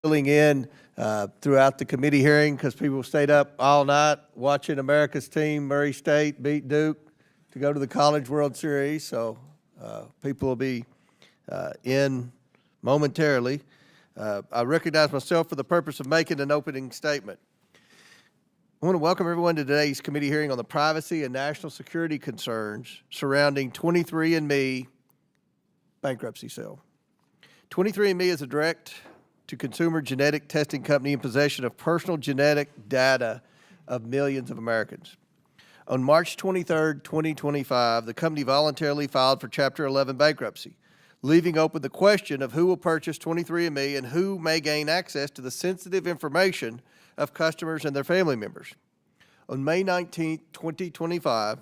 filling in throughout the committee hearing because people stayed up all night watching America's team, Murray State, beat Duke to go to the College World Series. So people will be in momentarily. I recognize myself for the purpose of making an opening statement. I want to welcome everyone to today's committee hearing on the privacy and national security concerns surrounding 23andMe bankruptcy sale. 23andMe is a direct-to-consumer genetic testing company in possession of personal genetic data of millions of Americans. On March 23, 2025, the company voluntarily filed for Chapter 11 bankruptcy, leaving open the question of who will purchase 23andMe and who may gain access to the sensitive information of customers and their family members. On May 19, 2025,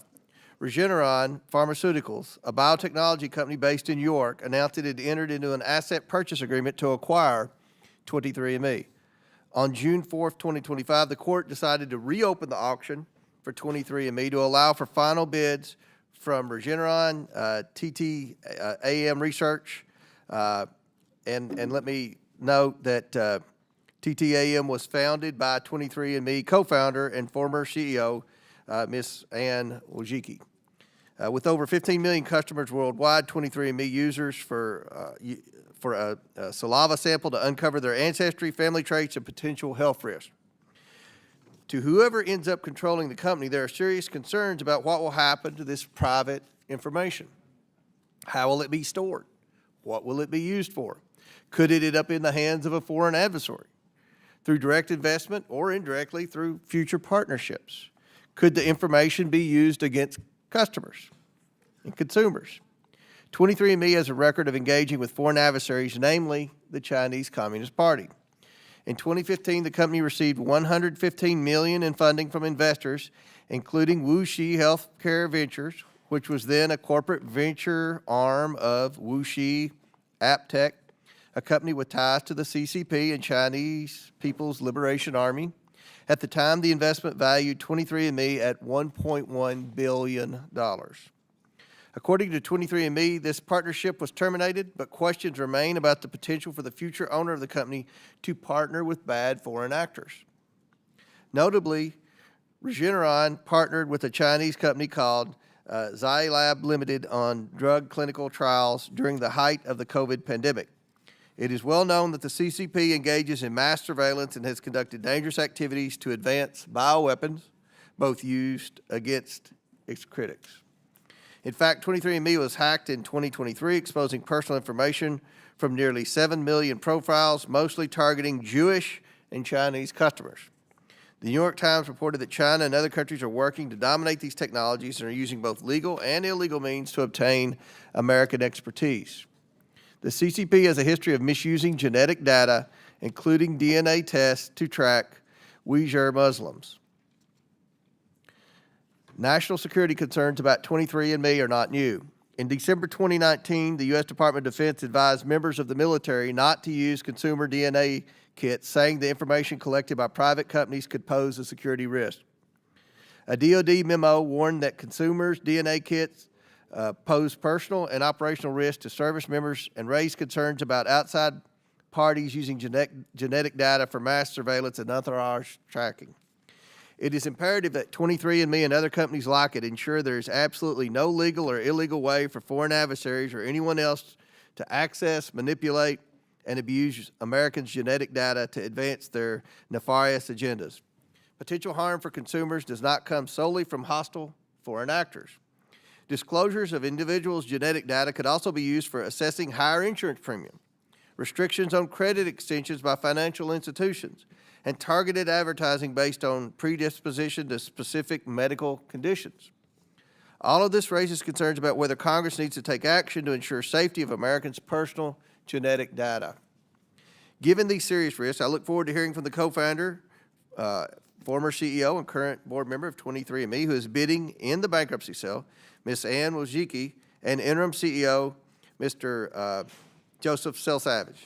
Regeneron Pharmaceuticals, a biotechnology company based in New York, announced it had entered into an asset purchase agreement to acquire 23andMe. On June 4, 2025, the court decided to reopen the auction for 23andMe to allow for final bids from Regeneron, TTAM Research, and let me note that TTAM was founded by 23andMe co-founder and former CEO, Ms. Ann Wojcicki. With over 15 million customers worldwide, 23andMe users for a saliva sample to uncover their ancestry, family traits, and potential health risks. To whoever ends up controlling the company, there are serious concerns about what will happen to this private information. How will it be stored? What will it be used for? Could it end up in the hands of a foreign adversary through direct investment or indirectly through future partnerships? Could the information be used against customers and consumers? 23andMe has a record of engaging with foreign adversaries, namely the Chinese Communist Party. In 2015, the company received $115 million in funding from investors, including Wuxi Healthcare Ventures, which was then a corporate venture arm of Wuxi AppTech, a company with ties to the CCP and Chinese People's Liberation Army. At the time, the investment valued 23andMe at $1.1 billion. According to 23andMe, this partnership was terminated, but questions remain about the potential for the future owner of the company to partner with bad foreign actors. Notably, Regeneron partnered with a Chinese company called Zai Lab Limited on drug clinical trials during the height of the COVID pandemic. It is well known that the CCP engages in mass surveillance and has conducted dangerous activities to advance bioweapons, both used against its critics. In fact, 23andMe was hacked in 2023, exposing personal information from nearly 7 million profiles, mostly targeting Jewish and Chinese customers. The New York Times reported that China and other countries are working to dominate these technologies and are using both legal and illegal means to obtain American expertise. The CCP has a history of misusing genetic data, including DNA tests, to track Uyghur Muslims. National security concerns about 23andMe are not new. In December 2019, the U.S. Department of Defense advised members of the military not to use consumer DNA kits, saying the information collected by private companies could pose a security risk. A DoD memo warned that consumers' DNA kits pose personal and operational risks to service members and raised concerns about outside parties using genetic data for mass surveillance and unauthorized tracking. It is imperative that 23andMe and other companies like it ensure there is absolutely no legal or illegal way for foreign adversaries or anyone else to access, manipulate, and abuse Americans' genetic data to advance their nefarious agendas. Potential harm for consumers does not come solely from hostile foreign actors. Disclosures of individuals' genetic data could also be used for assessing higher insurance premium, restrictions on credit extensions by financial institutions, and targeted advertising based on predisposition to specific medical conditions. All of this raises concerns about whether Congress needs to take action to ensure safety of Americans' personal genetic data. Given these serious risks, I look forward to hearing from the co-founder, former CEO and current board member of 23andMe, who is bidding in the bankruptcy sale, Ms. Ann Wojcicki, and interim CEO, Mr. Joseph Savage.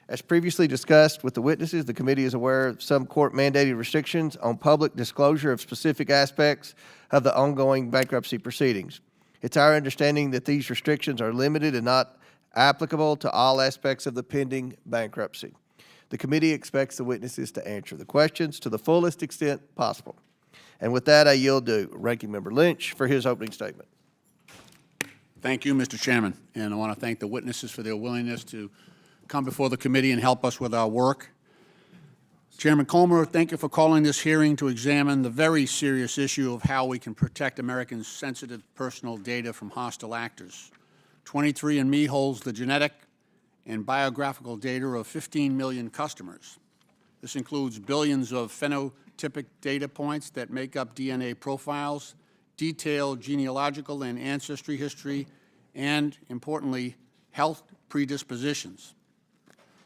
As previously discussed with the witnesses, the committee is aware of some court-mandated restrictions on public disclosure of specific aspects of the ongoing bankruptcy proceedings. It's our understanding that these restrictions are limited and not applicable to all aspects of the pending bankruptcy. The committee expects the witnesses to answer the questions to the fullest extent possible. And with that, I yield to Ranking Member Lynch for his opening statement. Thank you, Mr. Chairman, and I want to thank the witnesses for their willingness to come before the committee and help us with our work. Chairman Comer, thank you for calling this hearing to examine the very serious issue of how we can protect Americans' sensitive personal data from hostile actors. 23andMe holds the genetic and biographical data of 15 million customers. This includes billions of phenotypic data points that make up DNA profiles, detailed genealogical and ancestry history, and, importantly, health predispositions.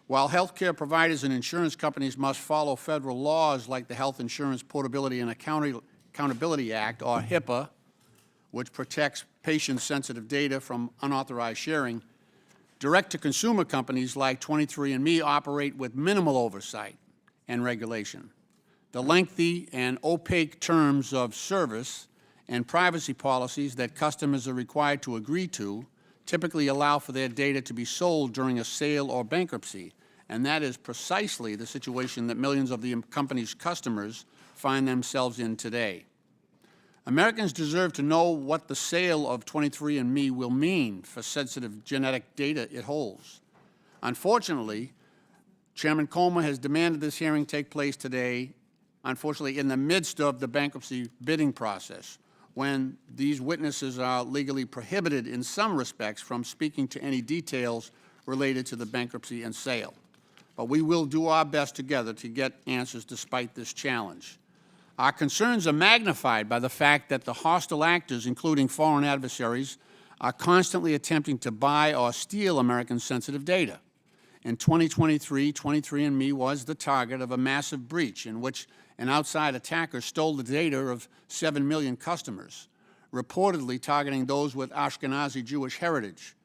While healthcare providers and insurance companies must follow federal laws like the Health Insurance Portability and Accountability Act, or HIPAA, which protects patient-sensitive data from unauthorized sharing, direct-to-consumer companies like 23andMe operate with minimal oversight and regulation. The lengthy and opaque terms of service and privacy policies that customers are required to agree to typically allow for their data to be sold during a sale or bankruptcy, and that is precisely the situation that millions of the company's customers find themselves in today. Americans deserve to know what the sale of 23andMe will mean for sensitive genetic data it holds. Unfortunately, Chairman Comer has demanded this hearing take place today, unfortunately, in the midst of the bankruptcy bidding process, when these witnesses are legally prohibited in some respects from speaking to any details related to the bankruptcy and sale. But we will do our best together to get answers despite this challenge. Our concerns are magnified by the fact that the hostile actors, including foreign adversaries, are constantly attempting to buy or steal American sensitive data. In 2023, 23andMe was the target of a massive breach in which an outside attacker stole the data of 7 million customers, reportedly targeting those with Ashkenazi Jewish heritage.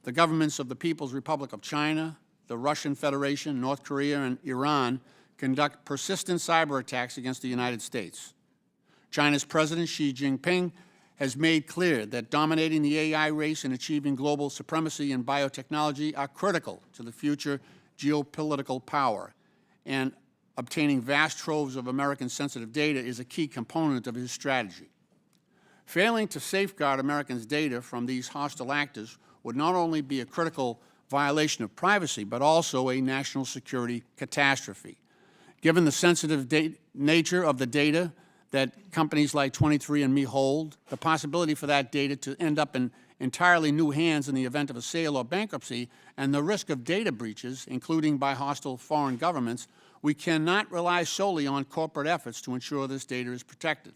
The governments of the People's Republic of China, the Russian Federation, North Korea, and Iran conduct persistent cyber attacks against the United States. China's President Xi Jinping has made clear that dominating the AI race and achieving global supremacy in biotechnology are critical to the future geopolitical power, and obtaining vast troves of American sensitive data is a key component of his strategy. Failing to safeguard Americans' data from these hostile actors would not only be a critical violation of privacy, but also a national security catastrophe. Given the sensitive nature of the data that companies like 23andMe hold, the possibility for that data to end up in entirely new hands in the event of a sale or bankruptcy, and the risk of data breaches, including by hostile foreign governments, we cannot rely solely on corporate efforts to ensure this data is protected.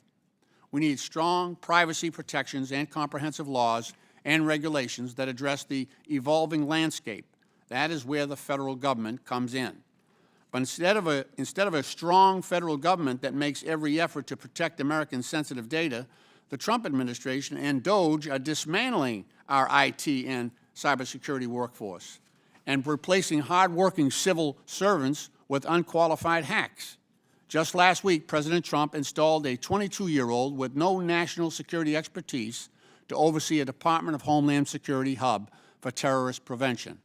We need strong privacy protections and comprehensive laws and regulations that address the evolving landscape. That is where the federal government comes in. But instead of a strong federal government that makes every effort to protect American sensitive data, the Trump administration and DOJ are dismantling our IT and cybersecurity workforce and replacing hardworking civil servants with unqualified hacks. Just last week, President Trump installed a 22-year-old with no national security expertise to oversee a Department of Homeland Security hub for terrorist prevention.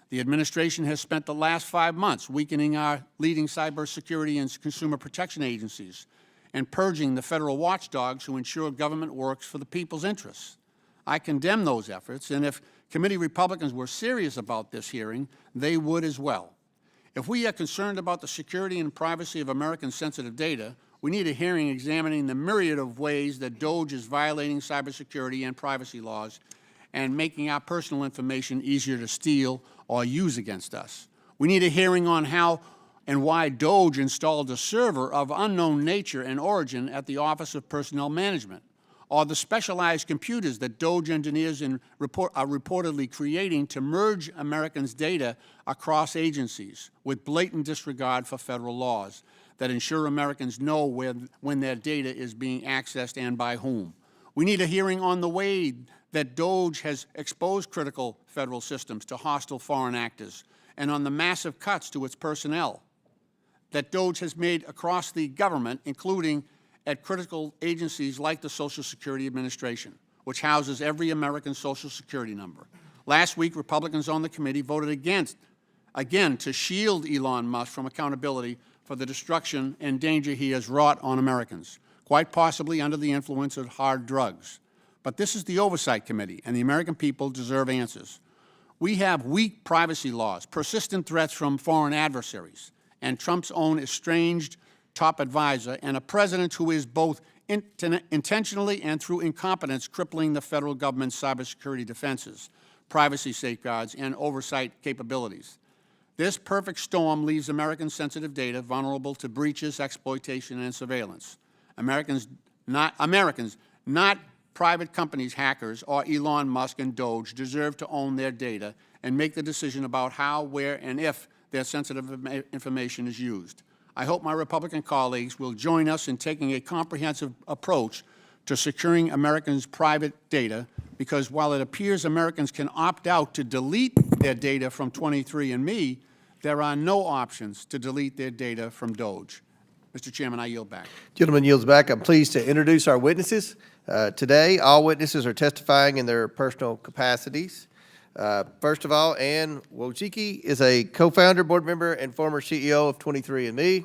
The administration has spent the last 5 months weakening our leading cybersecurity and consumer protection agencies and purging the federal watchdogs who ensure government works for the people's interests. I condemn those efforts, and if committee Republicans were serious about this hearing, they would as well. If we are concerned about the security and privacy of American sensitive data, we need a hearing examining the myriad of ways that DOJ is violating cybersecurity and privacy laws and making our personal information easier to steal or use against us. We need a hearing on how and why DOJ installed a server of unknown nature and origin at the Office of Personnel Management, or the specialized computers that DOJ engineers are reportedly creating to merge Americans' data across agencies with blatant disregard for federal laws that ensure Americans know when their data is being accessed and by whom. We need a hearing on the way that DOJ has exposed critical federal systems to hostile foreign actors and on the massive cuts to its personnel that DOJ has made across the government, including at critical agencies like the Social Security Administration, which houses every American Social Security number. Last week, Republicans on the committee voted against again, to shield Elon Musk from accountability for the destruction and danger he has wrought on Americans, quite possibly under the influence of hard drugs. But this is the Oversight Committee, and the American people deserve answers. We have weak privacy laws, persistent threats from foreign adversaries, and Trump's own estranged top advisor, and a president who is both intentionally and through incompetence crippling the federal government's cybersecurity defenses, privacy safeguards, and oversight capabilities. This perfect storm leaves American sensitive data vulnerable to breaches, exploitation, and surveillance. Americans, not private companies, hackers, or Elon Musk and Doge deserve to own their data and make the decision about how, where, and if their sensitive information is used. I hope my Republican colleagues will join us in taking a comprehensive approach to securing Americans' private data, because while it appears Americans can opt out to delete their data from 23andMe, there are no options to delete their data from Doge. Mr. Chairman, I yield back. Gentleman yields back. I'm pleased to introduce our witnesses. Today, all witnesses are testifying in their personal capacities. First of all, Ann Wojcicki is a co-founder, board member, and former CEO of 23andMe.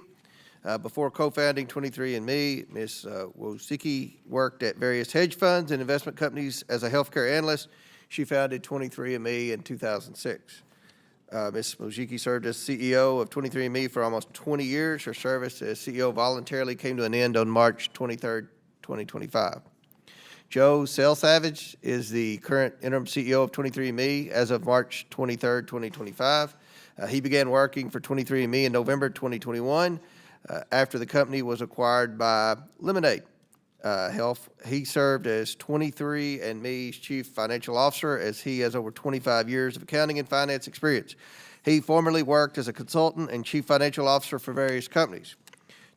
Before co-founding 23andMe, Ms. Wojcicki worked at various hedge funds and investment companies as a healthcare analyst. She founded 23andMe in 2006. Ms. Wojcicki served as CEO of 23andMe for almost 20 years. Her service as CEO voluntarily came to an end on March 23, 2025. Joe Selsavage is the current interim CEO of 23andMe as of March 23, 2025. He began working for 23andMe in November 2021 after the company was acquired by Lemonade Health. He served as 23andMe's chief financial officer, as he has over 25 years of accounting and finance experience. He formerly worked as a consultant and chief financial officer for various companies.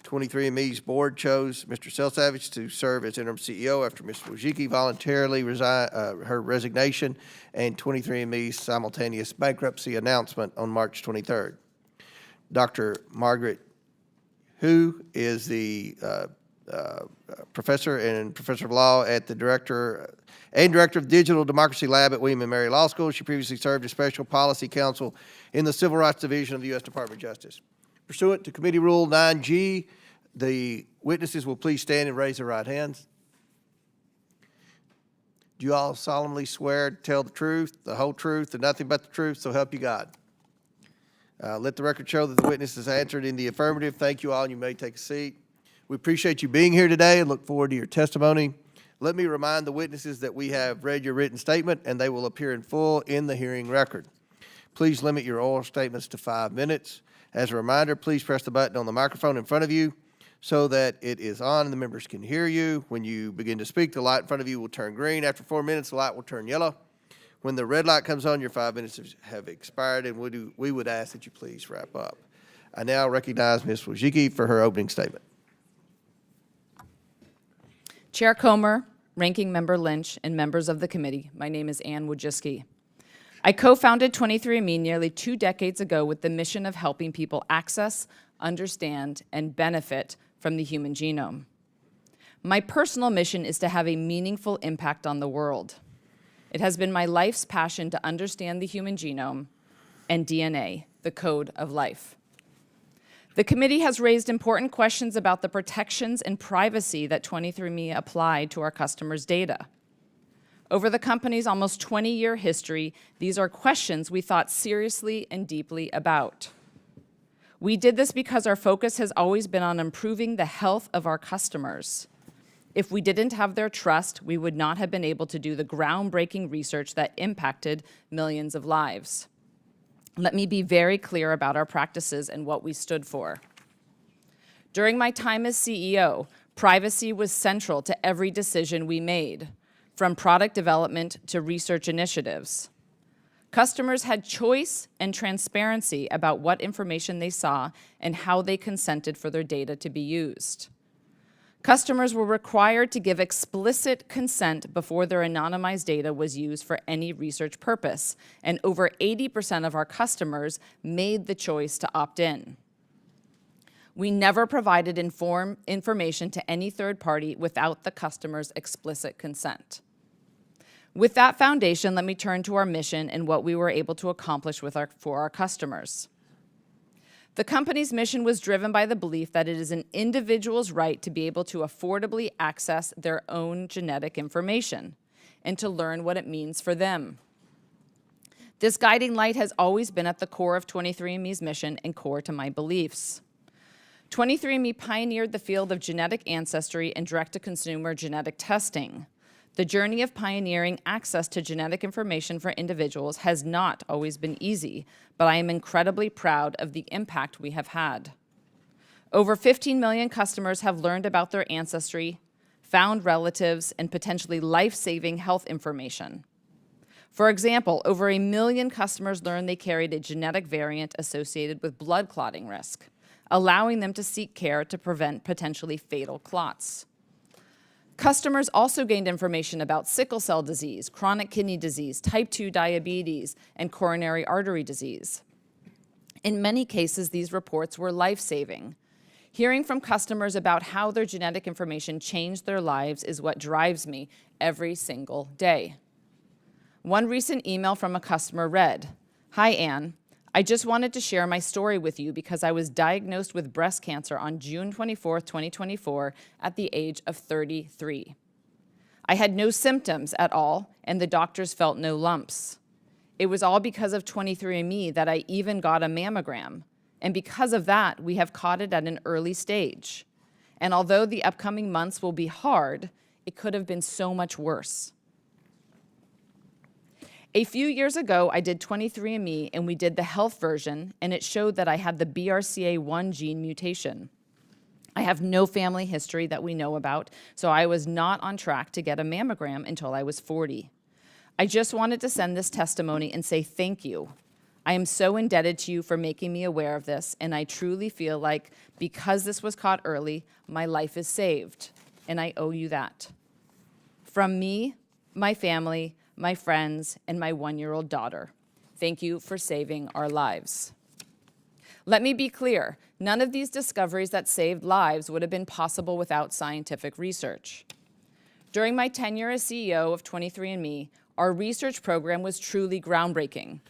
23andMe's board chose Mr. Selsavage to serve as interim CEO after Ms. Wojcicki voluntarily resigned her resignation and 23andMe's simultaneous bankruptcy announcement on March 23rd. Dr. Margaret Hu is the professor of law at the director of Digital Democracy Lab at William & Mary Law School. She previously served as special policy counsel in the Civil Rights Division of the U.S. Department of Justice. Pursuant to Committee Rule 9G, the witnesses will please stand and raise their right hands. Do you all solemnly swear to tell the truth, the whole truth, and nothing but the truth, so help you God? Let the record show that the witnesses answered in the affirmative. Thank you all, and you may take a seat. We appreciate you being here today and look forward to your testimony. Let me remind the witnesses that we have read your written statement, and they will appear in full in the hearing record. Please limit your oral statements to 5 minutes. As a reminder, please press the button on the microphone in front of you so that it is on and the members can hear you. When you begin to speak, the light in front of you will turn green. After 4 minutes, the light will turn yellow. When the red light comes on, your 5 minutes have expired, and we would ask that you please wrap up. I now recognize Ms. Wojcicki for her opening statement. Chair Comer, Ranking Member Lynch, and members of the committee, my name is Ann Wojcicki. I co-founded 23andMe nearly 2 decades ago with the mission of helping people access, understand, and benefit from the human genome. My personal mission is to have a meaningful impact on the world. It has been my life's passion to understand the human genome and DNA, the code of life. The committee has raised important questions about the protections and privacy that 23andMe applied to our customers' data. Over the company's almost 20-year history, these are questions we thought seriously and deeply about. We did this because our focus has always been on improving the health of our customers. If we didn't have their trust, we would not have been able to do the groundbreaking research that impacted millions of lives. Let me be very clear about our practices and what we stood for. During my time as CEO, privacy was central to every decision we made, from product development to research initiatives. Customers had choice and transparency about what information they saw and how they consented for their data to be used. Customers were required to give explicit consent before their anonymized data was used for any research purpose, and over 80% of our customers made the choice to opt in. We never provided information to any third party without the customer's explicit consent. With that foundation, let me turn to our mission and what we were able to accomplish for our customers. The company's mission was driven by the belief that it is an individual's right to be able to affordably access their own genetic information and to learn what it means for them. This guiding light has always been at the core of 23andMe's mission and core to my beliefs. 23andMe pioneered the field of genetic ancestry and direct-to-consumer genetic testing. The journey of pioneering access to genetic information for individuals has not always been easy, but I am incredibly proud of the impact we have had. Over 15 million customers have learned about their ancestry, found relatives, and potentially life-saving health information. For example, over 1 million customers learned they carried a genetic variant associated with blood clotting risk, allowing them to seek care to prevent potentially fatal clots. Customers also gained information about sickle cell disease, chronic kidney disease, type 2 diabetes, and coronary artery disease. In many cases, these reports were life-saving. Hearing from customers about how their genetic information changed their lives is what drives me every single day. One recent email from a customer read, "Hi, Ann. I just wanted to share my story with you because I was diagnosed with breast cancer on June 24, 2024, at the age of 33. I had no symptoms at all, and the doctors felt no lumps. It was all because of 23andMe that I even got a mammogram, and because of that, we have caught it at an early stage. And although the upcoming months will be hard, it could have been so much worse." A few years ago, I did 23andMe, and we did the health version, and it showed that I had the BRCA1 gene mutation. I have no family history that we know about, so I was not on track to get a mammogram until I was 40. I just wanted to send this testimony and say thank you. I am so indebted to you for making me aware of this, and I truly feel like because this was caught early, my life is saved, and I owe you that. From me, my family, my friends, and my 1-year-old daughter. Thank you for saving our lives. Let me be clear, none of these discoveries that saved lives would have been possible without scientific research. During my tenure as CEO of 23andMe, our research program was truly groundbreaking.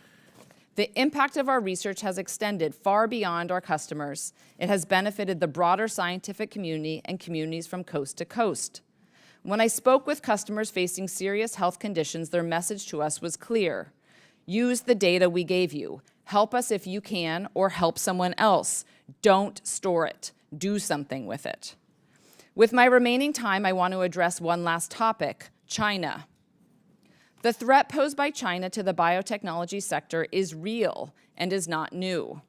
The impact of our research has extended far beyond our customers. It has benefited the broader scientific community and communities from coast to coast. When I spoke with customers facing serious health conditions, their message to us was clear. Use the data we gave you. Help us if you can, or help someone else. Don't store it. Do something with it. With my remaining time, I want to address one last topic, China. The threat posed by China to the biotechnology sector is real and is not new.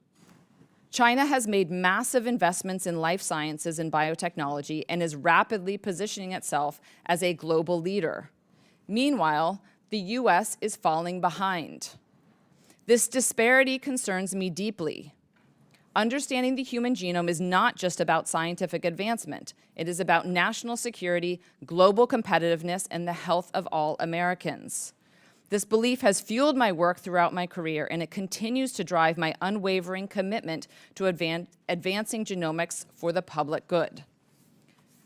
China has made massive investments in life sciences and biotechnology and is rapidly positioning itself as a global leader. Meanwhile, the US is falling behind. This disparity concerns me deeply. Understanding the human genome is not just about scientific advancement. It is about national security, global competitiveness, and the health of all Americans. This belief has fueled my work throughout my career, and it continues to drive my unwavering commitment to advancing genomics for the public good.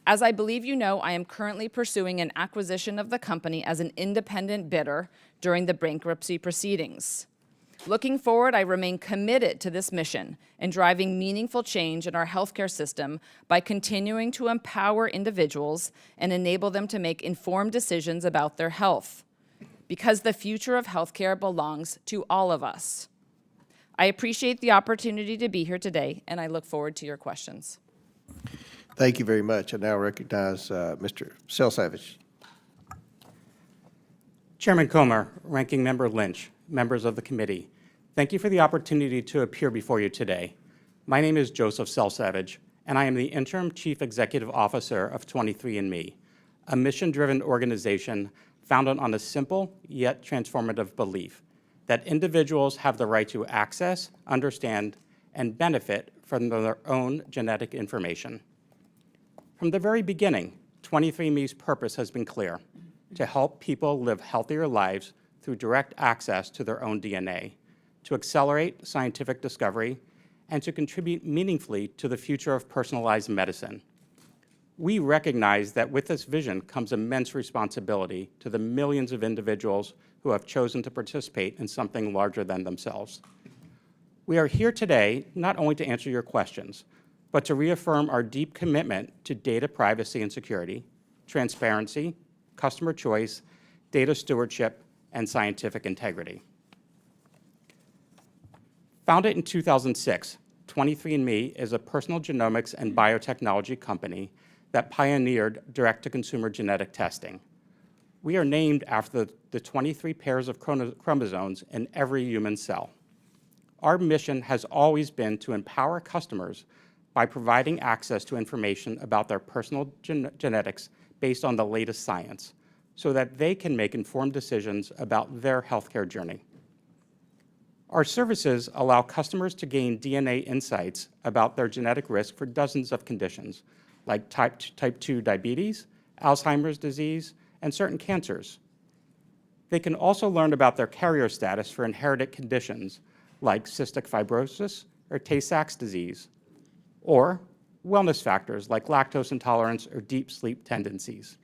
As I believe you know, I am currently pursuing an acquisition of the company as an independent bidder during the bankruptcy proceedings. Looking forward, I remain committed to this mission and driving meaningful change in our healthcare system by continuing to empower individuals and enable them to make informed decisions about their health, because the future of healthcare belongs to all of us. I appreciate the opportunity to be here today, and I look forward to your questions. Thank you very much. I now recognize Mr. Selsavage. Chairman Comer, Ranking Member Lynch, members of the committee, thank you for the opportunity to appear before you today. My name is Joseph Selsavage, and I am the Interim Chief Executive Officer of 23andMe, a mission-driven organization founded on a simple yet transformative belief that individuals have the right to access, understand, and benefit from their own genetic information. From the very beginning, 23andMe's purpose has been clear: to help people live healthier lives through direct access to their own DNA, to accelerate scientific discovery, and to contribute meaningfully to the future of personalized medicine. We recognize that with this vision comes immense responsibility to the millions of individuals who have chosen to participate in something larger than themselves. We are here today not only to answer your questions, but to reaffirm our deep commitment to data privacy and security, transparency, customer choice, data stewardship, and scientific integrity. Founded in 2006, 23andMe is a personal genomics and biotechnology company that pioneered direct-to-consumer genetic testing. We are named after the 23 pairs of chromosomes in every human cell. Our mission has always been to empower customers by providing access to information about their personal genetics based on the latest science, so that they can make informed decisions about their healthcare journey. Our services allow customers to gain DNA insights about their genetic risk for dozens of conditions, like type 2 diabetes, Alzheimer's disease, and certain cancers. They can also learn about their carrier status for inherited conditions, like cystic fibrosis or Tay-Sachs disease, or wellness factors like lactose intolerance or deep sleep tendencies.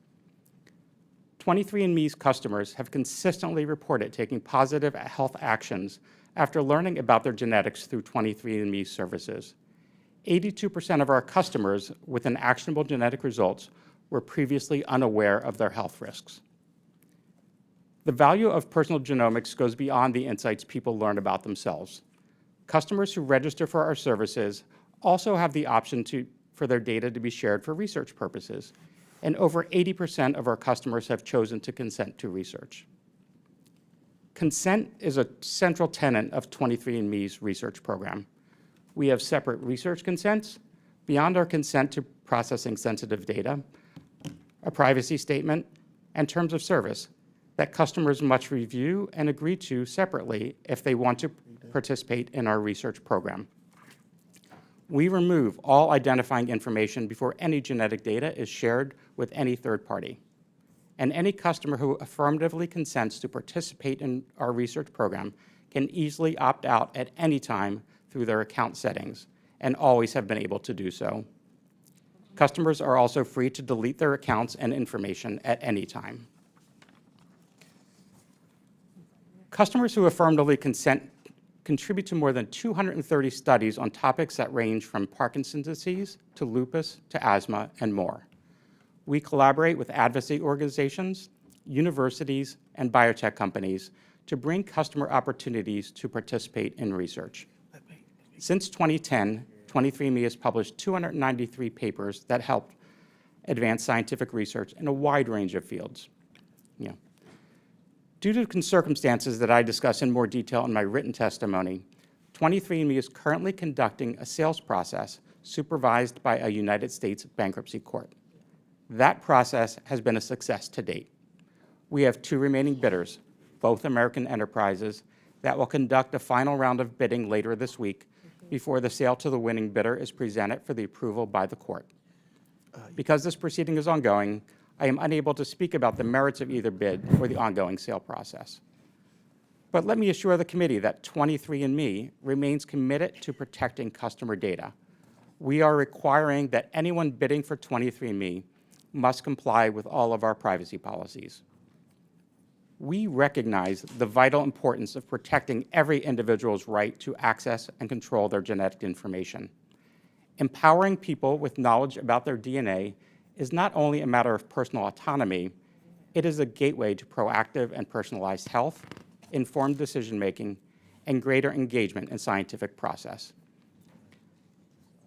23andMe's customers have consistently reported taking positive health actions after learning about their genetics through 23andMe's services. 82% of our customers with an actionable genetic results were previously unaware of their health risks. The value of personal genomics goes beyond the insights people learn about themselves. Customers who register for our services also have the option for their data to be shared for research purposes, and over 80% of our customers have chosen to consent to research. Consent is a central tenet of 23andMe's research program. We have separate research consents, beyond our consent to processing sensitive data, a privacy statement, and terms of service that customers must review and agree to separately if they want to participate in our research program. We remove all identifying information before any genetic data is shared with any third party. And any customer who affirmatively consents to participate in our research program can easily opt out at any time through their account settings, and always have been able to do so. Customers are also free to delete their accounts and information at any time. Customers who affirmatively consent contribute to more than 230 studies on topics that range from Parkinson's disease to lupus to asthma and more. We collaborate with advocacy organizations, universities, and biotech companies to bring customer opportunities to participate in research. Since 2010, 23andMe has published 293 papers that helped advance scientific research in a wide range of fields. Due to circumstances that I discuss in more detail in my written testimony, 23andMe is currently conducting a sales process supervised by a United States bankruptcy court. That process has been a success to date. We have 2 remaining bidders, both American enterprises, that will conduct a final round of bidding later this week before the sale to the winning bidder is presented for the approval by the court. Because this proceeding is ongoing, I am unable to speak about the merits of either bid or the ongoing sale process. But let me assure the committee that 23andMe remains committed to protecting customer data. We are requiring that anyone bidding for 23andMe must comply with all of our privacy policies. We recognize the vital importance of protecting every individual's right to access and control their genetic information. Empowering people with knowledge about their DNA is not only a matter of personal autonomy, it is a gateway to proactive and personalized health, informed decision-making, and greater engagement in scientific process.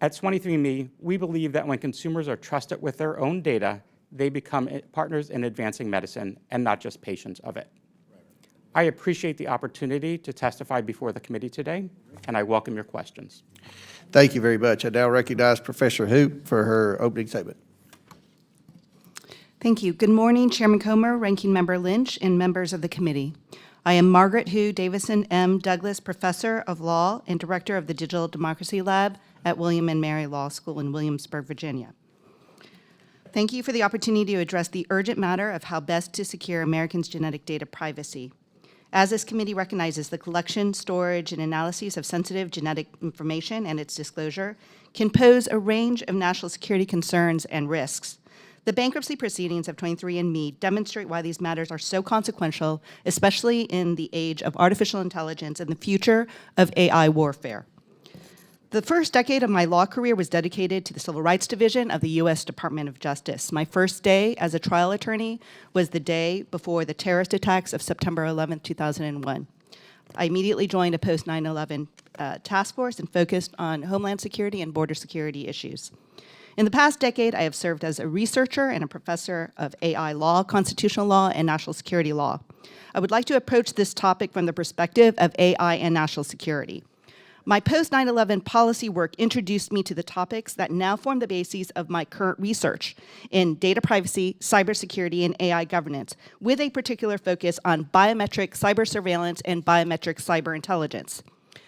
At 23andMe, we believe that when consumers are trusted with their own data, they become partners in advancing medicine and not just patients of it. I appreciate the opportunity to testify before the committee today, and I welcome your questions. Thank you very much. I now recognize Professor Hoop for her opening statement. Thank you. Good morning, Chairman Comer, Ranking Member Lynch, and members of the committee. I am Margaret Hu Davison M. Douglas, Professor of Law and Director of the Digital Democracy Lab at William & Mary Law School in Williamsburg, Virginia. Thank you for the opportunity to address the urgent matter of how best to secure Americans' genetic data privacy. As this committee recognizes, the collection, storage, and analysis of sensitive genetic information and its disclosure can pose a range of national security concerns and risks. The bankruptcy proceedings of 23andMe demonstrate why these matters are so consequential, especially in the age of artificial intelligence and the future of AI warfare. The first decade of my law career was dedicated to the Civil Rights Division of the U.S. Department of Justice. My first day as a trial attorney was the day before the terrorist attacks of September 11, 2001. I immediately joined a post-9/11 task force and focused on homeland security and border security issues. In the past decade, I have served as a researcher and a professor of AI law, constitutional law, and national security law. I would like to approach this topic from the perspective of AI and national security. My post-9/11 policy work introduced me to the topics that now form the basis of my current research in data privacy, cybersecurity, and AI governance, with a particular focus on biometric cyber surveillance and biometric cyber intelligence.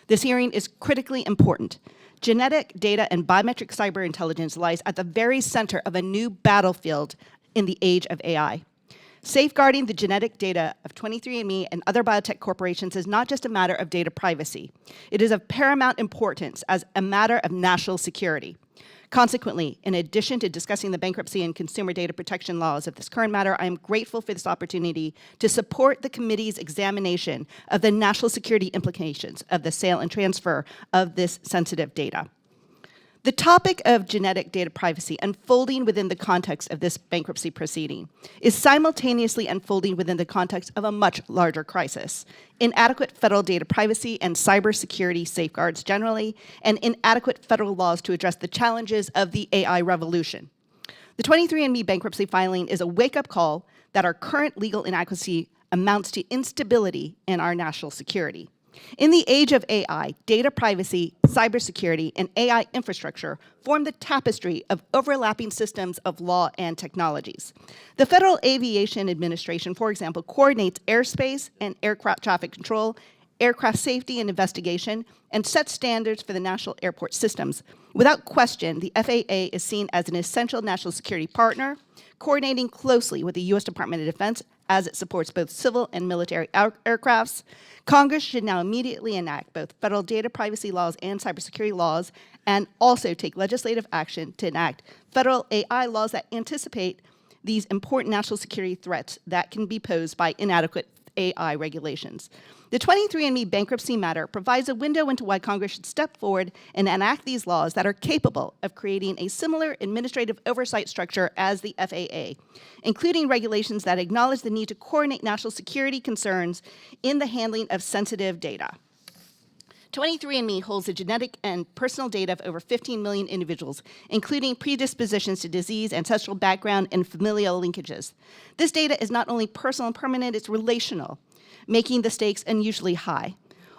This hearing is critically important. Genetic data and biometric cyber intelligence lies at the very center of a new battlefield in the age of AI. Safeguarding the genetic data of 23andMe and other biotech corporations is not just a matter of data privacy. It is of paramount importance as a matter of national security. Consequently, in addition to discussing the bankruptcy and consumer data protection laws of this current matter, I am grateful for this opportunity to support the committee's examination of the national security implications of the sale and transfer of this sensitive data. The topic of genetic data privacy unfolding within the context of this bankruptcy proceeding is simultaneously unfolding within the context of a much larger crisis: inadequate federal data privacy and cybersecurity safeguards generally, and inadequate federal laws to address the challenges of the AI revolution. The 23andMe bankruptcy filing is a wake-up call that our current legal inadequacy amounts to instability in our national security. In the age of AI, data privacy, cybersecurity, and AI infrastructure form the tapestry of overlapping systems of law and technologies. The Federal Aviation Administration, for example, coordinates airspace and aircraft traffic control, aircraft safety and investigation, and sets standards for the national airport systems. Without question, the FAA is seen as an essential national security partner, coordinating closely with the U.S. Department of Defense as it supports both civil and military aircrafts. Congress should now immediately enact both federal data privacy laws and cybersecurity laws, and also take legislative action to enact federal AI laws that anticipate these important national security threats that can be posed by inadequate AI regulations. The 23andMe bankruptcy matter provides a window into why Congress should step forward and enact these laws that are capable of creating a similar administrative oversight structure as the FAA, including regulations that acknowledge the need to coordinate national security concerns in the handling of sensitive data. 23andMe holds the genetic and personal data of over 15 million individuals, including predispositions to disease, ancestral background, and familial linkages. This data is not only personal and permanent, it's relational, making the stakes unusually high.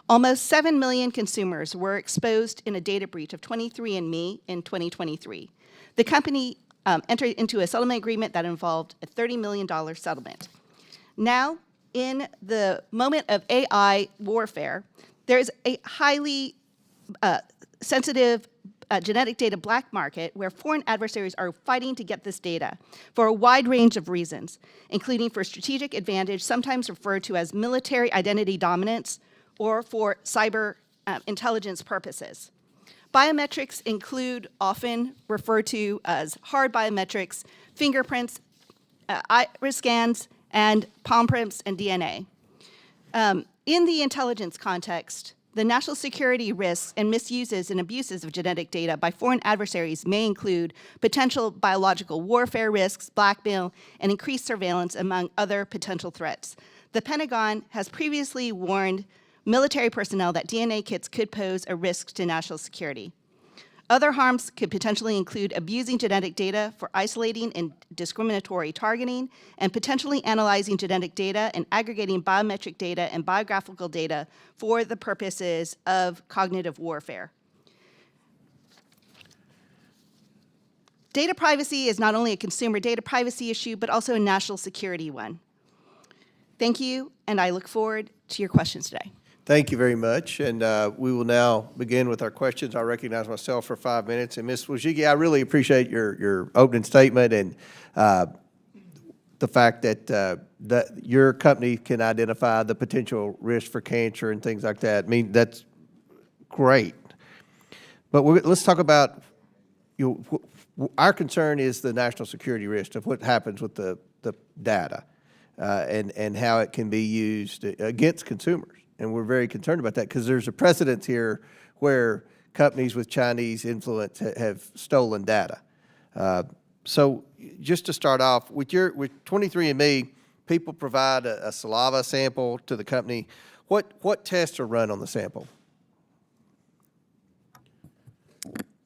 Almost 7 million consumers were exposed in a data breach of 23andMe in 2023. The company entered into a settlement agreement that involved a $30 million settlement. Now, in the moment of AI warfare, there is a highly sensitive genetic data black market where foreign adversaries are fighting to get this data for a wide range of reasons, including for strategic advantage, sometimes referred to as military identity dominance, or for cyber intelligence purposes. Biometrics include, often referred to as hard biometrics, fingerprints, iris scans, and palm prints and DNA. In the intelligence context, the national security risks and misuses and abuses of genetic data by foreign adversaries may include potential biological warfare risks, blackmail, and increased surveillance, among other potential threats. The Pentagon has previously warned military personnel that DNA kits could pose a risk to national security. Other harms could potentially include abusing genetic data for isolating and discriminatory targeting, and potentially analyzing genetic data and aggregating biometric data and biographical data for the purposes of cognitive warfare. Data privacy is not only a consumer data privacy issue, but also a national security one. Thank you, and I look forward to your questions today. Thank you very much, and we will now begin with our questions. I recognize myself for 5 minutes, and Ms. Wojcicki, I really appreciate your opening statement, and the fact that your company can identify the potential risk for cancer and things like that. I mean, that's great. But let's talk about, our concern is the national security risk of what happens with the data and how it can be used against consumers. And we're very concerned about that because there's a precedent here where companies with Chinese influence have stolen data. So just to start off, with 23andMe, people provide a saliva sample to the company. What tests are run on the sample?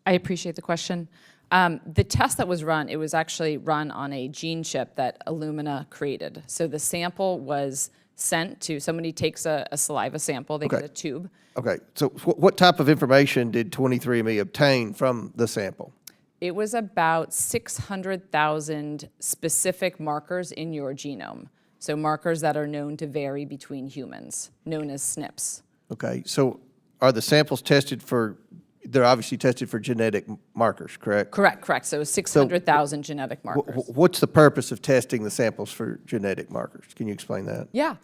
I appreciate the question. The test that was run, it was actually run on a gene chip that Illumina created. So the sample was sent to, somebody takes a saliva sample, they get a tube. Okay, so what type of information did 23andMe obtain from the sample? It was about 600,000 specific markers in your genome. So markers that are known to vary between humans, known as SNPs. Okay, so are the samples tested for, they're obviously tested for genetic markers, correct? Correct. So 600,000 genetic markers. What's the purpose of testing the samples for genetic markers? Can you explain that? Yeah.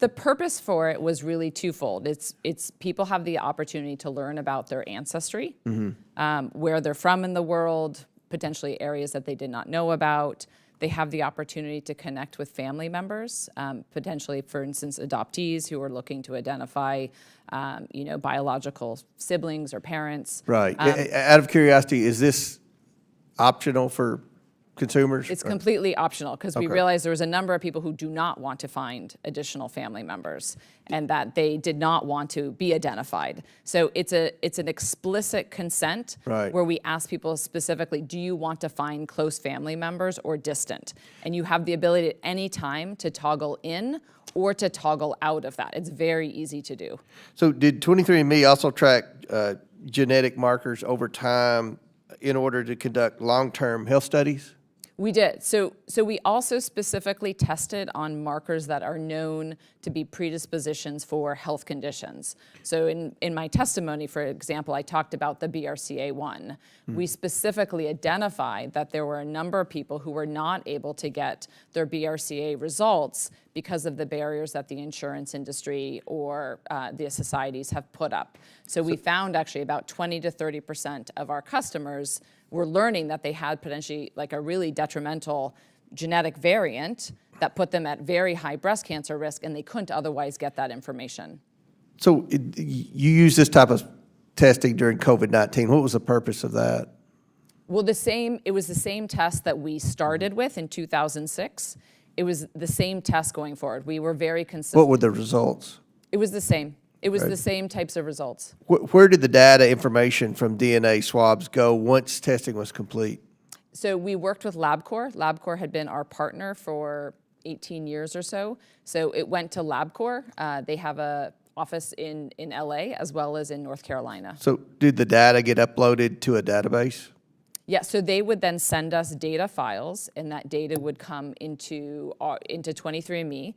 The purpose for it was really twofold. It's people have the opportunity to learn about their ancestry, where they're from in the world, potentially areas that they did not know about. They have the opportunity to connect with family members, potentially, for instance, adoptees who are looking to identify, biological siblings or parents. Right. Out of curiosity, is this optional for consumers? It's completely optional because we Okay. realized there was a number of people who do not want to find additional family members and that they did not want to be identified. So it's an explicit consent Right. where we ask people specifically, do you want to find close family members or distant? And you have the ability at any time to toggle in or to toggle out of that. It's very easy to do. So did 23andMe also track genetic markers over time in order to conduct long-term health studies? We did. So we also specifically tested on markers that are known to be predispositions for health conditions. So in my testimony, for example, I talked about the BRCA1. We specifically identified that there were a number of people who were not able to get their BRCA results because of the barriers that the insurance industry or the societies have put up. So we found actually about 20 to 30% of our customers were learning that they had potentially like a really detrimental genetic variant that put them at very high breast cancer risk, and they couldn't otherwise get that information. So you use this type of testing during COVID-19. What was the purpose of that? Well, it was the same test that we started with in 2006. It was the same test going forward. We were very consistent. What were the results? It was the same. It was the same types of results. Where did the data information from DNA swabs go once testing was complete? So we worked with LabCorp. LabCorp had been our partner for 18 years or so. So it went to LabCorp. They have a office in LA as well as in North Carolina. So did the data get uploaded to a database? Yeah, so they would then send us data files, and that data would come into 23andMe.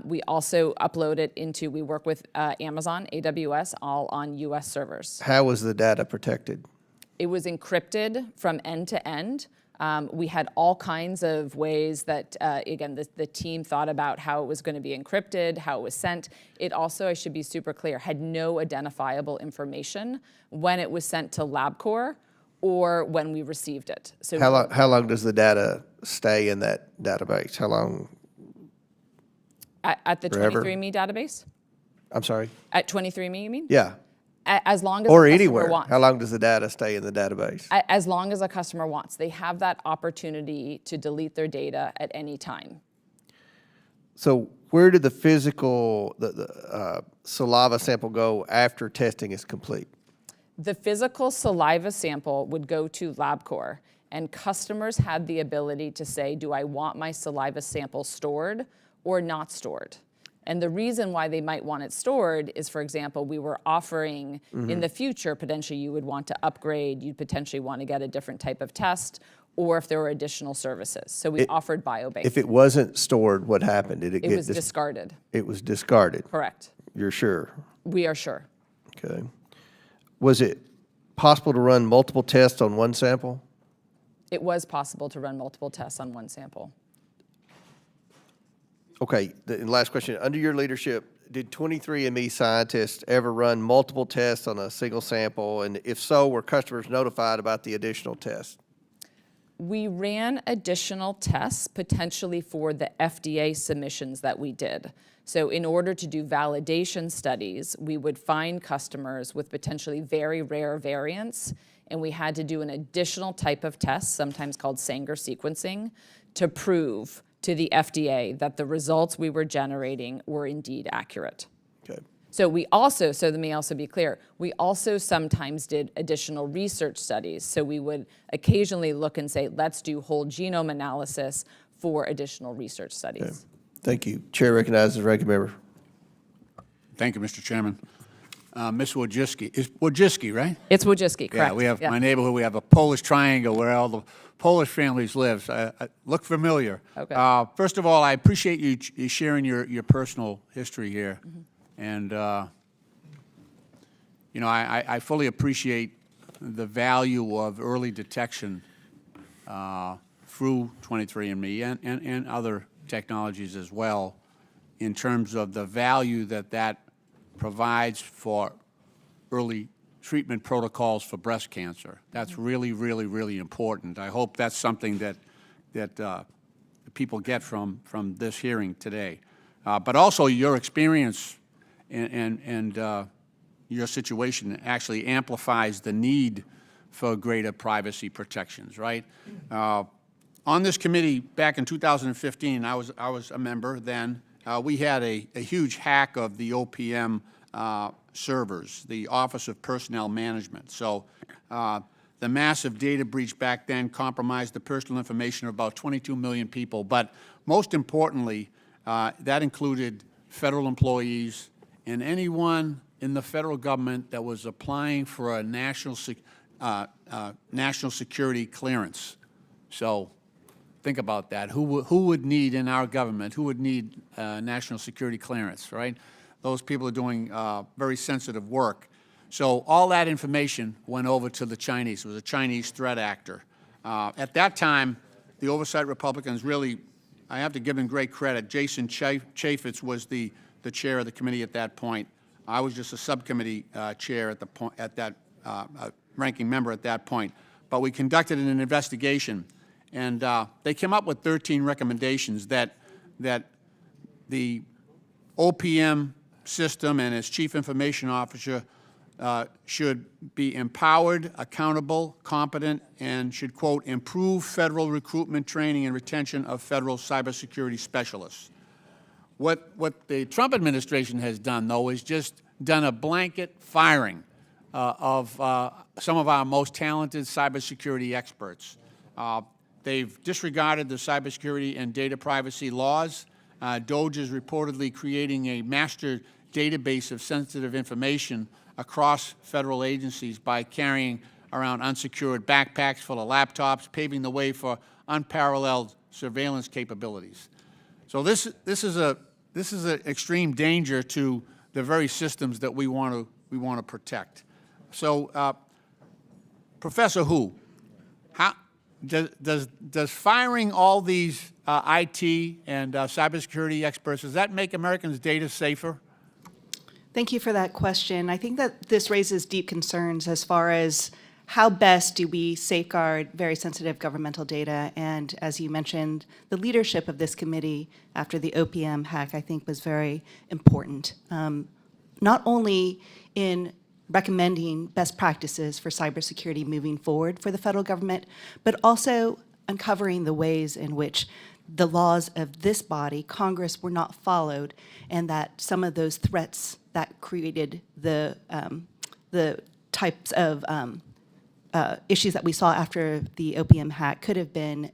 We also upload it into, we work with Amazon, AWS, all on US servers. How was the data protected? It was encrypted from end to end. We had all kinds of ways that, again, the team thought about how it was going to be encrypted, how it was sent. It also, I should be super clear, had no identifiable information when it was sent to LabCorp or when we received it. So How long does the data stay in that database? How long? at the Forever? 23andMe database? I'm sorry? At 23andMe, you mean? Yeah. As long as Or the customer anywhere. wants. How long does the data stay in the database? As long as a customer wants. They have that opportunity to delete their data at any time. So where did the physical saliva sample go after testing is complete? The physical saliva sample would go to LabCorp, and customers had the ability to say, do I want my saliva sample stored or not stored? And the reason why they might want it stored is, for example, we were offering in the future, potentially you would want to upgrade, you'd potentially want to get a different type of test, or if there were additional services. So we offered biobank. If it wasn't stored, what happened? Did it It get was discarded. It was discarded. Correct. You're sure? We are sure. Okay. Was it possible to run multiple tests on one sample? It was possible to run multiple tests on one sample. Okay, the last question. Under your leadership, did 23andMe scientists ever run multiple tests on a single sample? And if so, were customers notified about the additional tests? We ran additional tests potentially for the FDA submissions that we did. So in order to do validation studies, we would find customers with potentially very rare variants, and we had to do an additional type of test, sometimes called Sanger sequencing, to prove to the FDA that the results we were generating were indeed accurate. Okay. So we also, so let me also be clear, we also sometimes did additional research studies. So we would occasionally look and say, let's do whole genome analysis for additional research studies. Okay. Thank you. Chair recognizes the ranking member. Thank you, Mr. Chairman. Ms. Wojcicki, is Wojcicki, right? It's Wojcicki, correct? Yeah, we have my neighborhood. We have a Polish triangle where all the Polish families live. I look familiar. Okay. First of all, I appreciate you sharing your personal history here, and you know, I fully appreciate the value of early detection through 23andMe and other technologies as well, in terms of the value that provides for early treatment protocols for breast cancer. That's really, really, really important. I hope that's something that people get from this hearing today. But also your experience and your situation actually amplifies the need for greater privacy protections, right? On this committee back in 2015, I was a member then. We had a huge hack of the OPM servers, the Office of Personnel Management. So the massive data breach back then compromised the personal information of about 22 million people. But most importantly, that included federal employees and anyone in the federal government that was applying for a national security clearance. So think about that. Who would need in our government, who would need national security clearance, right? Those people are doing very sensitive work. So all that information went over to the Chinese. It was a Chinese threat actor. At that time, the Oversight Republicans really, I have to give them great credit. Jason Chaffetz was the chair of the committee at that point. I was just a subcommittee chair at the point, ranking member at that point. But we conducted an investigation, and they came up with 13 recommendations that the OPM system and its chief information officer should be empowered, accountable, competent, and should, quote, improve federal recruitment, training, and retention of federal cybersecurity specialists. What the Trump administration has done, though, is just done a blanket firing of some of our most talented cybersecurity experts. They've disregarded the cybersecurity and data privacy laws. DOJ is reportedly creating a master database of sensitive information across federal agencies by carrying around unsecured backpacks full of laptops, paving the way for unparalleled surveillance capabilities. So this is an extreme danger to the very systems that we want to protect. So, Professor Hu, how does firing all these IT and cybersecurity experts, does that make Americans' data safer? Thank you for that question. I think that this raises deep concerns as far as how best do we safeguard very sensitive governmental data. And as you mentioned, the leadership of this committee after the OPM hack, I think, was very important. Not only in recommending best practices for cybersecurity moving forward for the federal government, but also uncovering the ways in which the laws of this body, Congress, were not followed, and that some of those threats that created the types of issues that we saw after the OPM hack could have been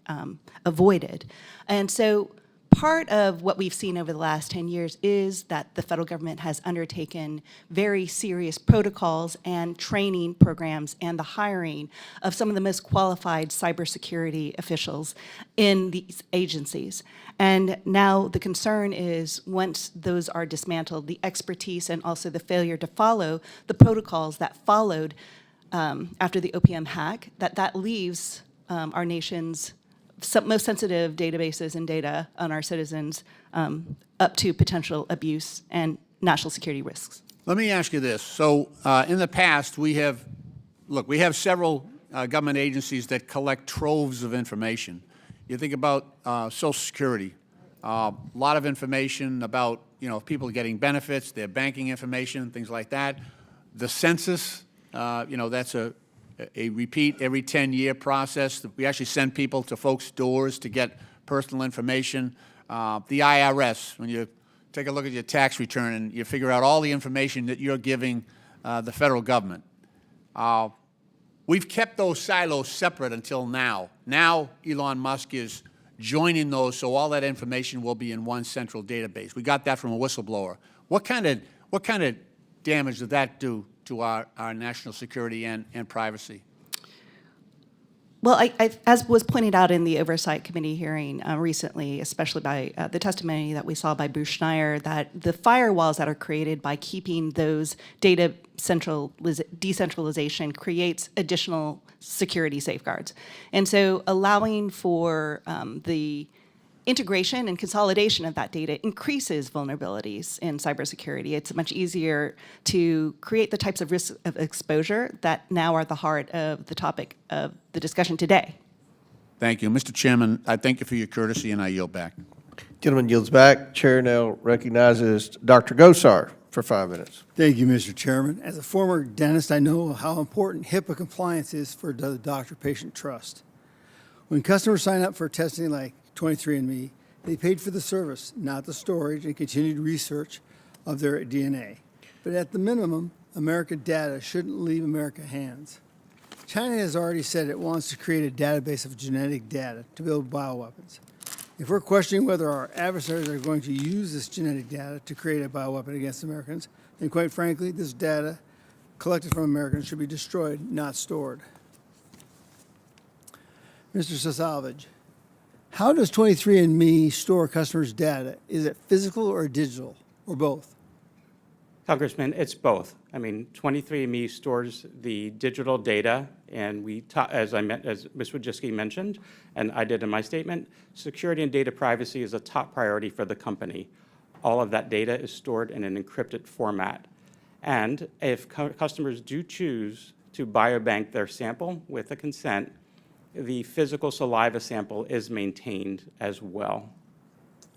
avoided. And so part of what we've seen over the last 10 years is that the federal government has undertaken very serious protocols and training programs and the hiring of some of the most qualified cybersecurity officials in these agencies. And now the concern is once those are dismantled, the expertise and also the failure to follow the protocols that followed after the OPM hack, that leaves our nation's most sensitive databases and data on our citizens up to potential abuse and national security risks. Let me ask you this. So in the past, we have several government agencies that collect troves of information. You think about Social Security, a lot of information about, people getting benefits, their banking information, things like that. The census, that's a repeat every 10-year process. We actually send people to folks' doors to get personal information. The IRS, when you take a look at your tax return and you figure out all the information that you're giving the federal government. We've kept those silos separate until now. Now Elon Musk is joining those, so all that information will be in one central database. We got that from a whistleblower. What kind of damage did that do to our national security and privacy? Well, as was pointed out in the Oversight Committee hearing recently, especially by the testimony that we saw by Bruce Schneier, that the firewalls that are created by keeping those data decentralization creates additional security safeguards. And so allowing for the integration and consolidation of that data increases vulnerabilities in cybersecurity. It's much easier to create the types of risks of exposure that now are at the heart of the topic of the discussion today. Thank you. Mr. Chairman, I thank you for your courtesy, and I yield back. Gentleman yields back. Chair now recognizes Dr. Gosar for 5 minutes. Thank you, Mr. Chairman. As a former dentist, I know how important HIPAA compliance is for the doctor-patient trust. When customers sign up for testing like 23andMe, they paid for the service, not the storage and continued research of their DNA. But at the minimum, American data shouldn't leave America's hands. China has already said it wants to create a database of genetic data to build bioweapons. If we're questioning whether our adversaries are going to use this genetic data to create a bioweapon against Americans, then quite frankly, this data collected from Americans should be destroyed, not stored. Mr. Sosavage, how does 23andMe store customers' data? Is it physical or digital, or both? Congressman, it's both. 23andMe stores the digital data, and as Ms. Wojcicki mentioned, and I did in my statement, security and data privacy is a top priority for the company. All of that data is stored in an encrypted format. And if customers do choose to biobank their sample with a consent, the physical saliva sample is maintained as well.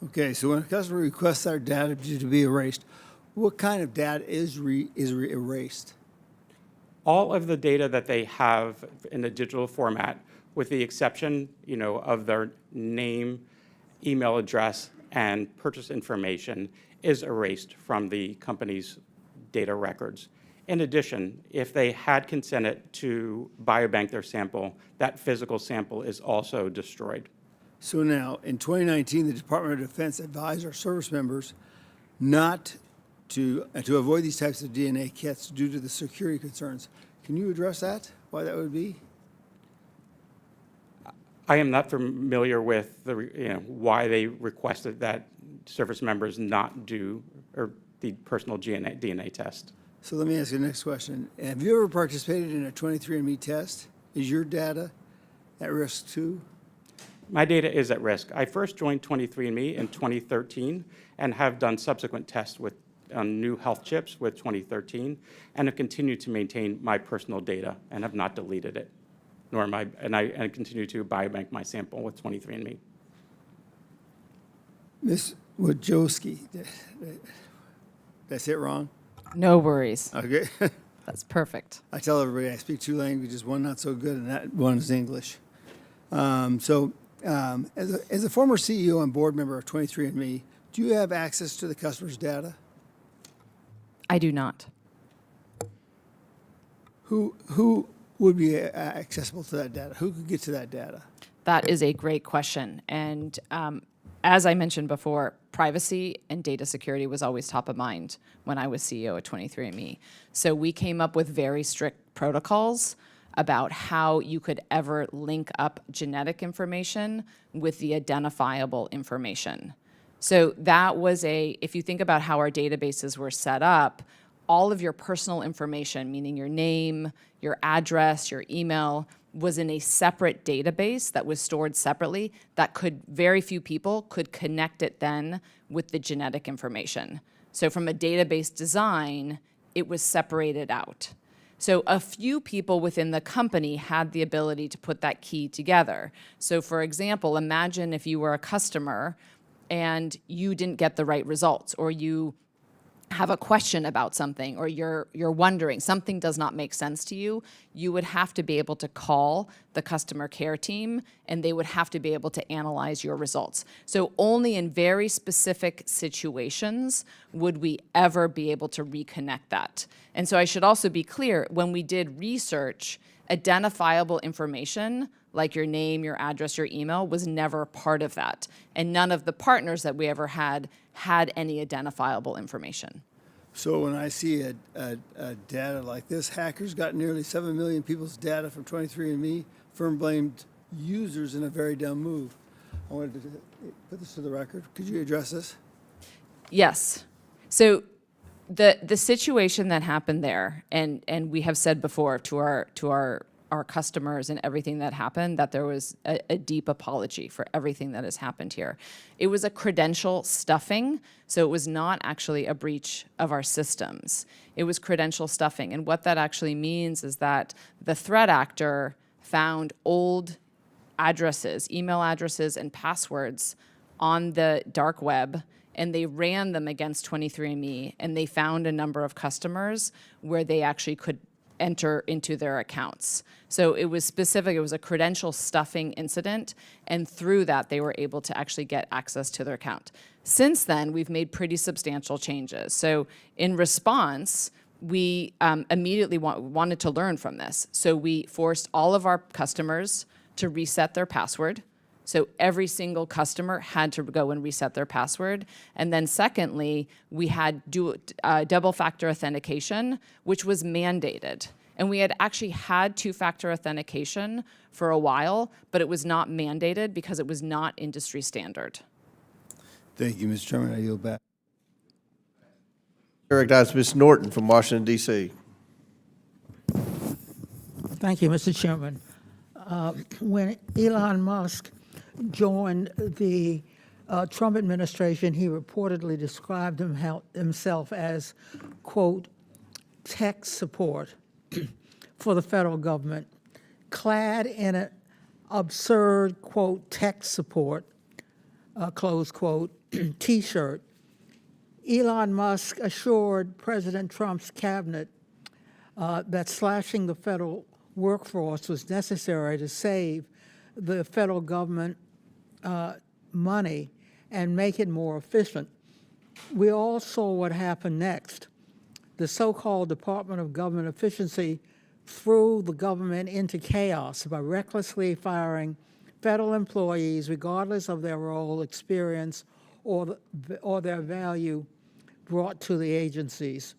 Okay, so when a customer requests our data to be erased, what kind of data is erased? All of the data that they have in a digital format, with the exception, of their name, email address, and purchase information, is erased from the company's data records. In addition, if they had consented to biobank their sample, that physical sample is also destroyed. So now, in 2019, the Department of Defense advised our service members not to avoid these types of DNA kits due to the security concerns. Can you address that, why that would be? I am not familiar with why they requested that service members not do the personal DNA test. So let me ask you the next question. Have you ever participated in a 23andMe test? Is your data at risk too? My data is at risk. I first joined 23andMe in 2013 and have done subsequent tests on new health chips with 2013 and have continued to maintain my personal data and have not deleted it, I continue to biobank my sample with 23andMe. Ms. Wojcicki, did I say it wrong? No worries. Okay. That's perfect. I tell everybody I speak two languages, one not so good, and that one is English. As a former CEO and board member of 23andMe, do you have access to the customer's data? I do not. Who would be accessible to that data? Who could get to that data? That is a great question. And as I mentioned before, privacy and data security was always top of mind when I was CEO at 23andMe. So we came up with very strict protocols about how you could ever link up genetic information with the identifiable information. So that was if you think about how our databases were set up, all of your personal information, meaning your name, your address, your email, was in a separate database that was stored separately that very few people could connect it then with the genetic information. So from a database design, it was separated out. So a few people within the company had the ability to put that key together. So for example, imagine if you were a customer and you didn't get the right results, or you have a question about something, or you're wondering, something does not make sense to you, you would have to be able to call the customer care team, and they would have to be able to analyze your results. So only in very specific situations would we ever be able to reconnect that. And so I should also be clear, when we did research, identifiable information like your name, your address, your email was never part of that. And none of the partners that we ever had any identifiable information. So when I see a data like this, hackers got nearly 7 million people's data from 23andMe. Firm blamed users in a very dumb move. I wanted to put this to the record. Could you address this? Yes. So the situation that happened there, and we have said before to our customers and everything that happened, that there was a deep apology for everything that has happened here. It was a credential stuffing, so it was not actually a breach of our systems. It was credential stuffing, and what that actually means is that the threat actor found old addresses, email addresses, and passwords on the dark web, and they ran them against 23andMe, and they found a number of customers where they actually could enter into their accounts. So it was specific, it was a credential stuffing incident, and through that they were able to actually get access to their account. Since then, we've made pretty substantial changes. So in response, we immediately wanted to learn from this. So we forced all of our customers to reset their password. So every single customer had to go and reset their password. And then secondly, we had double-factor authentication, which was mandated. And we had actually had two-factor authentication for a while, but it was not mandated because it was not industry standard. Thank you, Mr. Chairman. I yield back. I recognize Ms. Norton from Washington, D.C. Thank you, Mr. Chairman. When Elon Musk joined the Trump administration, he reportedly described himself as, quote, tech support for the federal government, clad in an absurd, quote, tech support, close quote, T-shirt. Elon Musk assured President Trump's cabinet that slashing the federal workforce was necessary to save the federal government money and make it more efficient. We all saw what happened next. The so-called Department of Government Efficiency threw the government into chaos by recklessly firing federal employees regardless of their role, experience, or their value brought to the agencies.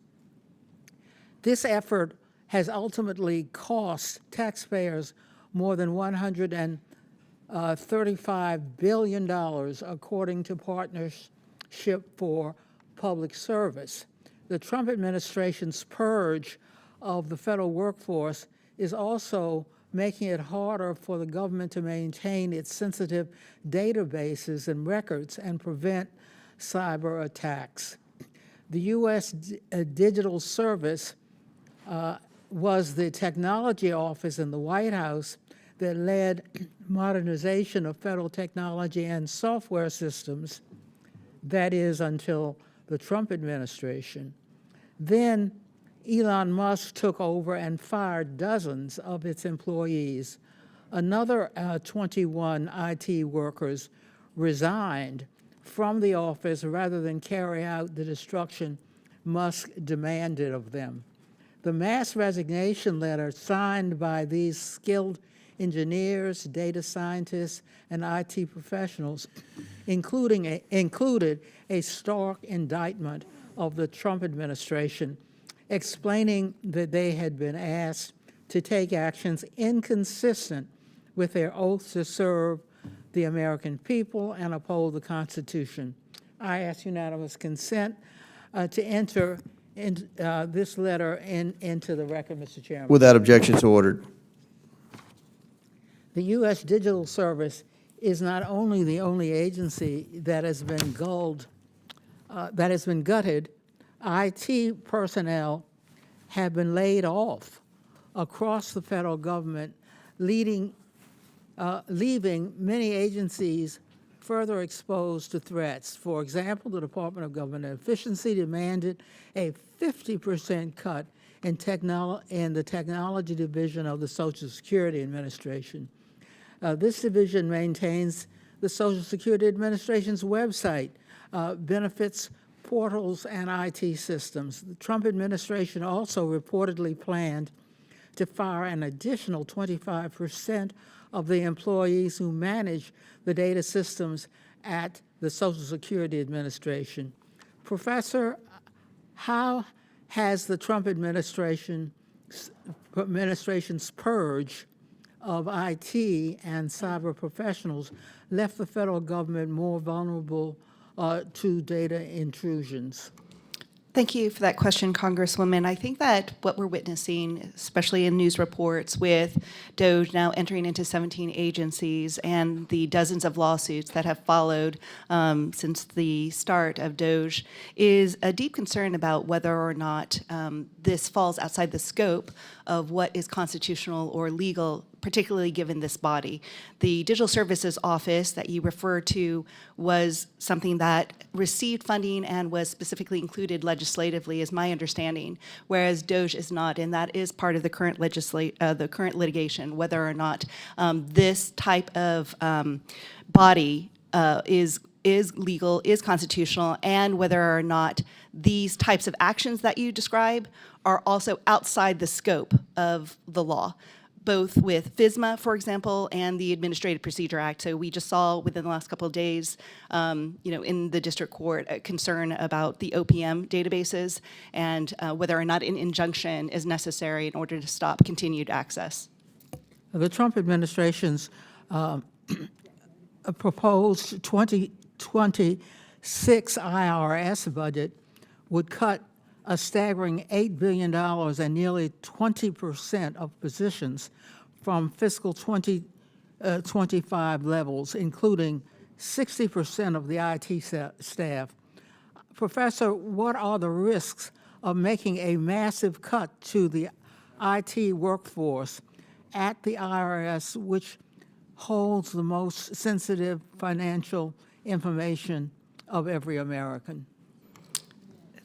This effort has ultimately cost taxpayers more than $135 billion, according to Partnership for Public Service. The Trump administration's purge of the federal workforce is also making it harder for the government to maintain its sensitive databases and records and prevent cyber attacks. The U.S. Digital Service was the technology office in the White House that led modernization of federal technology and software systems, that is, until the Trump administration. Then Elon Musk took over and fired dozens of its employees. Another 21 IT workers resigned from the office rather than carry out the destruction Musk demanded of them. The mass resignation letter signed by these skilled engineers, data scientists, and IT professionals included a stark indictment of the Trump administration, explaining that they had been asked to take actions inconsistent with their oath to serve the American people and uphold the Constitution. I ask unanimous consent to enter this letter into the record, Mr. Chairman. Without objection, so ordered. The U.S. Digital Service is not only the only agency that has been gutted. IT personnel have been laid off across the federal government, leaving many agencies further exposed to threats. For example, the Department of Government Efficiency demanded a 50% cut in the technology division of the Social Security Administration. This division maintains the Social Security Administration's website, benefits portals, and IT systems. The Trump administration also reportedly planned to fire an additional 25% of the employees who manage the data systems at the Social Security Administration. Professor, how has the Trump administration's purge of IT and cyber professionals left the federal government more vulnerable to data intrusions? Thank you for that question, Congresswoman. I think that what we're witnessing, especially in news reports with DOJ now entering into 17 agencies and the dozens of lawsuits that have followed since the start of DOJ, is a deep concern about whether or not this falls outside the scope of what is constitutional or legal, particularly given this body. The Digital Services Office that you refer to was something that received funding and was specifically included legislatively, is my understanding, whereas DOJ is not, and that is part of the current litigation, whether or not this type of body is legal, is constitutional, and whether or not these types of actions that you describe are also outside the scope of the law, both with FISMA, for example, and the Administrative Procedure Act. So we just saw within the last couple of days, in the district court, a concern about the OPM databases and whether or not an injunction is necessary in order to stop continued access. The Trump administration's proposed 2026 IRS budget would cut a staggering $8 billion and nearly 20% of positions from fiscal 2025 levels, including 60% of the IT staff. Professor, what are the risks of making a massive cut to the IT workforce at the IRS, which holds the most sensitive financial information of every American?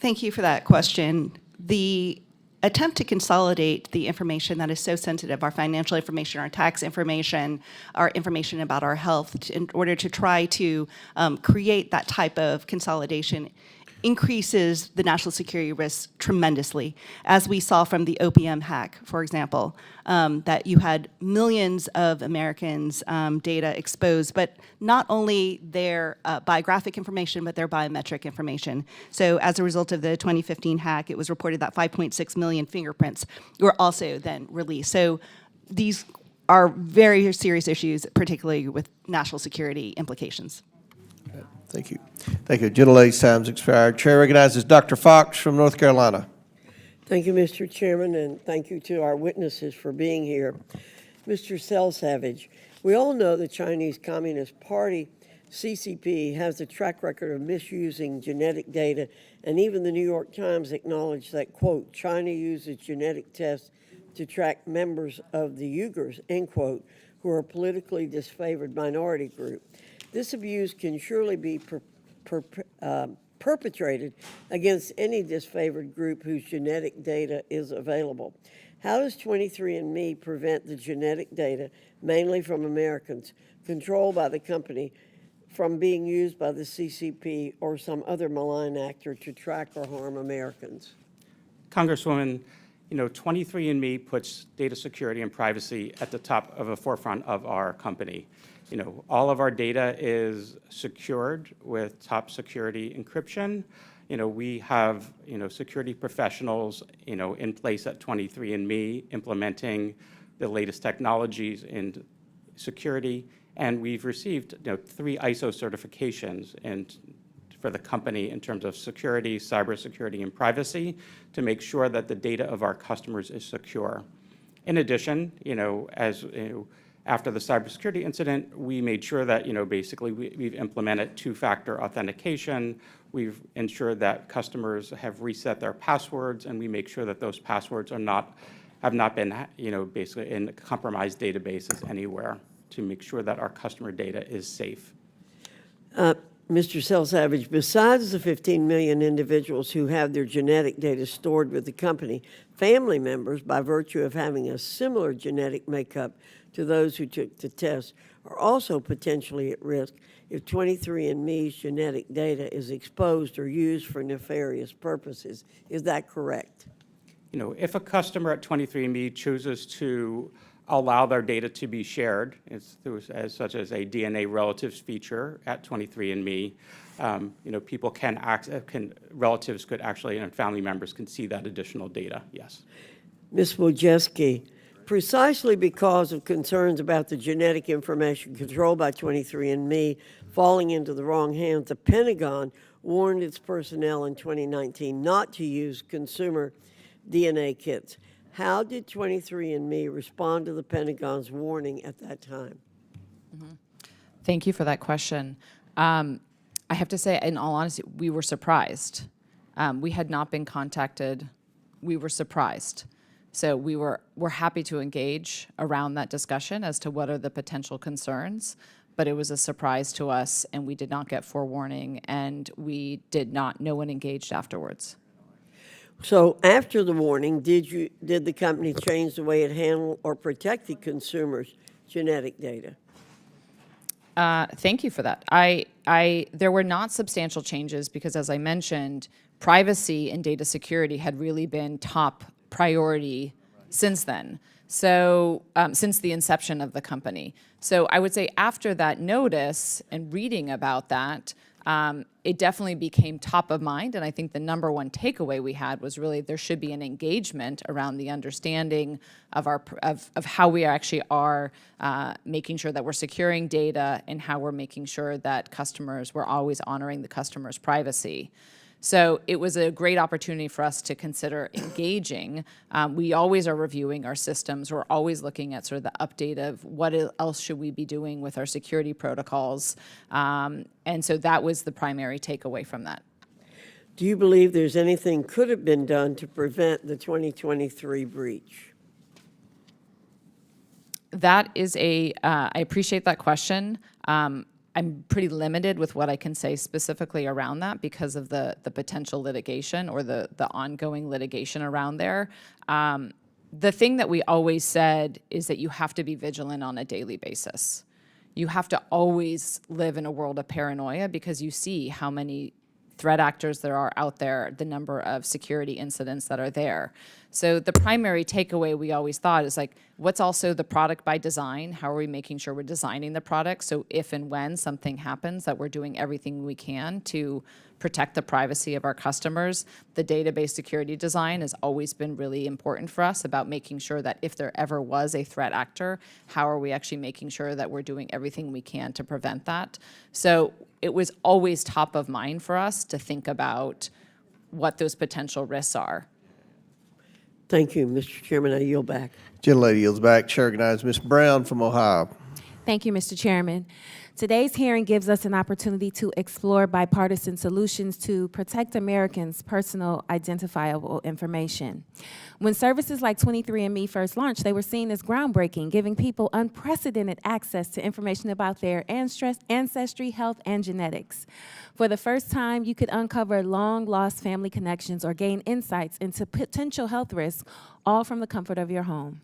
Thank you for that question. The attempt to consolidate the information that is so sensitive, our financial information, our tax information, our information about our health, in order to try to create that type of consolidation, increases the national security risk tremendously, as we saw from the OPM hack, for example, that you had millions of Americans' data exposed, but not only their biographic information, but their biometric information. So as a result of the 2015 hack, it was reported that 5.6 million fingerprints were also then released. So these are very serious issues, particularly with national security implications. Thank you. Thank you. Gentlelady's time's expired. Chair recognizes Dr. Fox from North Carolina. Thank you, Mr. Chairman, and thank you to our witnesses for being here. Mr. Savage, we all know the Chinese Communist Party, CCP, has a track record of misusing genetic data, and even the New York Times acknowledged that, quote, China uses genetic tests to track members of the Uyghurs, end quote, who are a politically disfavored minority group. This abuse can surely be perpetrated against any disfavored group whose genetic data is available. How does 23andMe prevent the genetic data, mainly from Americans, controlled by the company, from being used by the CCP or some other malign actor to track or harm Americans? Congresswoman, 23andMe puts data security and privacy at the top of the forefront of our company. All of our data is secured with top security encryption. We have, security professionals, in place at 23andMe implementing the latest technologies in security. And we've received, 3 ISO certifications for the company in terms of security, cybersecurity, and privacy to make sure that the data of our customers is secure. In addition, after the cybersecurity incident, we made sure that, basically we've implemented two-factor authentication. We've ensured that customers have reset their passwords, and we make sure that those passwords have not been, basically in compromised databases anywhere to make sure that our customer data is safe. Mr. Selsavage, besides the 15 million individuals who have their genetic data stored with the company, family members, by virtue of having a similar genetic makeup to those who took the test, are also potentially at risk if 23andMe's genetic data is exposed or used for nefarious purposes. Is that correct? If a customer at 23andMe chooses to allow their data to be shared, such as a DNA relatives feature at 23andMe, people relatives could actually, and family members can see that additional data, yes. Ms. Wojcicki, precisely because of concerns about the genetic information controlled by 23andMe falling into the wrong hands, the Pentagon warned its personnel in 2019 not to use consumer DNA kits. How did 23andMe respond to the Pentagon's warning at that time? Thank you for that question. I have to say, in all honesty, we were surprised. We had not been contacted. We were surprised. So we're happy to engage around that discussion as to what are the potential concerns, but it was a surprise to us, and we did not get forewarning, and no one engaged afterwards. So after the warning, did the company change the way it handled or protected consumers' genetic data? Thank you for that. There were not substantial changes because, as I mentioned, privacy and data security had really been top priority since then. So since the inception of the company. So I would say after that notice and reading about that, it definitely became top of mind, and I think the number one takeaway we had was really there should be an engagement around the understanding of how we actually are making sure that we're securing data and how we're making sure that we're always honoring the customer's privacy. So it was a great opportunity for us to consider engaging. We always are reviewing our systems. We're always looking at sort of the update of what else should we be doing with our security protocols. And so that was the primary takeaway from that. Do you believe there's anything could have been done to prevent the 2023 breach? That is I appreciate that question. I'm pretty limited with what I can say specifically around that because of the potential litigation or the ongoing litigation around there. The thing that we always said is that you have to be vigilant on a daily basis. You have to always live in a world of paranoia because you see how many threat actors there are out there, the number of security incidents that are there. So the primary takeaway we always thought is like, what's also the product by design? How are we making sure we're designing the product so if and when something happens that we're doing everything we can to protect the privacy of our customers? The database security design has always been really important for us about making sure that if there ever was a threat actor, how are we actually making sure that we're doing everything we can to prevent that? So it was always top of mind for us to think about what those potential risks are. Thank you, Mr. Chairman. I yield back. Gentlelady yields back. Chair recognizes Ms. Brown from Ohio. Thank you, Mr. Chairman. Today's hearing gives us an opportunity to explore bipartisan solutions to protect Americans' personal identifiable information. When services like 23andMe first launched, they were seen as groundbreaking, giving people unprecedented access to information about their ancestry, health, and genetics. For the first time, you could uncover long-lost family connections or gain insights into potential health risks, all from the comfort of your home.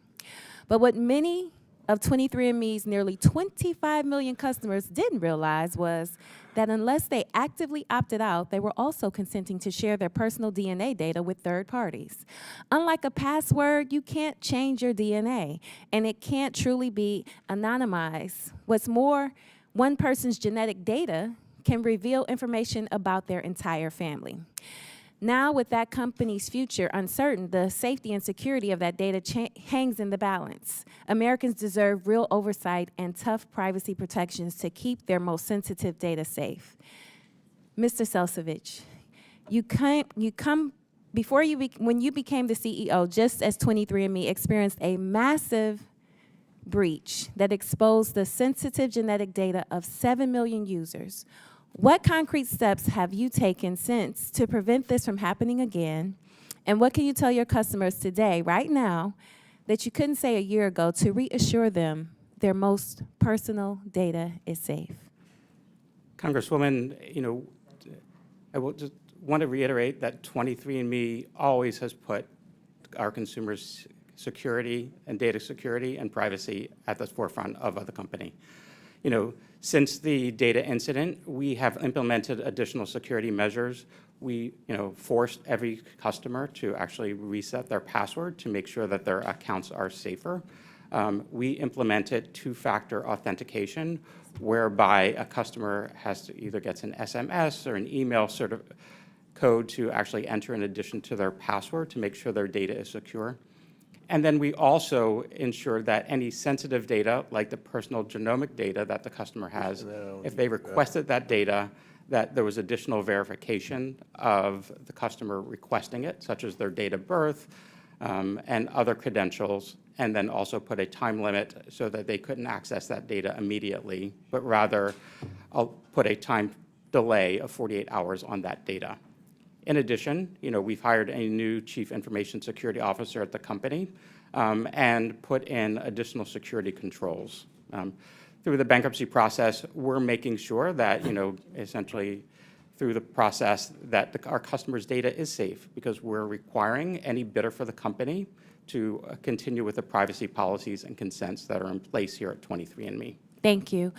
But what many of 23andMe's nearly 25 million customers didn't realize was that unless they actively opted out, they were also consenting to share their personal DNA data with third parties. Unlike a password, you can't change your DNA, and it can't truly be anonymized. What's more, one person's genetic data can reveal information about their entire family. Now, with that company's future uncertain, the safety and security of that data hangs in the balance. Americans deserve real oversight and tough privacy protections to keep their most sensitive data safe. Mr. Selsavage, when you became the CEO, just as 23andMe experienced a massive breach that exposed the sensitive genetic data of 7 million users. What concrete steps have you taken since to prevent this from happening again? And what can you tell your customers today, right now, that you couldn't say a year ago to reassure them their most personal data is safe? Congresswoman, I will just want to reiterate that 23andMe always has put our consumers' security and data security and privacy at the forefront of the company. Since the data incident, we have implemented additional security measures. We, forced every customer to actually reset their password to make sure that their accounts are safer. We implemented two-factor authentication, whereby a customer has to either gets an SMS or an email sort of code to actually enter in addition to their password to make sure their data is secure. And then we also ensure that any sensitive data, like the personal genomic data that the customer has, if they requested that data, that there was additional verification of the customer requesting it, such as their date of birth and other credentials, and then also put a time limit so that they couldn't access that data immediately, but rather put a time delay of 48 hours on that data. In addition, we've hired a new Chief Information Security Officer at the company and put in additional security controls. Through the bankruptcy process, we're making sure that, essentially through the process that our customers' data is safe, because we're requiring any bidder for the company to continue with the privacy policies and consents that are in place here at 23andMe. Thank you.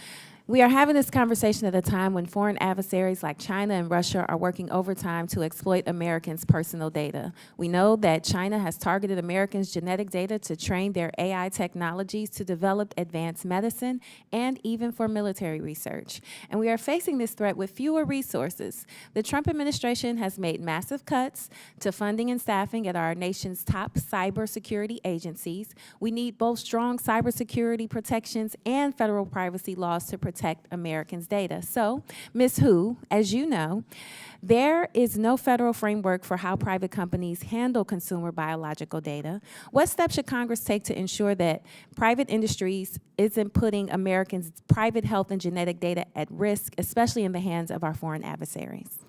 We are having this conversation at a time when foreign adversaries like China and Russia are working overtime to exploit Americans' personal data. We know that China has targeted Americans' genetic data to train their AI technologies to develop advanced medicine and even for military research. And we are facing this threat with fewer resources. The Trump administration has made massive cuts to funding and staffing at our nation's top cybersecurity agencies. We need both strong cybersecurity protections and federal privacy laws to protect Americans' data. So, Ms. Hu, as you know, there is no federal framework for how private companies handle consumer biological data. What steps should Congress take to ensure that private industries isn't putting Americans' private health and genetic data at risk, especially in the hands of our foreign adversaries?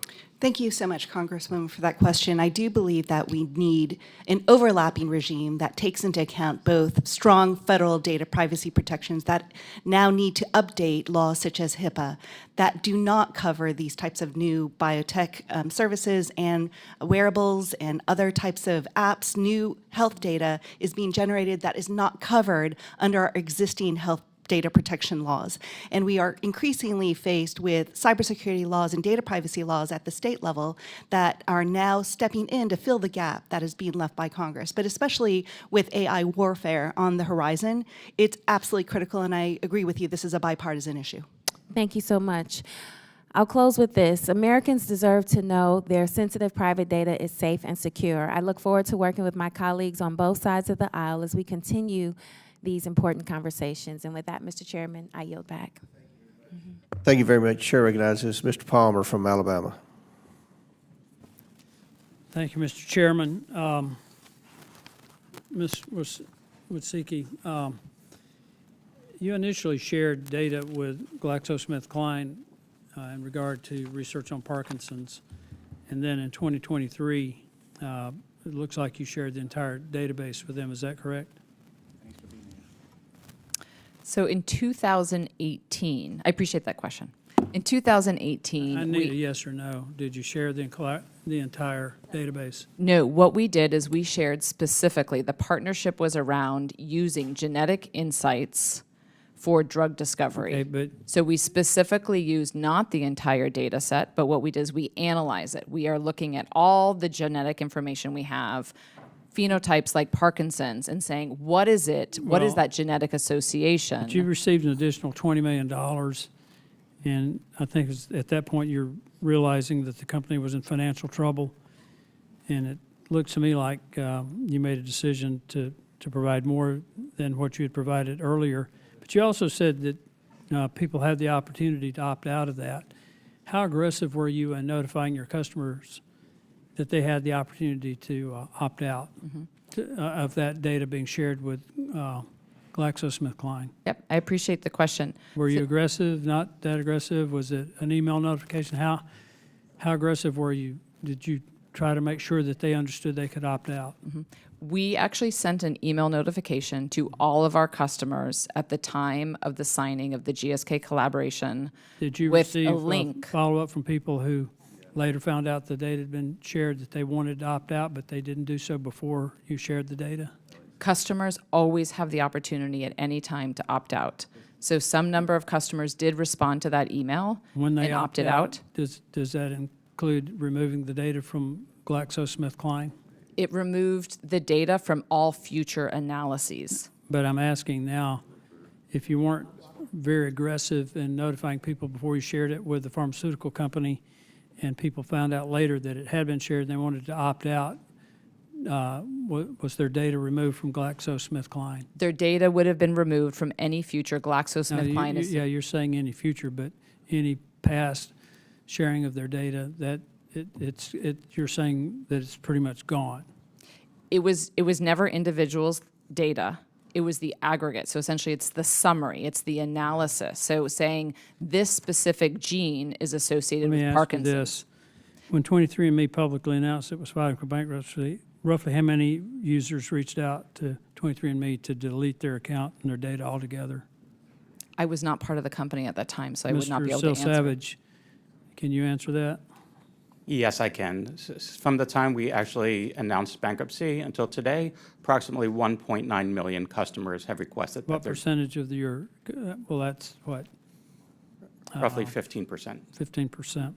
Thank you so much, Congresswoman, for that question. I do believe that we need an overlapping regime that takes into account both strong federal data privacy protections that now need to update laws such as HIPAA that do not cover these types of new biotech services and wearables and other types of apps. New health data is being generated that is not covered under our existing health data protection laws. And we are increasingly faced with cybersecurity laws and data privacy laws at the state level that are now stepping in to fill the gap that is being left by Congress. But especially with AI warfare on the horizon, it's absolutely critical, and I agree with you, this is a bipartisan issue. Thank you so much. I'll close with this. Americans deserve to know their sensitive private data is safe and secure. I look forward to working with my colleagues on both sides of the aisle as we continue these important conversations. And with that, Mr. Chairman, I yield back. Thank you very much. Chair recognizes Mr. Palmer from Alabama. Thank you, Mr. Chairman. Ms. Wojcicki, you initially shared data with GlaxoSmithKline in regard to research on Parkinson's, and then in 2023, it looks like you shared the entire database with them. Is that correct? So in 2018, I appreciate that question. In 2018, I need a yes or no. Did you share the entire database? No, what we did is we shared specifically, the partnership was around using genetic insights for drug discovery. Okay, but So we specifically used not the entire data set, but what we did is we analyze it. We are looking at all the genetic information we have, phenotypes like Parkinson's, and saying, what is it? What is Well, that genetic association? but you received an additional $20 million, and I think at that point you're realizing that the company was in financial trouble, and it looked to me like you made a decision to provide more than what you had provided earlier. But you also said that people had the opportunity to opt out of that. how aggressive were you in notifying your customers that they had the opportunity to opt out of that data being shared with GlaxoSmithKline? Yep, I appreciate the question. Were you aggressive, not that aggressive? Was it an email notification? How aggressive were you? Did you try to make sure that they understood they could opt out? We actually sent an email notification to all of our customers at the time of the signing of the GSK collaboration Did you with receive a link. follow-up from people who later found out the data had been shared, that they wanted to opt out, but they didn't do so before you shared the data? Customers always have the opportunity at any time to opt out. So some number of customers did respond to that email When they and opt opted out. Does that include removing the data from GlaxoSmithKline? It removed the data from all future analyses. But I'm asking now, if you weren't very aggressive in notifying people before you shared it with the pharmaceutical company, and people found out later that it had been shared and they wanted to opt out, was their data removed from GlaxoSmithKline? Their data would have been removed from any future Now, GlaxoSmithKline. yeah, you're saying any future, but any past sharing of their data, that you're saying that it's pretty much gone. It was never individuals' data. It was the aggregate. So essentially, it's the summary. It's the analysis. So saying this specific gene is associated Let me with ask you Parkinson's. this. When 23andMe publicly announced it was filing for bankruptcy, roughly how many users reached out to 23andMe to delete their account and their data altogether? I was not part of the company at that time, so I would not be able to Mr. answer. Savage, can you answer that? Yes, I can. From the time we actually announced bankruptcy until today, approximately 1.9 million customers have requested What that their percentage of your, well, that's what, roughly 15%. 15%?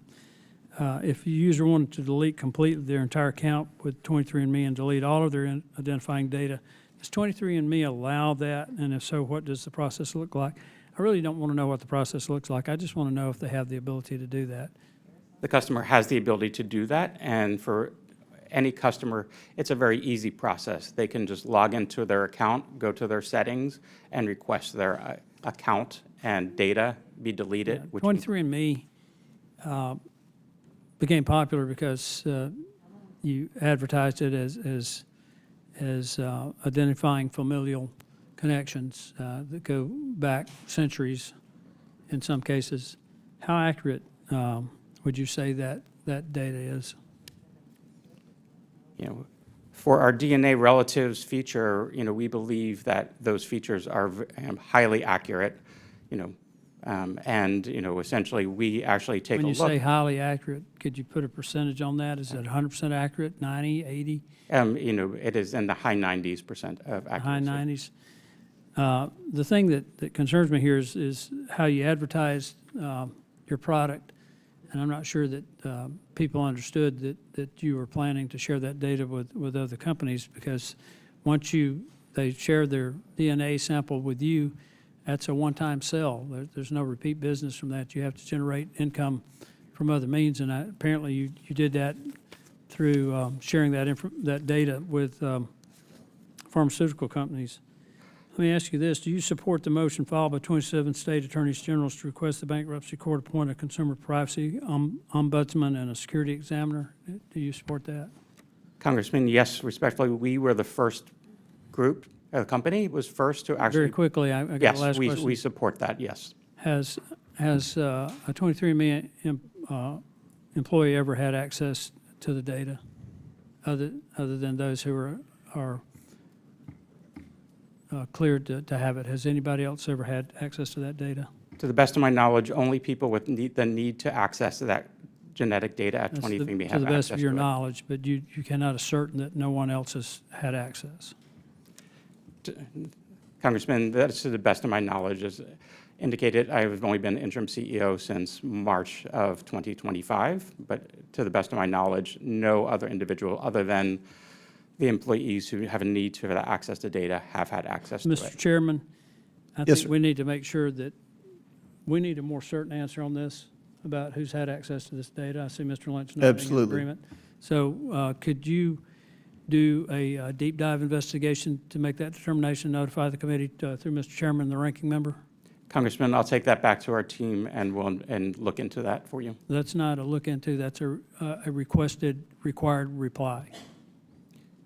If a user wanted to delete completely their entire account with 23andMe and delete all of their identifying data, does 23andMe allow that? And if so, what does the process look like? I really don't want to know what the process looks like. I just want to know if they have the ability to do that. The customer has the ability to do that, and for any customer, it's a very easy process. They can just log into their account, go to their settings, and request their account and data be deleted. Which 23andMe became popular because you advertised it as identifying familial connections that go back centuries in some cases. How accurate would you say that data is? you know, for our DNA relatives feature, we believe that those features are highly accurate, and, essentially we actually take a When look. you say highly accurate, could you put a percentage on that? Is it 100% accurate, 90, 80, It is in the high 90% of accuracy. high 90s? The thing that concerns me here is how you advertise your product. And I'm not sure that people understood that you were planning to share that data with other companies, because once they share their DNA sample with you, that's a one-time sell. There's no repeat business from that. You have to generate income from other means, and apparently you did that through sharing that data with pharmaceutical companies. Let me ask you this. Do you support the motion filed by 27 state attorneys generals to request the bankruptcy court appoint a consumer privacy ombudsman and a security examiner? Do you support that? Congressman, yes, respectfully, we were the first group, company was first to actually. Very quickly, I got Yes, a last we question. support that, yes. Has a 23andMe employee ever had access to the data other than those who are cleared to have it? Has anybody else ever had access to that data? To the best of my knowledge, only people with the need to access that genetic data at That's 23andMe have access to the best of your to it. knowledge, but you cannot assert that no one else has had access. Congressman, that's to the best of my knowledge. As indicated, I have only been interim CEO since March of 2025, but to the best of my knowledge, no other individual other than the employees who have a need to have access to data have had access to Mr. it. Chairman, I Yes, think sir. we need to make sure that we need a more certain answer on this about who's had access to this data. I see Mr. Lynch nodding in Absolutely. agreement. So could you do a deep dive investigation to make that determination, notify the committee through Mr. Chairman and the ranking member? Congressman, I'll take that back to our team and we'll look into that for you. That's not a look into, that's a required reply.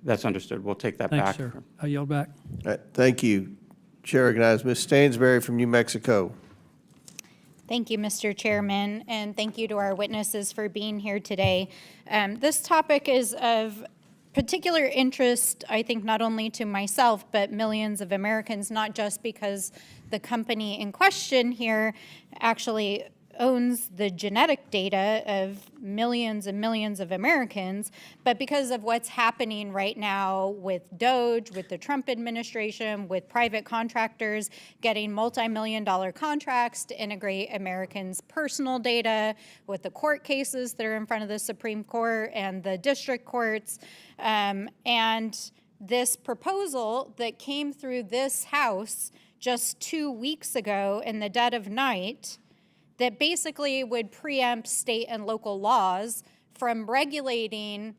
That's understood. We'll take that back. Thanks, sir. I yield back. All right, thank you. Chair recognizes Ms. Stansberry from New Mexico. Thank you, Mr. Chairman, and thank you to our witnesses for being here today. This topic is of particular interest, I think, not only to myself, but millions of Americans, not just because the company in question here actually owns the genetic data of millions and millions of Americans, but because of what's happening right now with DOGE, with the Trump administration, with private contractors getting multi-million-dollar contracts to integrate Americans' personal data, with the court cases that are in front of the Supreme Court and the district courts, and this proposal that came through this House just 2 weeks ago in the dead of night that basically would preempt state and local laws from regulating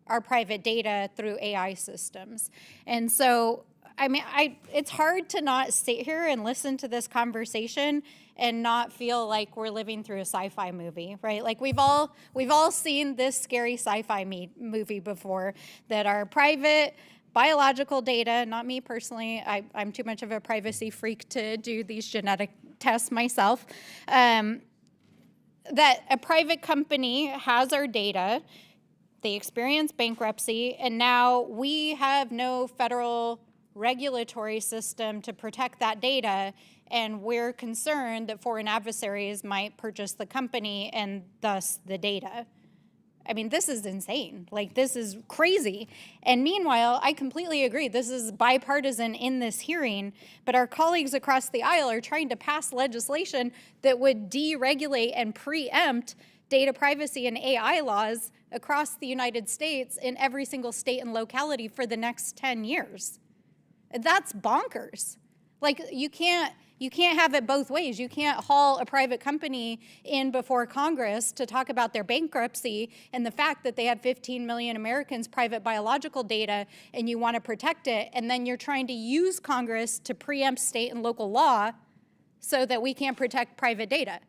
our private data through AI systems. And so, I mean, it's hard to not sit here and listen to this conversation and not feel like we're living through a sci-fi movie, right? Like we've all seen this scary sci-fi movie before, that our private biological data, not me personally, I'm too much of a privacy freak to do these genetic tests myself, that a private company has our data, they experience bankruptcy, and now we have no federal regulatory system to protect that data, and we're concerned that foreign adversaries might purchase the company and thus the data. I mean, this is insane. Like, this is crazy. And meanwhile, I completely agree. This is bipartisan in this hearing, but our colleagues across the aisle are trying to pass legislation that would deregulate and preempt data privacy and AI laws across the United States in every single state and locality for the next 10 years. That's bonkers. Like, you can't have it both ways. You can't haul a private company in before Congress to talk about their bankruptcy and the fact that they have 15 million Americans' private biological data, and you want to protect it, and then you're trying to use Congress to preempt state and local law so that we can't protect private data.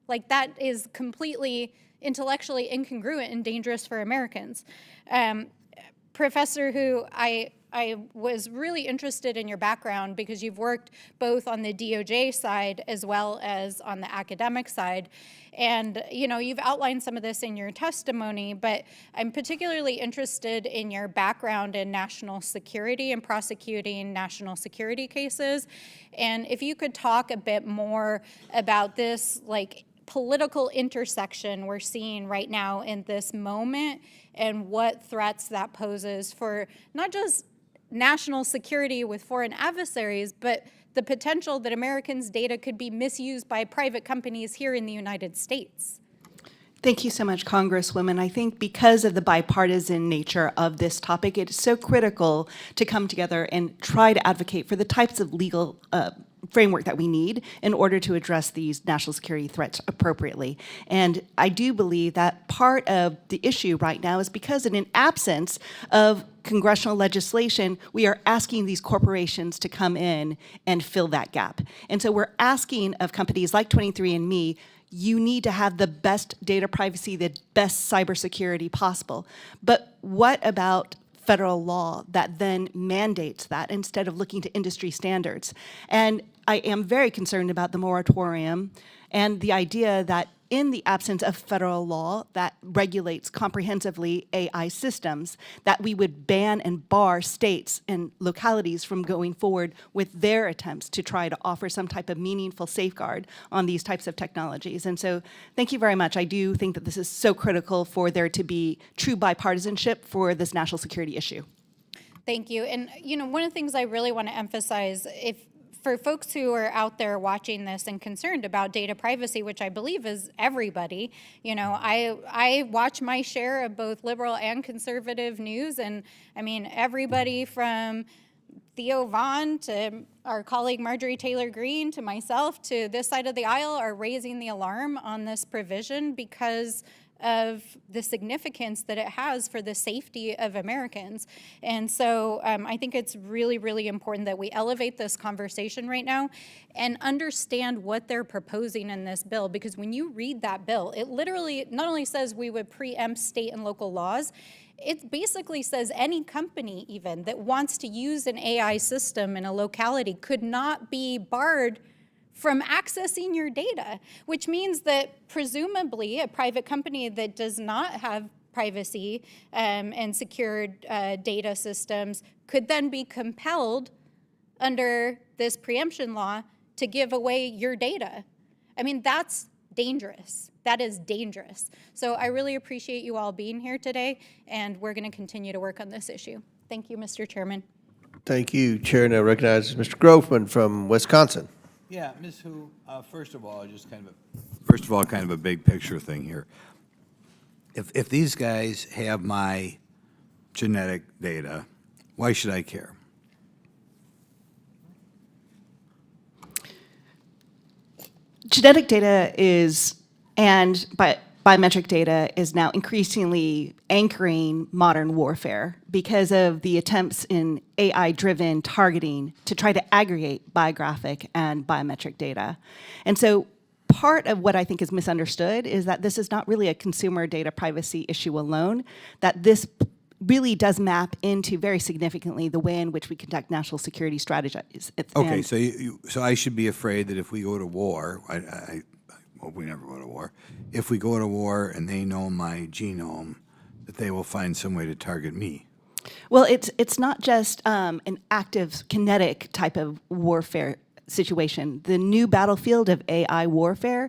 Like, that is completely intellectually incongruent and dangerous for Americans. Professor Hu, I was really interested in your background because you've worked both on the DOJ side as well as on the academic side. And, you know, you've outlined some of this in your testimony, but I'm particularly interested in your background in national security and prosecuting national security cases. And if you could talk a bit more about this, like, political intersection we're seeing right now in this moment and what threats that poses for not just national security with foreign adversaries, but the potential that Americans' data could be misused by private companies here in the United States. Thank you so much, Congresswoman. I think because of the bipartisan nature of this topic, it is so critical to come together and try to advocate for the types of legal framework that we need in order to address these national security threats appropriately. And I do believe that part of the issue right now is because in an absence of congressional legislation, we are asking these corporations to come in and fill that gap. And so we're asking of companies like 23andMe, you need to have the best data privacy, the best cybersecurity possible. But what about federal law that then mandates that instead of looking to industry standards? And I am very concerned about the moratorium and the idea that in the absence of federal law that regulates comprehensively AI systems, that we would ban and bar states and localities from going forward with their attempts to try to offer some type of meaningful safeguard on these types of technologies. And so thank you very much. I do think that this is so critical for there to be true bipartisanship for this national security issue. Thank you. And, you know, one of the things I really want to emphasize, for folks who are out there watching this and concerned about data privacy, which I believe is everybody, you know, I watch my share of both liberal and conservative news, and I mean, everybody from Theo Vaughn to our colleague Marjorie Taylor Greene to myself to this side of the aisle are raising the alarm on this provision because of the significance that it has for the safety of Americans. And so I think it's really, really important that we elevate this conversation right now and understand what they're proposing in this bill, because when you read that bill, it literally not only says we would preempt state and local laws, it basically says any company even that wants to use an AI system in a locality could not be barred from accessing your data, which means that presumably a private company that does not have privacy and secured data systems could then be compelled under this preemption law to give away your data. I mean, that's dangerous. That is dangerous. So I really appreciate you all being here today, and we're going to continue to work on this issue. Thank you, Mr. Chairman. Thank you. Chair now recognizes Mr. Grofman from Wisconsin. Yeah, Ms. Hu, first of all, kind of a big picture thing here. If these guys have my genetic data, why should I care? Genetic data and biometric data is now increasingly anchoring modern warfare because of the attempts in AI-driven targeting to try to aggregate biographic and biometric data. And so part of what I think is misunderstood is that this is not really a consumer data privacy issue alone, that this really does map into very significantly the way in which we conduct national security strategies. Okay, so I should be afraid that if we go to war, I hope we never go to war, if we go to war and they know my genome, that they will find some way to target me. Well, it's not just an active kinetic type of warfare situation. The new battlefield of AI warfare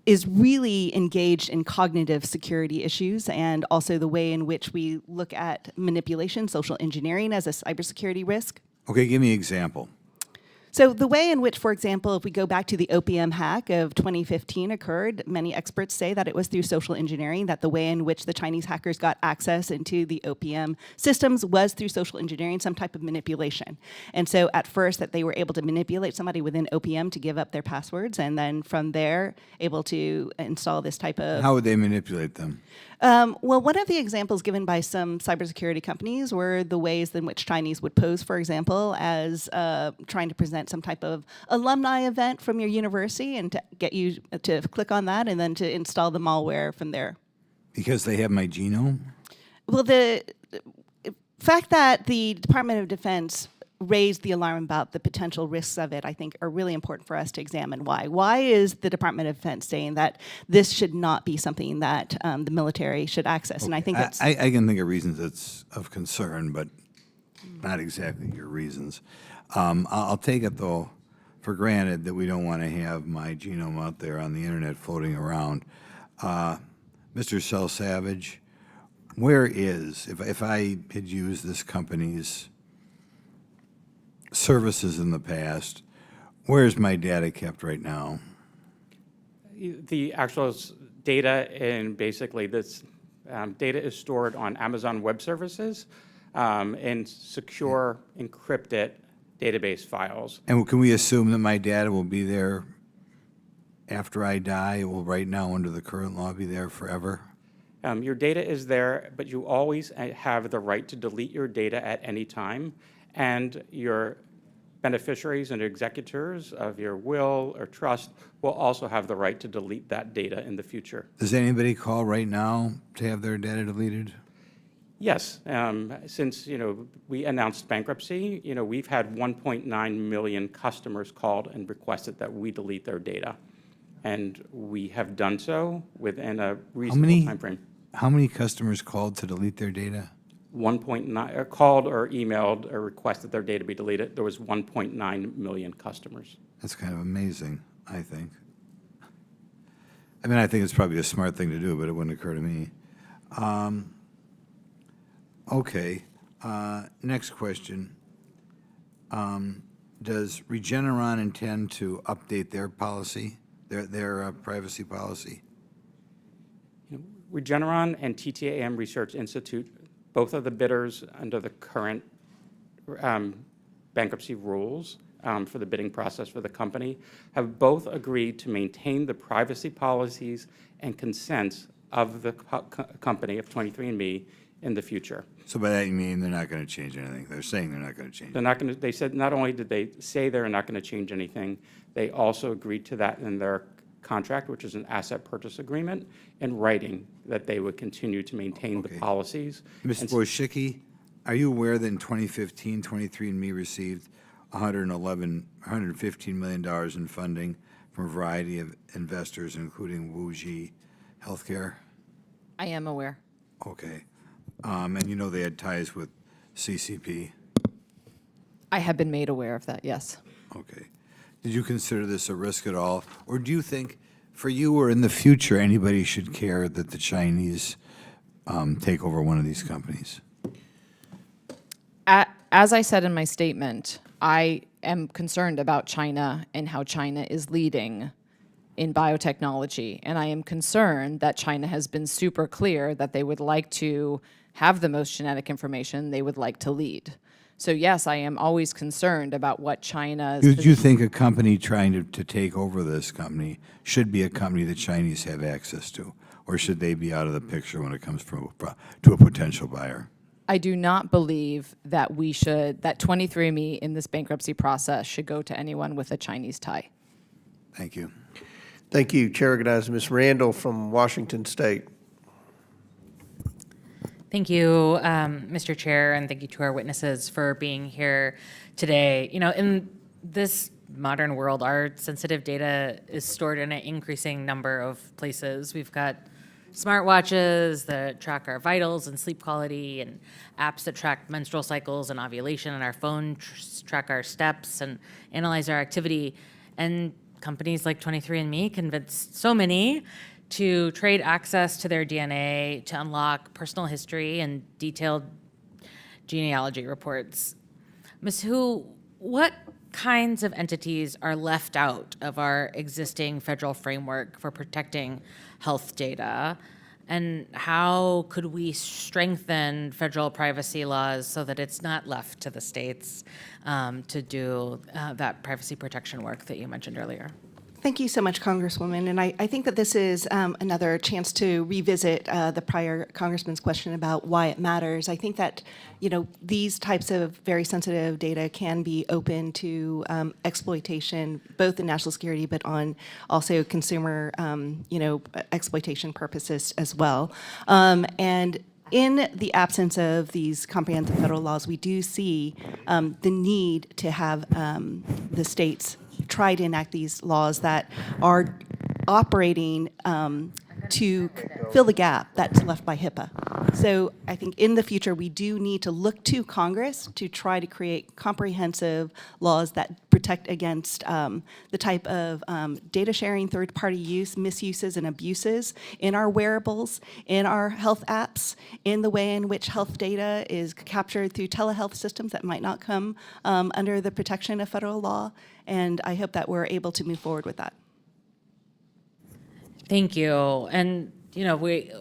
is really engaged in cognitive security issues and also the way in which we look at manipulation, social engineering as a cybersecurity risk. Okay, give me an example. So the way in which, for example, if we go back to the OPM hack of 2015 occurred, many experts say that it was through social engineering, that the way in which the Chinese hackers got access into the OPM systems was through social engineering, some type of manipulation. And so at first that they were able to manipulate somebody within OPM to give up their passwords, and then from there able to install this type of... How would they manipulate them? Well, one of the examples given by some cybersecurity companies were the ways in which Chinese would pose, for example, as trying to present some type of alumni event from your university and to get you to click on that and then to install the malware from there. Because they have my genome? Well, the fact that the Department of Defense raised the alarm about the potential risks of it, I think, are really important for us to examine why. Why is the Department of Defense saying that this should not be something that the military should access? And I think that's... I can think of reasons that's of concern, but not exactly your reasons. I'll take it, though, for granted that we don't want to have my genome out there on the internet floating around. Mr. Savage, where is, if I had used this company's services in the past, where is my data kept right now? The actual data, and basically this data is stored on Amazon Web Services in secure, encrypted database files. And can we assume that my data will be there after I die? It will right now, under the current law, be there forever? Your data is there, but you always have the right to delete your data at any time, and your beneficiaries and executors of your will or trust will also have the right to delete that data in the future. Does anybody call right now to have their data deleted? Yes, since we announced bankruptcy, we've had 1.9 million customers called and requested that we delete their data, and we have done so within a reasonable time frame. How many customers called to delete their data? 1.9 called or emailed or requested their data be deleted. There was 1.9 million customers. That's kind of amazing, I think. I mean, I think it's probably a smart thing to do, but it wouldn't occur to me. Okay, next question. Does Regeneron intend to update their policy, their privacy policy? Regeneron and TTAM Research Institute, both of the bidders under the current bankruptcy rules for the bidding process for the company, have both agreed to maintain the privacy policies and consents of the company, of 23andMe, in the future. So by that you mean they're not going to change anything? They're saying they're not going to change. They're not going to, they said, not only did they say they're not going to change anything, they also agreed to that in their contract, which is an asset purchase agreement, in writing that they would continue to maintain the policies. Mr. Wojcicki, are you aware that in 2015, 23andMe received $115 million in funding from a variety of investors, including Wuji Healthcare? I am aware. Okay. And you know they had ties with CCP? I have been made aware of that, yes. Okay. Did you consider this a risk at all? Or do you think, for you or in the future, anybody should care that the Chinese take over one of these companies? As I said in my statement, I am concerned about China and how China is leading in biotechnology. And I am concerned that China has been super clear that they would like to have the most genetic information, they would like to lead. So yes, I am always concerned about what China's... Do you think a company trying to take over this company should be a company the Chinese have access to? Or should they be out of the picture when it comes to a potential buyer? I do not believe that we should, that 23andMe in this bankruptcy process should go to anyone with a Chinese tie. Thank you. Thank you. Chair recognizes Ms. Randall from Washington State. Thank you, Mr. Chair, and thank you to our witnesses for being here today. You know, in this modern world, our sensitive data is stored in an increasing number of places. We've got smartwatches that track our vitals and sleep quality, and apps that track menstrual cycles and ovulation, and our phone track our steps and analyze our activity. And companies like 23andMe convinced so many to trade access to their DNA to unlock personal history and detailed genealogy reports. Ms. Hu, what kinds of entities are left out of our existing federal framework for protecting health data? And how could we strengthen federal privacy laws so that it's not left to the states to do that privacy protection work that you mentioned earlier? Thank you so much, Congresswoman. And I think that this is another chance to revisit the prior Congressman's question about why it matters. I think that, you know, these types of very sensitive data can be open to exploitation, both in national security, but on also consumer, you know, exploitation purposes as well. And in the absence of these comprehensive federal laws, we do see the need to have the states try to enact these laws that are operating to fill the gap that's left by HIPAA. So I think in the future, we do need to look to Congress to try to create comprehensive laws that protect against the type of data sharing, third-party use, misuses, and abuses in our wearables, in our health apps, in the way in which health data is captured through telehealth systems that might not come under the protection of federal law. And I hope that we're able to move forward with that. Thank you. And, you know, we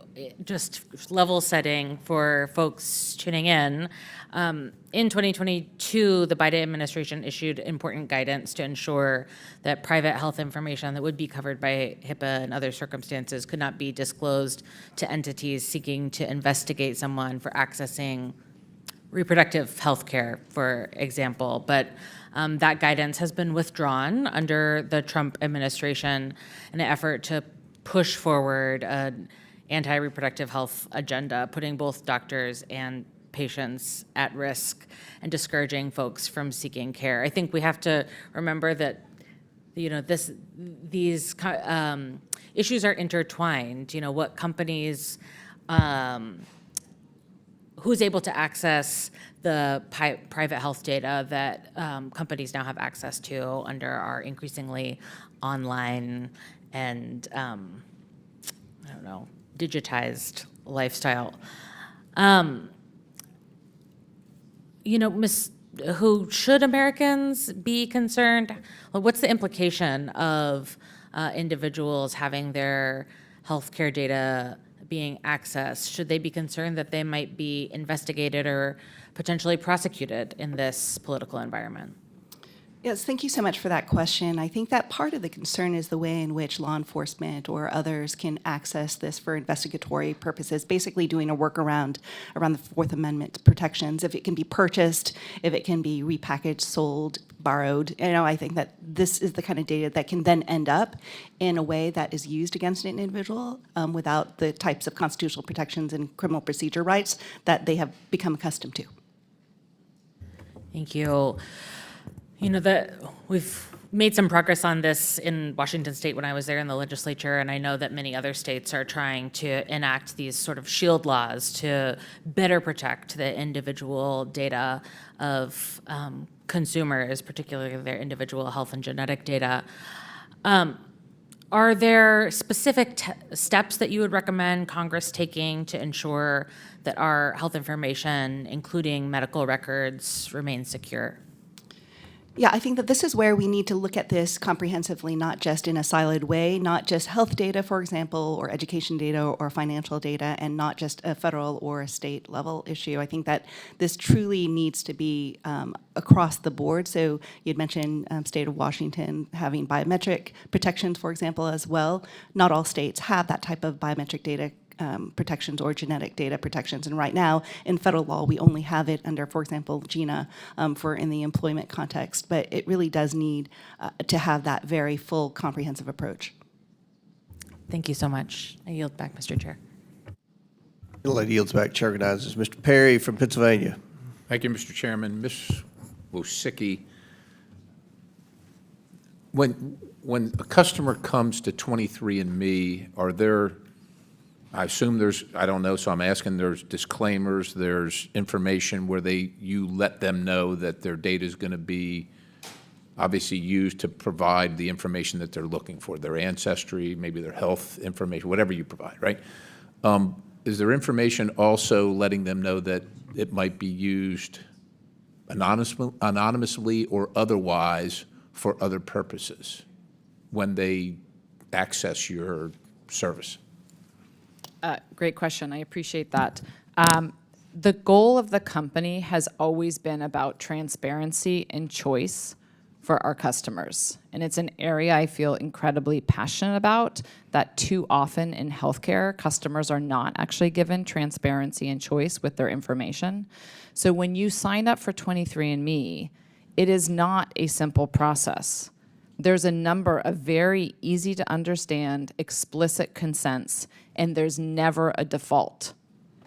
just level setting for folks tuning in 2022, the Biden administration issued important guidance to ensure that private health information that would be covered by HIPAA and other circumstances could not be disclosed to entities seeking to investigate someone for accessing reproductive health care, for example. But that guidance has been withdrawn under the Trump administration in an effort to push forward an anti-reproductive health agenda, putting both doctors and patients at risk and discouraging folks from seeking care. I think we have to remember that, you know, these issues are intertwined. You know, what companies, who's able to access the private health data that companies now have access to under our increasingly online and, I don't know, digitized lifestyle. You know, Ms. Hu, should Americans be concerned? Well, what's the implication of individuals having their healthcare data being accessed? Should they be concerned that they might be investigated or potentially prosecuted in this political environment? Yes, thank you so much for that question. I think that part of the concern is the way in which law enforcement or others can access this for investigatory purposes, basically doing a workaround around the Fourth Amendment protections. If it can be purchased, if it can be repackaged, sold, borrowed, I think that this is the kind of data that can then end up in a way that is used against an individual without the types of constitutional protections and criminal procedure rights that they have become accustomed to. Thank you. We've made some progress on this in Washington State when I was there in the legislature, and I know that many other states are trying to enact these sort of shield laws to better protect the individual data of consumers, particularly their individual health and genetic data. Are there specific steps that you would recommend Congress taking to ensure that our health information, including medical records, remains secure? Yeah, I think that this is where we need to look at this comprehensively, not just in a siloed way, not just health data, for example, or education data or financial data, and not just a federal or a state level issue. I think that this truly needs to be across the board. So you'd mentioned state of Washington having biometric protections, for example, as well. Not all states have that type of biometric data protections or genetic data protections. And right now, in federal law, we only have it under, for example, GINA for in the employment context. But it really does need to have that very full, comprehensive approach. Thank you so much. I yield back, Mr. Chair. The lady yields back, chair recognizes Mr. Perry from Pennsylvania. Thank you, Mr. Chairman. Ms. Wosicki, when a customer comes to 23andMe, are there, I assume there's, I don't know, so I'm asking, there's disclaimers, there's information where you let them know that their data is going to be obviously used to provide the information that they're looking for, their ancestry, maybe their health information, whatever you provide, right? Is there information also letting them know that it might be used anonymously or otherwise for other purposes when they access your service? Great question. I appreciate that. The goal of the company has always been about transparency and choice for our customers. And it's an area I feel incredibly passionate about, that too often in healthcare, customers are not actually given transparency and choice with their information. So when you sign up for 23andMe, it is not a simple process. There's a number of very easy to understand explicit consents, and there's never a default.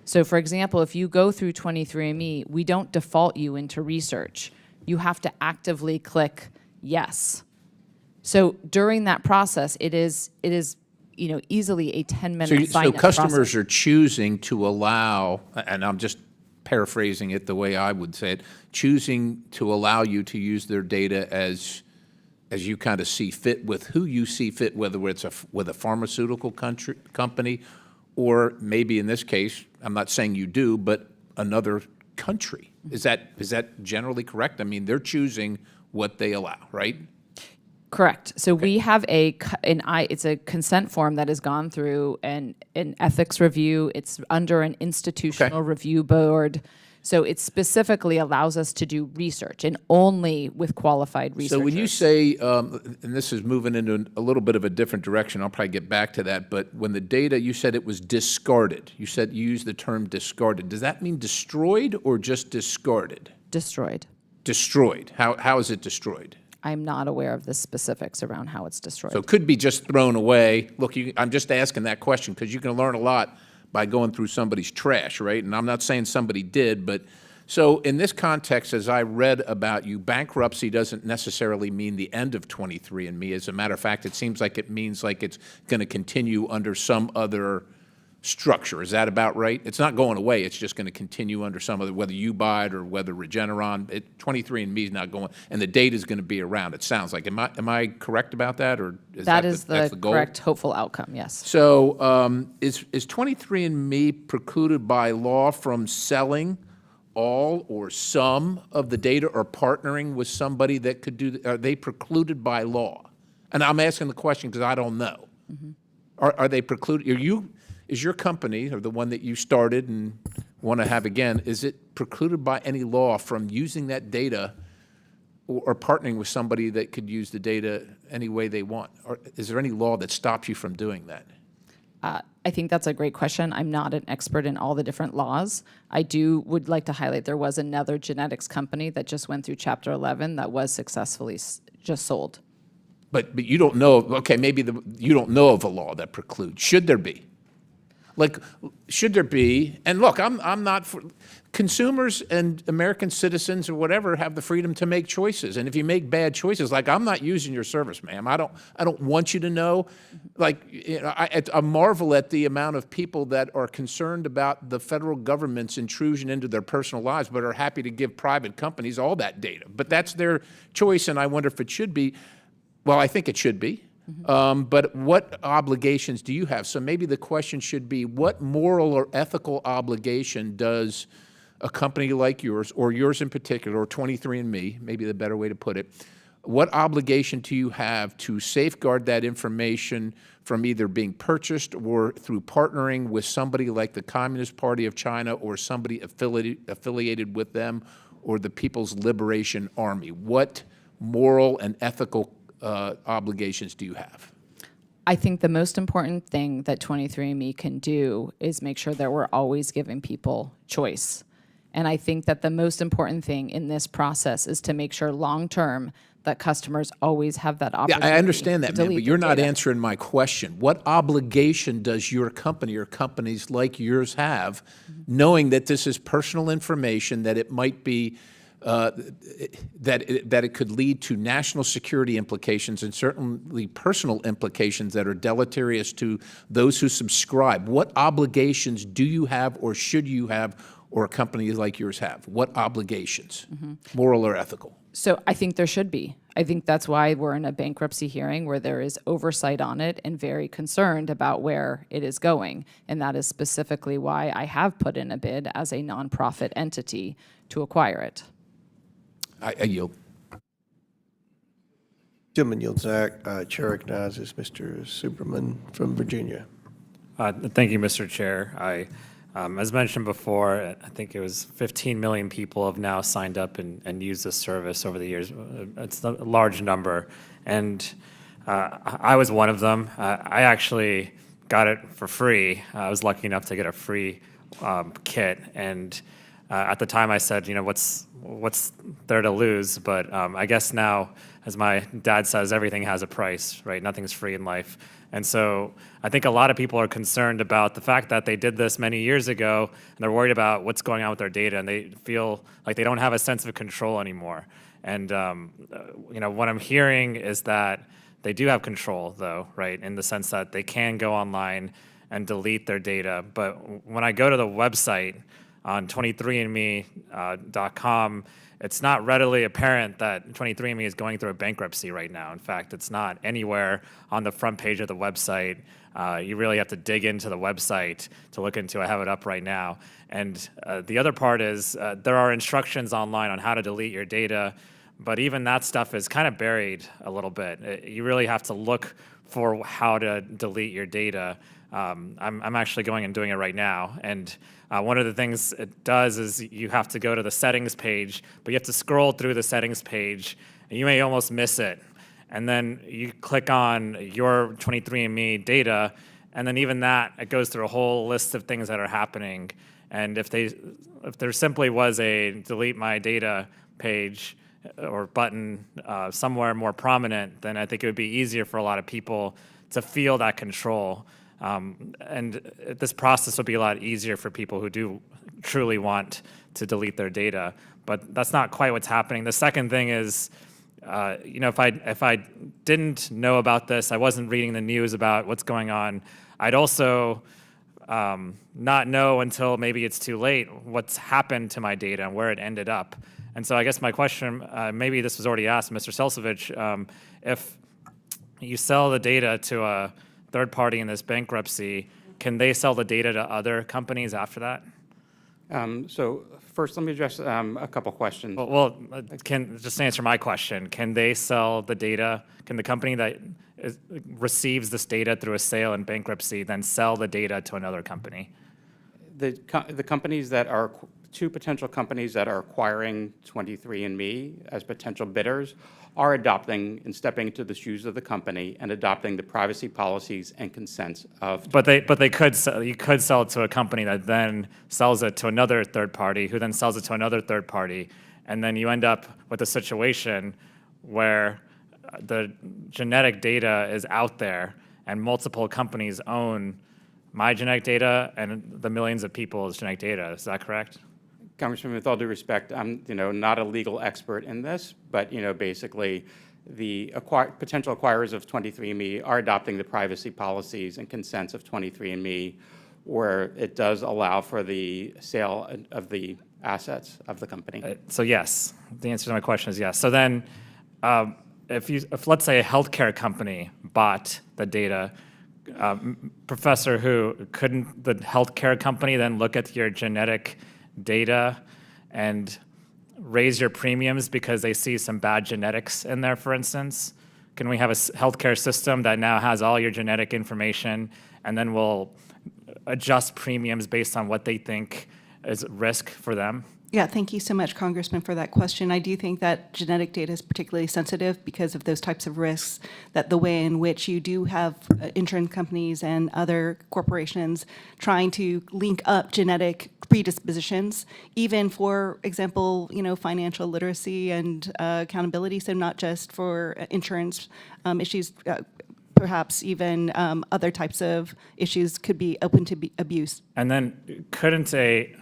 So for example, if you go through 23andMe, we don't default you into research. You have to actively click yes. So during that process, it is easily a 10-minute sign-up So customers process. are choosing to allow, and I'm just paraphrasing it the way I would say it, choosing to allow you to use their data as you kind of see fit with who you see fit, whether it's with a pharmaceutical company or maybe in this case, I'm not saying you do, but another country. Is that generally correct? I mean, they're choosing what they allow, right? Correct. So we have it's a consent form that has gone through an ethics review. It's under an institutional review board. So it specifically allows us to do research and only with qualified researchers. So when you say, and this is moving into a little bit of a different direction, I'll probably get back to that, but when the data, you said it was discarded. You used the term discarded. Does that mean destroyed or just discarded? Destroyed. Destroyed. How is it destroyed? I'm not aware of the specifics around how it's destroyed. So it could be just thrown away. Look, I'm just asking that question because you can learn a lot by going through somebody's trash, right? And I'm not saying somebody did, but so in this context, as I read about you, bankruptcy doesn't necessarily mean the end of 23andMe. As a matter of fact, it seems like it means like it's going to continue under some other structure. Is that about right? It's not going away. It's just going to continue under some other, whether you buy it or whether Regeneron, 23andMe is not going, and the data is going to be around, it sounds like. Am I correct about that, or is that's the the goal? correct, hopeful outcome, yes. So is 23andMe precluded by law from selling all or some of the data or partnering with somebody that could do, are they precluded by law? And I'm asking the question because I don't know. Mm-hmm. Are they precluded? Is your company, or the one that you started and want to have again, is it precluded by any law from using that data or partnering with somebody that could use the data any way they want? Or is there any law that stops you from doing that? I think that's a great question. I'm not an expert in all the different laws. I would like to highlight there was another genetics company that just went through Chapter 11 that was successfully just sold. But you don't know, okay, maybe you don't know of a law that precludes. Should there be? Like, should there be? And look, I'm not for, consumers and American citizens or whatever have the freedom to make choices. And if you make bad choices, like I'm not using your service, ma'am. I don't want you to know. Like, you know, I marvel at the amount of people that are concerned about the federal government's intrusion into their personal lives, but are happy to give private companies all that data. But that's their choice, and I wonder if it should be. Well, I think it should be. But what obligations do you have? So maybe the question should be, what moral or ethical obligation does a company like yours, or yours in particular, or 23andMe, maybe the better way to put it, what obligation do you have to safeguard that information from either being purchased or through partnering with somebody like the Communist Party of China or somebody affiliated with them or the People's Liberation Army? What moral and ethical obligations do you have? I think the most important thing that 23andMe can do is make sure that we're always giving people choice. And I think that the most important thing in this process is to make sure long-term that customers always have that opportunity. Yeah, I understand that, to ma'am, but delete you're their not data. answering my question. What obligation does your company or companies like yours have, knowing that this is personal information, that it might be that it could lead to national security implications and certainly personal implications that are deleterious to those who subscribe? What obligations do you have, or should you have, or a company like yours have? What obligations, moral or ethical? So I think there should be. I think that's why we're in a bankruptcy hearing where there is oversight on it and very concerned about where it is going. And that is specifically why I have put in a bid as a nonprofit entity to acquire it. I yield. Gentleman yields back. Chair recognizes Mr. Superman from Virginia. Thank you, Mr. Chair. As mentioned before, I think it was 15 million people have now signed up and used this service over the years. It's a large number, and I was one of them. I actually got it for free. I was lucky enough to get a free kit, and at the time I said, you know, what's there to lose? But I guess now, as my dad says, everything has a price, right? Nothing's free in life. And so I think a lot of people are concerned about the fact that they did this many years ago, and they're worried about what's going on with their data, and they feel like they don't have a sense of control anymore. And you know, what I'm hearing is that they do have control, though, right, in the sense that they can go online and delete their data. But when I go to the website on 23andme.com, it's not readily apparent that 23andMe is going through a bankruptcy right now. In fact, it's not anywhere on the front page of the website. You really have to dig into the website to look into it. I have it up right now. And the other part is there are instructions online on how to delete your data, but even that stuff is kind of buried a little bit. You really have to look for how to delete your data. I'm actually going and doing it right now. And one of the things it does is you have to go to the settings page, but you have to scroll through the settings page, and you may almost miss it. And then you click on your 23andMe data, and then even that, it goes through a whole list of things that are happening. And if there simply was a delete my data page or button somewhere more prominent, then I think it would be easier for a lot of people to feel that control. And this process would be a lot easier for people who do truly want to delete their data. But that's not quite what's happening. The second thing is, you know, if I didn't know about this, I wasn't reading the news about what's going on, I'd also not know until maybe it's too late what's happened to my data and where it ended up. And so I guess my question, maybe this was already asked, Mr. Selsovich, if you sell the data to a third party in this bankruptcy, can they sell the data to other companies after that? So first, let me address a couple questions. Well, just answer my question. Can they sell the data? Can the company that receives this data through a sale in bankruptcy then sell the data to another company? The companies that are two potential companies that are acquiring 23andMe as potential bidders are adopting and stepping into the shoes of the company and adopting the privacy policies and consents of. But they could sell, you could sell it to a company that then sells it to another third party, who then sells it to another third party, and then you end up with a situation where the genetic data is out there and multiple companies own my genetic data and the millions of people's genetic data. Is that correct? Congressman, with all due respect, I'm not a legal expert in this, but basically the potential acquirers of 23andMe are adopting the privacy policies and consents of 23andMe, where it does allow for the sale of the assets of the company. So yes, the answer to my question is yes. So then, if let's say a healthcare company bought the data, Professor Hu, couldn't the healthcare company then look at your genetic data and raise your premiums because they see some bad genetics in there, for instance? Can we have a healthcare system that now has all your genetic information and then will adjust premiums based on what they think is risk for them? Yeah, thank you so much, Congressman, for that question. I do think that genetic data is particularly sensitive because of those types of risks, that the way in which you do have insurance companies and other corporations trying to link up genetic predispositions, even for example, financial literacy and accountability, so not just for insurance issues, perhaps even other types of issues could be open to abuse. And then couldn't a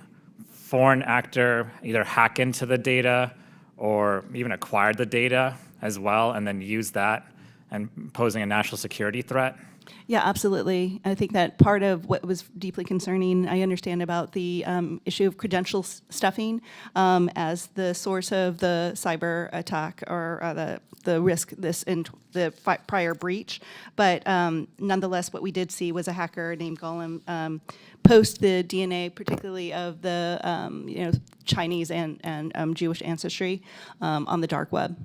foreign actor either hack into the data or even acquire the data as well and then use that and posing a national security threat? Yeah, absolutely. I think that part of what was deeply concerning, I understand about the issue of credential stuffing as the source of the cyber attack or the risk in the prior breach. But nonetheless, what we did see was a hacker named Golem post the DNA, particularly of the Chinese and Jewish ancestry on the dark web.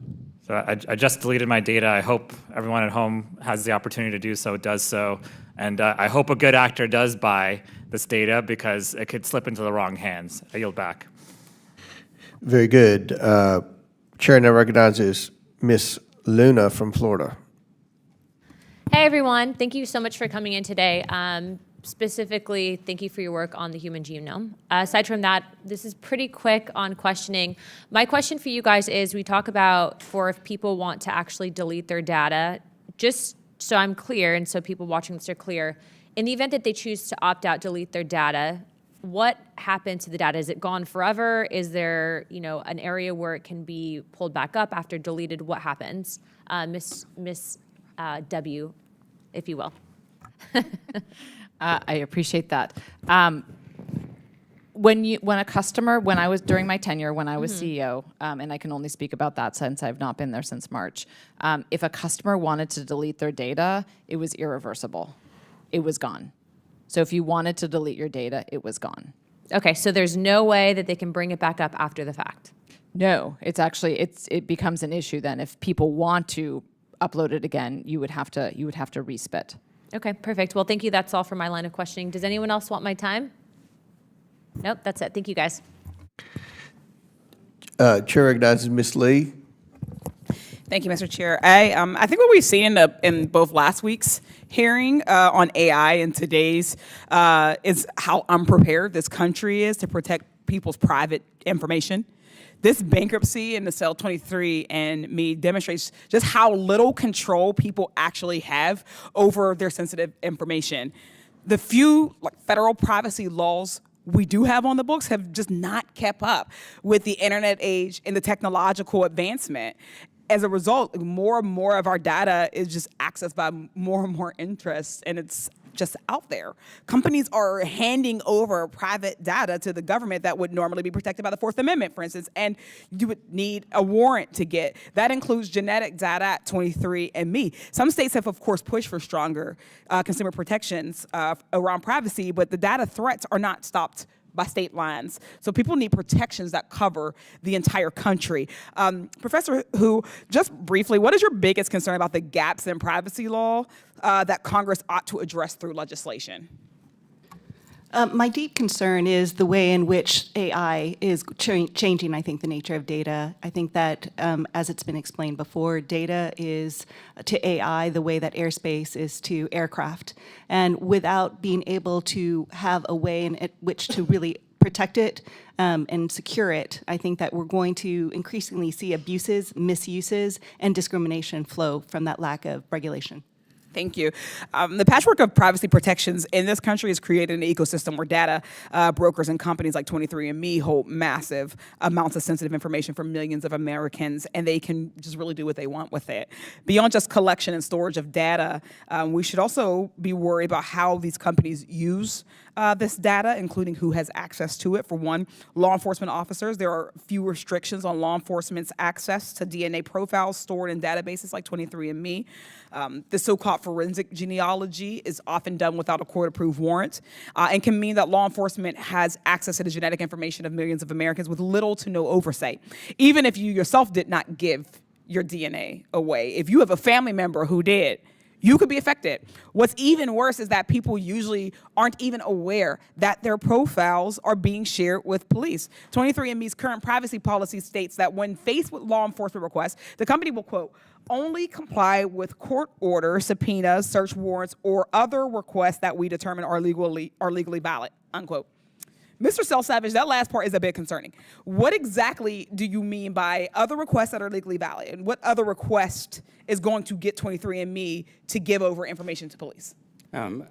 So I just deleted my data. I hope everyone at home has the opportunity to do so, does so. And I hope a good actor does buy this data because it could slip into the wrong hands. I yield back. Very good. Chair now recognizes Ms. Luna from Florida. Hey, everyone. Thank you so much for coming in today. Specifically, thank you for your work on the human genome. Aside from that, this is pretty quick on questioning. My question for you guys is, we talk about for if people want to actually delete their data, just so I'm clear and so people watching this are clear, in the event that they choose to opt out, delete their data, what happens to the data? Is it gone forever? Is there, an area where it can be pulled back up after deleted? What happens? Miss W, if you will. I appreciate that. When a customer, when I was during my tenure, when I was CEO, and I can only speak about that since I've not been there since March, if a customer wanted to delete their data, it was irreversible. It was gone. So if you wanted to delete your data, it was gone. Okay, so there's no way that they can bring it back up after the fact? No, it's actually, it becomes an issue then. If people want to upload it again, you would have to respit. Okay, perfect. Well, thank you. That's all for my line of questioning. Does anyone else want my time? Nope, that's it. Thank you, guys. Chair recognizes Ms. Lee. Thank you, Mr. Chair. I think what we've seen in both last week's hearing on AI and today's is how unprepared this country is to protect people's private information. This bankruptcy in the Cell 23andMe demonstrates just how little control people actually have over their sensitive information. The few federal privacy laws we do have on the books have just not kept up with the internet age and the technological advancement. As a result, more and more of our data is just accessed by more and more interests, and it's just out there. Companies are handing over private data to the government that would normally be protected by the Fourth Amendment, for instance, and you would need a warrant to get. That includes genetic data at 23andMe. Some states have, of course, pushed for stronger consumer protections around privacy, but the data threats are not stopped by state lines. So people need protections that cover the entire country. Professor Hu, just briefly, what is your biggest concern about the gaps in privacy law that Congress ought to address through legislation? My deep concern is the way in which AI is changing, I think, the nature of data. I think that, as it's been explained before, data is to AI the way that airspace is to aircraft. And without being able to have a way in which to really protect it and secure it, I think that we're going to increasingly see abuses, misuses, and discrimination flow from that lack of regulation. Thank you. The patchwork of privacy protections in this country has created an ecosystem where data brokers and companies like 23andMe hold massive amounts of sensitive information for millions of Americans, and they can just really do what they want with it. Beyond just collection and storage of data, we should also be worried about how these companies use this data, including who has access to it. For one, law enforcement officers, there are few restrictions on law enforcement's access to DNA profiles stored in databases like 23andMe. The so-called forensic genealogy is often done without a court-approved warrant and can mean that law enforcement has access to the genetic information of millions of Americans with little to no oversight. Even if you yourself did not give your DNA away, if you have a family member who did, you could be affected. What's even worse is that people usually aren't even aware that their profiles are being shared with police. 23andMe's current privacy policy states that when faced with law enforcement requests, the company will, quote, only comply with court orders, subpoenas, search warrants, or other requests that we determine are legally valid, unquote. Mr. Self-Savage, that last part is a bit concerning. What exactly do you mean by other requests that are legally valid? And what other request is going to get 23andMe to give over information to police? Let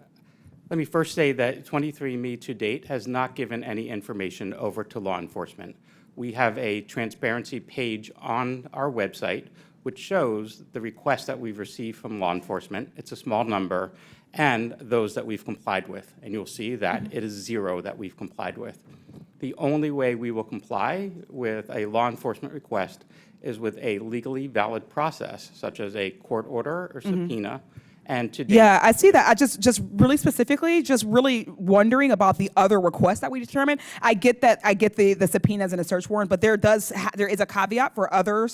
me first say that 23andMe to date has not given any information over to law enforcement. We have a transparency page on our website which shows the requests that we've received from law enforcement. It's a small number, and those that we've complied with. And you'll see that it is 0 that we've complied with. The only way we will comply with a law enforcement request is with a legally valid process, such as a court order or subpoena. And to date, yeah, I see that. I just really specifically, just really wondering about the other requests that we determine. I get that. I get the subpoenas and the search warrant, but there is a caveat for other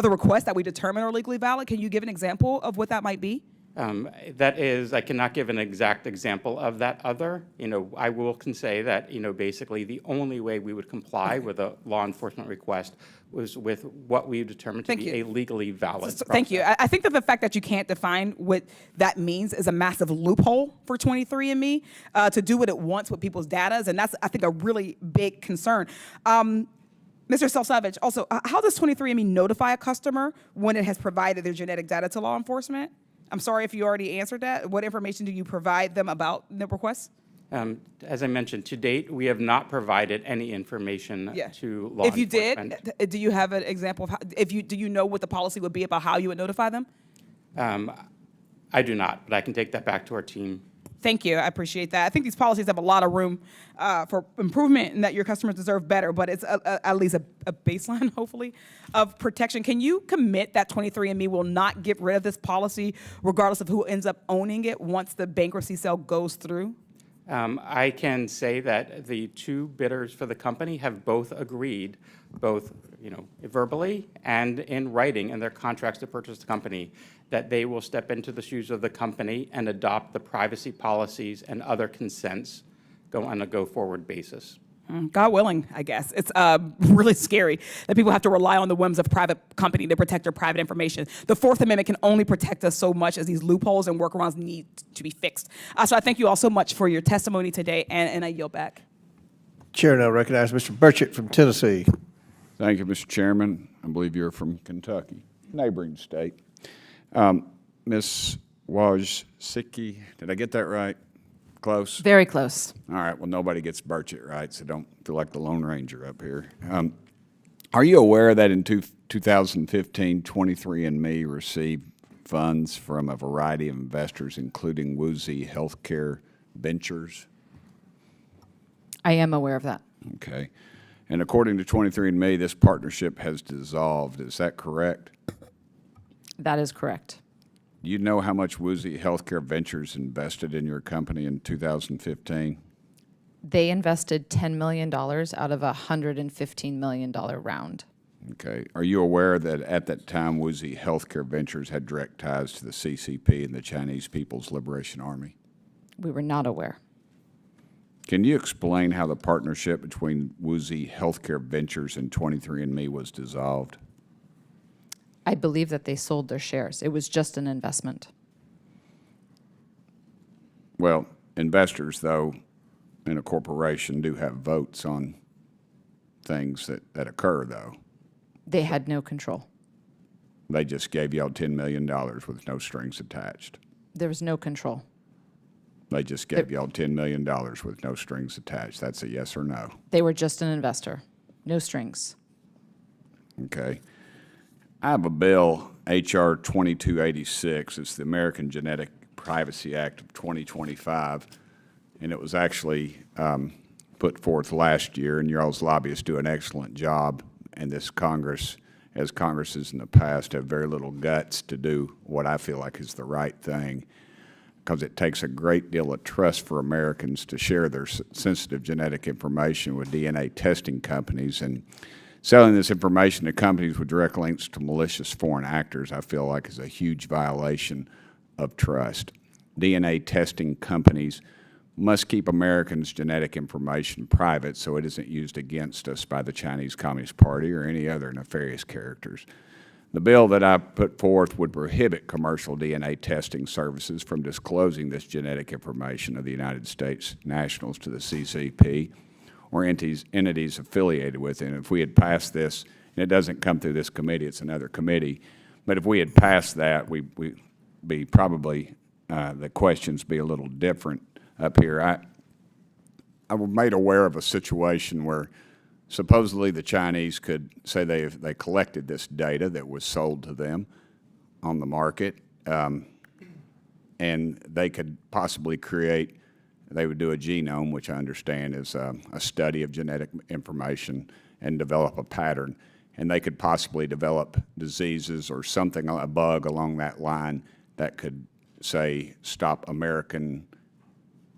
requests that we determine are legally valid. Can you give an example of what that might be? That is, I cannot give an exact example of that other. I can say that, basically the only way we would comply with a law enforcement request was with what we determined to be a legally valid process. Thank you. I think that the fact that you can't define what that means is a massive loophole for 23andMe to do what it wants with people's data, and that's, I think, a really big concern. Mr. Self-Savage, also, how does 23andMe notify a customer when it has provided their genetic data to law enforcement? I'm sorry if you already answered that. What information do you provide them about the requests? As I mentioned, to date, we have not provided any information to law enforcement. If you did, do you have an example of how, do you know what the policy would be about how you would notify them? I do not, but I can take that back to our team. Thank you. I appreciate that. I think these policies have a lot of room for improvement and that your customers deserve better, but it's at least a baseline, hopefully, of protection. Can you commit that 23andMe will not get rid of this policy regardless of who ends up owning it once the bankruptcy sale goes through? I can say that the 2 bidders for the company have both agreed, both verbally and in writing in their contracts to purchase the company, that they will step into the shoes of the company and adopt the privacy policies and other consents on a go-forward basis. God willing, I guess. It's really scary that people have to rely on the whims of private company to protect their private information. The Fourth Amendment can only protect us so much as these loopholes and workarounds need to be fixed. So I thank you all so much for your testimony today, and I yield back. Chair now recognize Mr. Burchett from Tennessee. Thank you, Mr. Chairman. I believe you're from Kentucky, neighboring state. Ms. Wojcicki, did I get that right? Close? Very close. All right, well, nobody gets Burchett right, so don't feel like the Lone Ranger up here. Are you aware that in 2015, 23andMe received funds from a variety of investors, including Woozy Healthcare Ventures? I am aware of that. Okay. And according to 23andMe, this partnership has dissolved. Is that correct? That is correct. Do you know how much Woozy Healthcare Ventures invested in your company in 2015? They invested $10 million out of a $115 million round. Okay. Are you aware that at that time, Woozy Healthcare Ventures had direct ties to the CCP and the Chinese People's Liberation Army? We were not aware. Can you explain how the partnership between Woozy Healthcare Ventures and 23andMe was dissolved? I believe that they sold their shares. It was just an investment. Well, investors, though, in a corporation do have votes on things that occur, though. They had no control. They just gave y'all $10 million with no strings attached. There was no control. They just gave y'all $10 million with no strings attached. That's a yes or no. They were just an investor. No strings. Okay. I have a bill, H.R. 2286. It's the American Genetic Privacy Act of 2025, and it was actually put forth last year, and your all's lobbyists do an excellent job, and this Congress, as Congresses in the past, have very little guts to do what I feel like is the right thing, because it takes a great deal of trust for Americans to share their sensitive genetic information with DNA testing companies, and selling this information to companies with direct links to malicious foreign actors, I feel like, is a huge violation of trust. DNA testing companies must keep Americans' genetic information private so it isn't used against us by the Chinese Communist Party or any other nefarious characters. The bill that I put forth would prohibit commercial DNA testing services from disclosing this genetic information of the United States nationals to the CCP or entities affiliated with it. And if we had passed this, and it doesn't come through this committee, it's another committee, but if we had passed that, we'd be probably, the questions be a little different up here. I was made aware of a situation where supposedly the Chinese could say they collected this data that was sold to them on the market, and they could possibly create, they would do a genome, which I understand is a study of genetic information, and develop a pattern. And they could possibly develop diseases or something, a bug along that line that could, say, stop American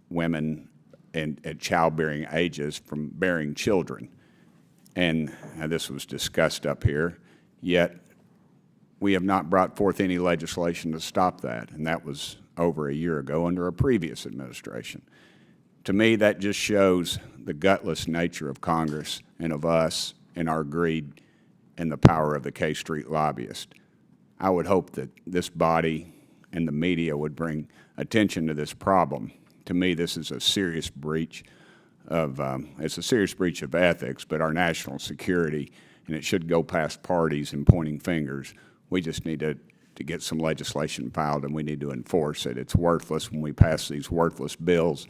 women at childbearing ages from bearing children. And this was discussed up here, yet we have not brought forth any legislation to stop that, and that was over a year ago under a previous administration. To me, that just shows the gutless nature of Congress and of us and our greed and the power of the K Street lobbyist. I would hope that this body and the media would bring attention to this problem. To me, this is a serious breach of, it's a serious breach of ethics, but our national security, and it should go past parties and pointing fingers. We just need to get some legislation filed, and we need to enforce it. It's worthless when we pass these worthless bills,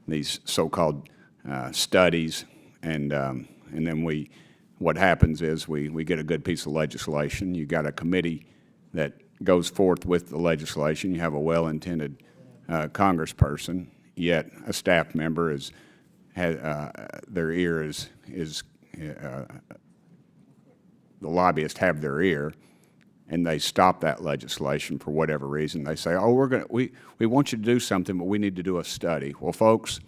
these so-called studies, and then what happens is we get a good piece of legislation. You got a committee that goes forth with the legislation. You have a well-intended congressperson, yet a staff member their ear is the lobbyists have their ear, and they stop that legislation for whatever reason. They say, oh, we want you to do something, but we need to do a study. Well, folks,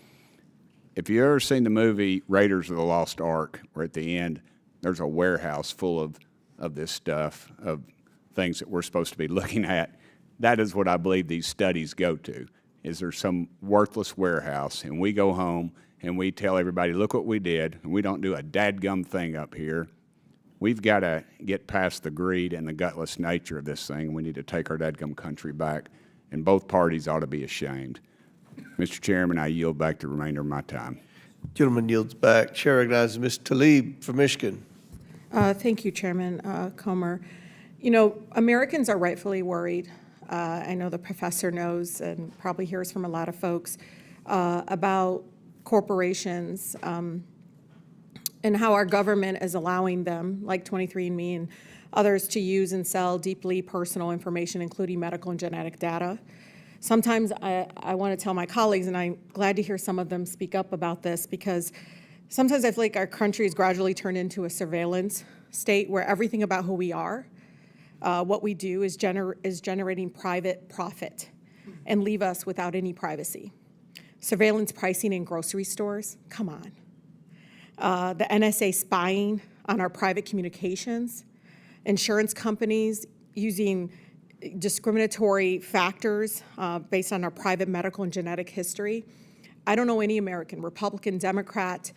if you've ever seen the movie Raiders of the Lost Ark, where at the end there's a warehouse full of this stuff, of things that we're supposed to be looking at, that is what I believe these studies go to. Is there some worthless warehouse, and we go home and we tell everybody, look what we did, and we don't do a dadgum thing up here. We've got to get past the greed and the gutless nature of this thing. We need to take our dadgum country back, and both parties ought to be ashamed. Mr. Chairman, I yield back the remainder of my time. Gentleman yields back. Chair recognizes Ms. Tlaib from Michigan. Thank you, Chairman Comer. You know, Americans are rightfully worried. I know the professor knows and probably hears from a lot of folks about corporations and how our government is allowing them, like 23andMe and others, to use and sell deeply personal information, including medical and genetic data. Sometimes I want to tell my colleagues, and I'm glad to hear some of them speak up about this, because sometimes I feel like our country has gradually turned into a surveillance state where everything about who we are, what we do, is generating private profit and leave us without any privacy. Surveillance pricing in grocery stores, come on. The NSA spying on our private communications, insurance companies using discriminatory factors based on our private medical and genetic history. I don't know any American, Republican, Democrat,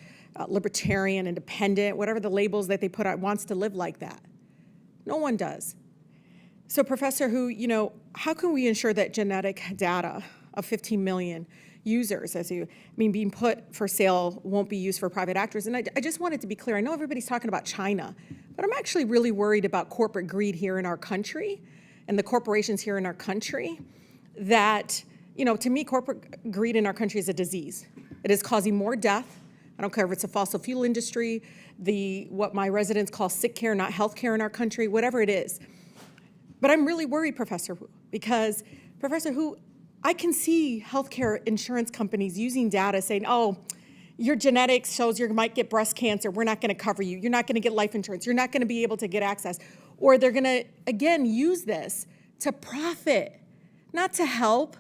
libertarian, independent, whatever the labels that they put on, wants to live like that. No one does. So Professor Hu, how can we ensure that genetic data of 15 million users, being put for sale, won't be used for private actors? And I just wanted to be clear. I know everybody's talking about China, but I'm actually really worried about corporate greed here in our country and the corporations here in our country that, to me, corporate greed in our country is a disease. It is causing more death. I don't care if it's a fossil fuel industry, what my residents call sick care, not health care in our country, whatever it is. But I'm really worried, Professor Hu, because Professor Hu, I can see healthcare insurance companies using data saying, oh, your genetics shows you might get breast cancer. We're not going to cover you. You're not going to get life insurance. You're not going to be able to get access. Or they're going to, again, use this to profit, not to help.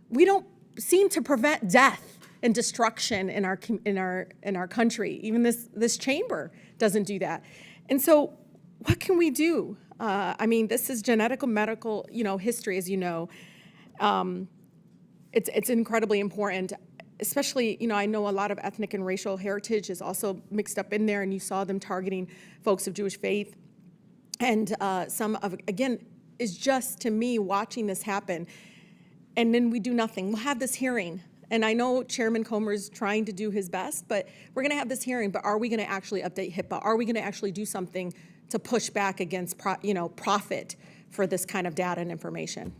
We don't seem to prevent death and destruction in our country. Even this chamber doesn't do that. And so what can we do? This is genetic medical, history, as you know. It's incredibly important, especially, I know a lot of ethnic and racial heritage is also mixed up in there, and you saw them targeting folks of Jewish faith. And is just, to me, watching this happen. And then we do nothing. We'll have this hearing. And I know Chairman Comer is trying to do his best, but we're going to have this hearing. But are we going to actually update HIPAA? Are we going to actually do something to push back against profit for this kind of data and information?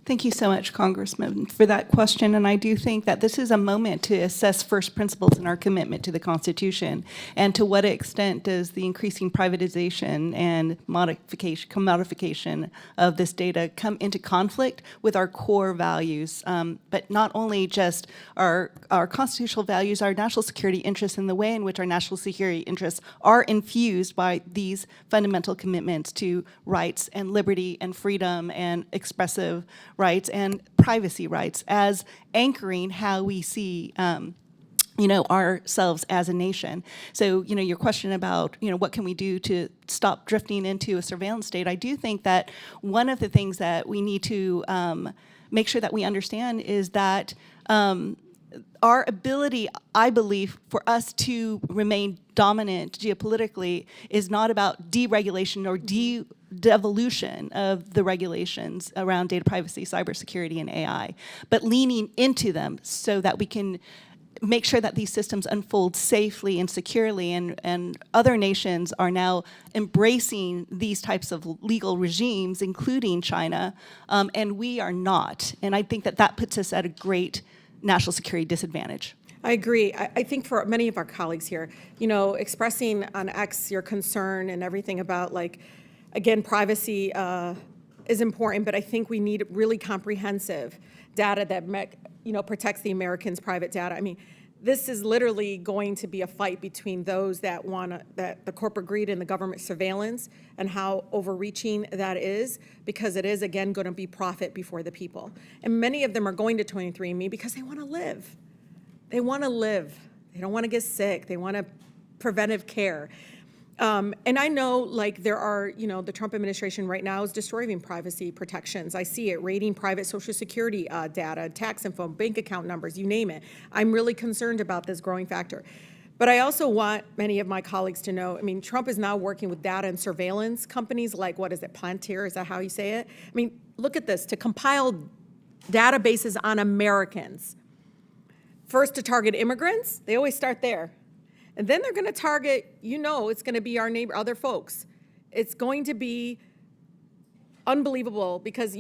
Thank you so much, Congressman, for that question. And I do think that this is a moment to assess first principles in our commitment to the Constitution, and to what extent does the increasing privatization and commodification of this data come into conflict with our core values, but not only just our constitutional values, our national security interests, and the way in which our national security interests are infused by these fundamental commitments to rights and liberty and freedom and expressive rights and privacy rights as anchoring how we see ourselves as a nation. So, your question about, what can we do to stop drifting into a surveillance state? I do think that one of the things that we need to make sure that we understand is that our ability, I believe, for us to remain dominant geopolitically is not about deregulation or devolution of the regulations around data privacy, cybersecurity, and AI, but leaning into them so that we can make sure that these systems unfold safely and securely, and other nations are now embracing these types of legal regimes, including China, and we are not. And I think that puts us at a great national security disadvantage. I agree. I think for many of our colleagues here, expressing on X your concern and everything about, again, privacy is important, but I think we need really comprehensive data that protects the Americans' private data. This is literally going to be a fight between those that want the corporate greed and the government surveillance, and how overreaching that is, because it is, again, going to be profit before the people. And many of them are going to 23andMe because they want to live. They want to live. They don't want to get sick. They want preventive care. And I know, there are, the Trump administration right now is destroying privacy protections. I see it, raiding private Social Security data, tax info, bank account numbers, you name it. I'm really concerned about this growing factor. But I also want many of my colleagues to know, Trump is now working with data and surveillance companies like, what is it, Palantir, is that how you say it? Look at this, to compile databases on Americans. First to target immigrants, they always start there. And then they're going to target, it's going to be our neighbor, other folks. It's going to be unbelievable because,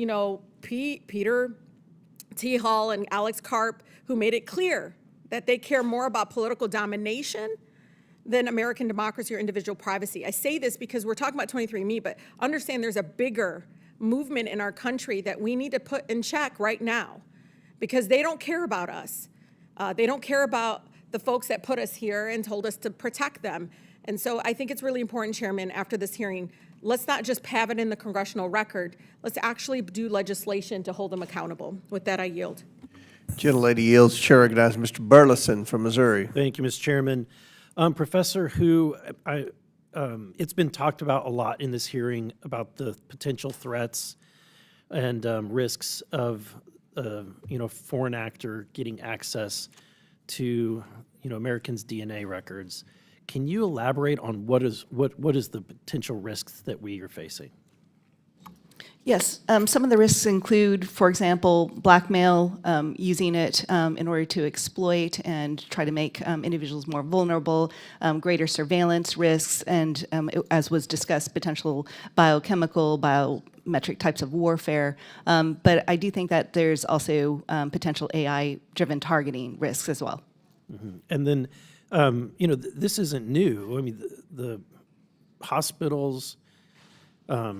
Peter T. Hall and Alex Karp, who made it clear that they care more about political domination than American democracy or individual privacy. I say this because we're talking about 23andMe, but understand there's a bigger movement in our country that we need to put in check right now, because they don't care about us. They don't care about the folks that put us here and told us to protect them. And so I think it's really important, Chairman, after this hearing, let's not just have it in the congressional record. Let's actually do legislation to hold them accountable. With that, I yield. Gentlelady yields. Chair recognizes Mr. Burleson from Missouri. Thank you, Mr. Chairman. Professor Hu, it's been talked about a lot in this hearing about the potential threats and risks of foreign actor getting access to, Americans' DNA records. Can you elaborate on what is the potential risks that we are facing? Yes, some of the risks include, for example, blackmail, using it in order to exploit and try to make individuals more vulnerable, greater surveillance risks, and as was discussed, potential biochemical, biometric types of warfare. But I do think that there's also potential AI-driven targeting risks as well. Mm-hmm. And then, this isn't new. I mean, the hospitals,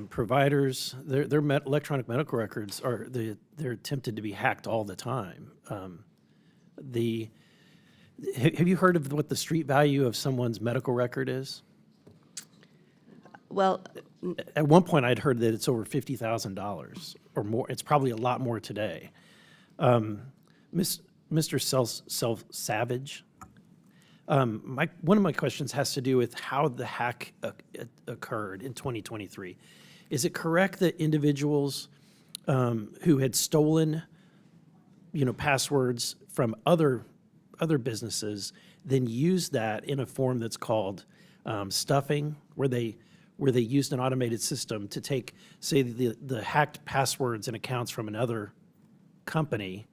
providers, their electronic medical records they're attempted to be hacked all the time. Have you heard of what the street value of someone's medical record is? Well, at one point I'd heard that it's over $50,000 or more. It's probably a lot more today. Mr. Savage, one of my questions has to do with how the hack occurred in 2023. Is it correct that individuals who had stolen, passwords from other businesses then used that in a form that's called stuffing, where they used an automated system to take, say, the hacked passwords and accounts from another company,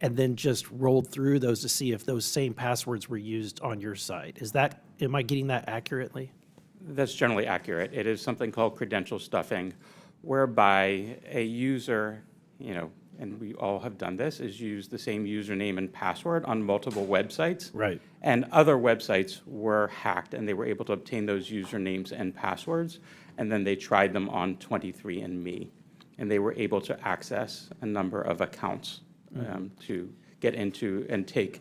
and then just rolled through those to see if those same passwords were used on your site? Am I getting that accurately? That's generally accurate. It is something called credential stuffing, whereby a user, and we all have done this, is use the same username and password on multiple websites. Right. And other websites were hacked, and they were able to obtain those usernames and passwords, and then they tried them on 23andMe, and they were able to access a number of accounts to get into and take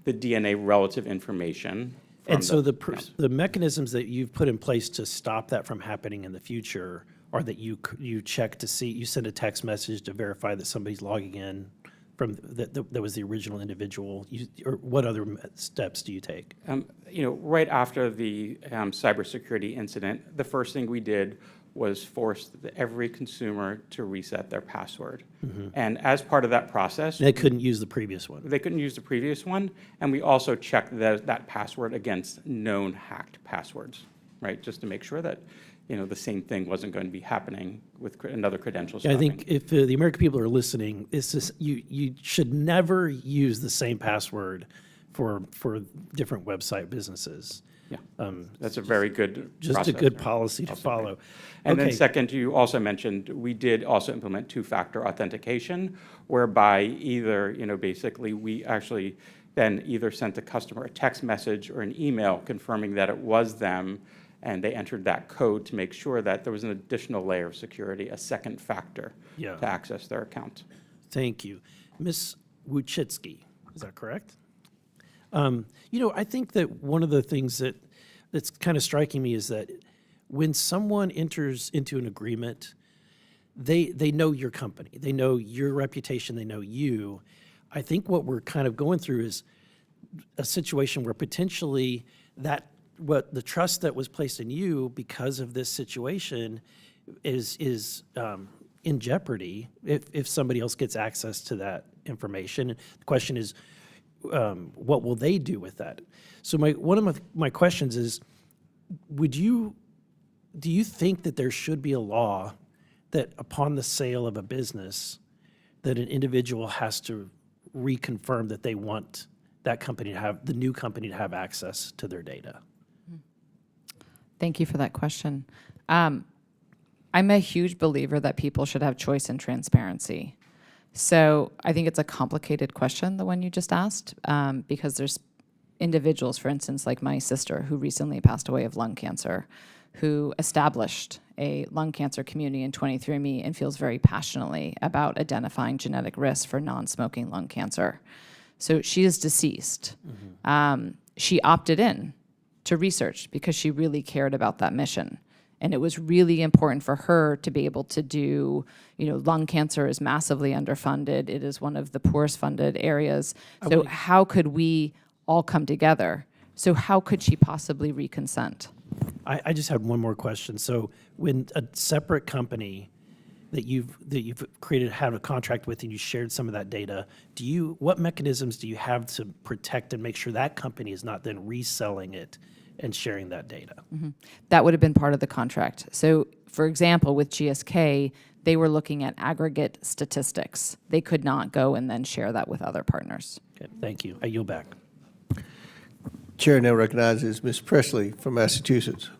the DNA relative information. And so the mechanisms that you've put in place to stop that from happening in the future are that you check to see, you send a text message to verify that somebody's logging in from that was the original individual, or what other steps do you take? Right after the cybersecurity incident, the first thing we did was force every consumer to reset their password. Mm-hmm. And as part of that process— They couldn't use the previous one. They couldn't use the previous one, and we also checked that password against known hacked passwords, right? Just to make sure that, the same thing wasn't going to be happening with another credential stuffing. I think if the American people are listening, you should never use the same password for different website businesses. Yeah, that's a very good just process, a good right? policy to follow. And Okay. then second, you also mentioned we did also implement two-factor authentication, whereby either, basically we actually then either sent the customer a text message or an email confirming that it was them, and they entered that code to make sure that there was an additional layer of security, a second factor Yeah. to access their account. Thank you. Ms. Wuchitsky, is that correct? I think that one of the things that's kind of striking me is that when someone enters into an agreement, they know your company, they know your reputation, they know you. I think what we're kind of going through is a situation where potentially what the trust that was placed in you because of this situation is in jeopardy if somebody else gets access to that information. The question is, what will they do with that? So one of my questions is, do you think that there should be a law that upon the sale of a business, that an individual has to reconfirm that they want that company to have, the new company to have access to their data? Thank you for that question. I'm a huge believer that people should have choice and transparency. So I think it's a complicated question, the one you just asked, because there's individuals, for instance, like my sister, who recently passed away of lung cancer, who established a lung cancer community in 23andMe and feels very passionately about identifying genetic risk for non-smoking lung cancer. So she is deceased. Mm-hmm. She opted in to research because she really cared about that mission. And it was really important for her to be able to do, lung cancer is massively underfunded. It is one of the poorest funded areas. So how could we all come together? So how could she possibly reconsent? I just had one more question. So when a separate company that you've created, had a contract with, and you shared some of that data. What mechanisms do you have to protect and make sure that company is not then reselling it and sharing that data? That would have been part of the contract. So, for example, with GSK, they were looking at aggregate statistics. They could not go and then share that with other partners. Okay, thank you. I yield back. Chair now recognizes Ms. Presley from Massachusetts.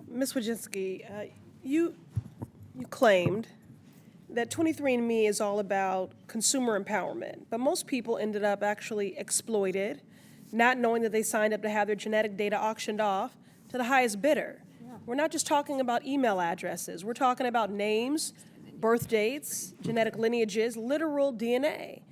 Ms. Wojcicki, you claimed that 23andMe is all about consumer empowerment, but most people ended up actually exploited, not knowing that they signed up to have their genetic data auctioned off to the highest bidder. We're not just talking about email addresses. We're talking about names, birth dates, genetic lineages, literal DNA.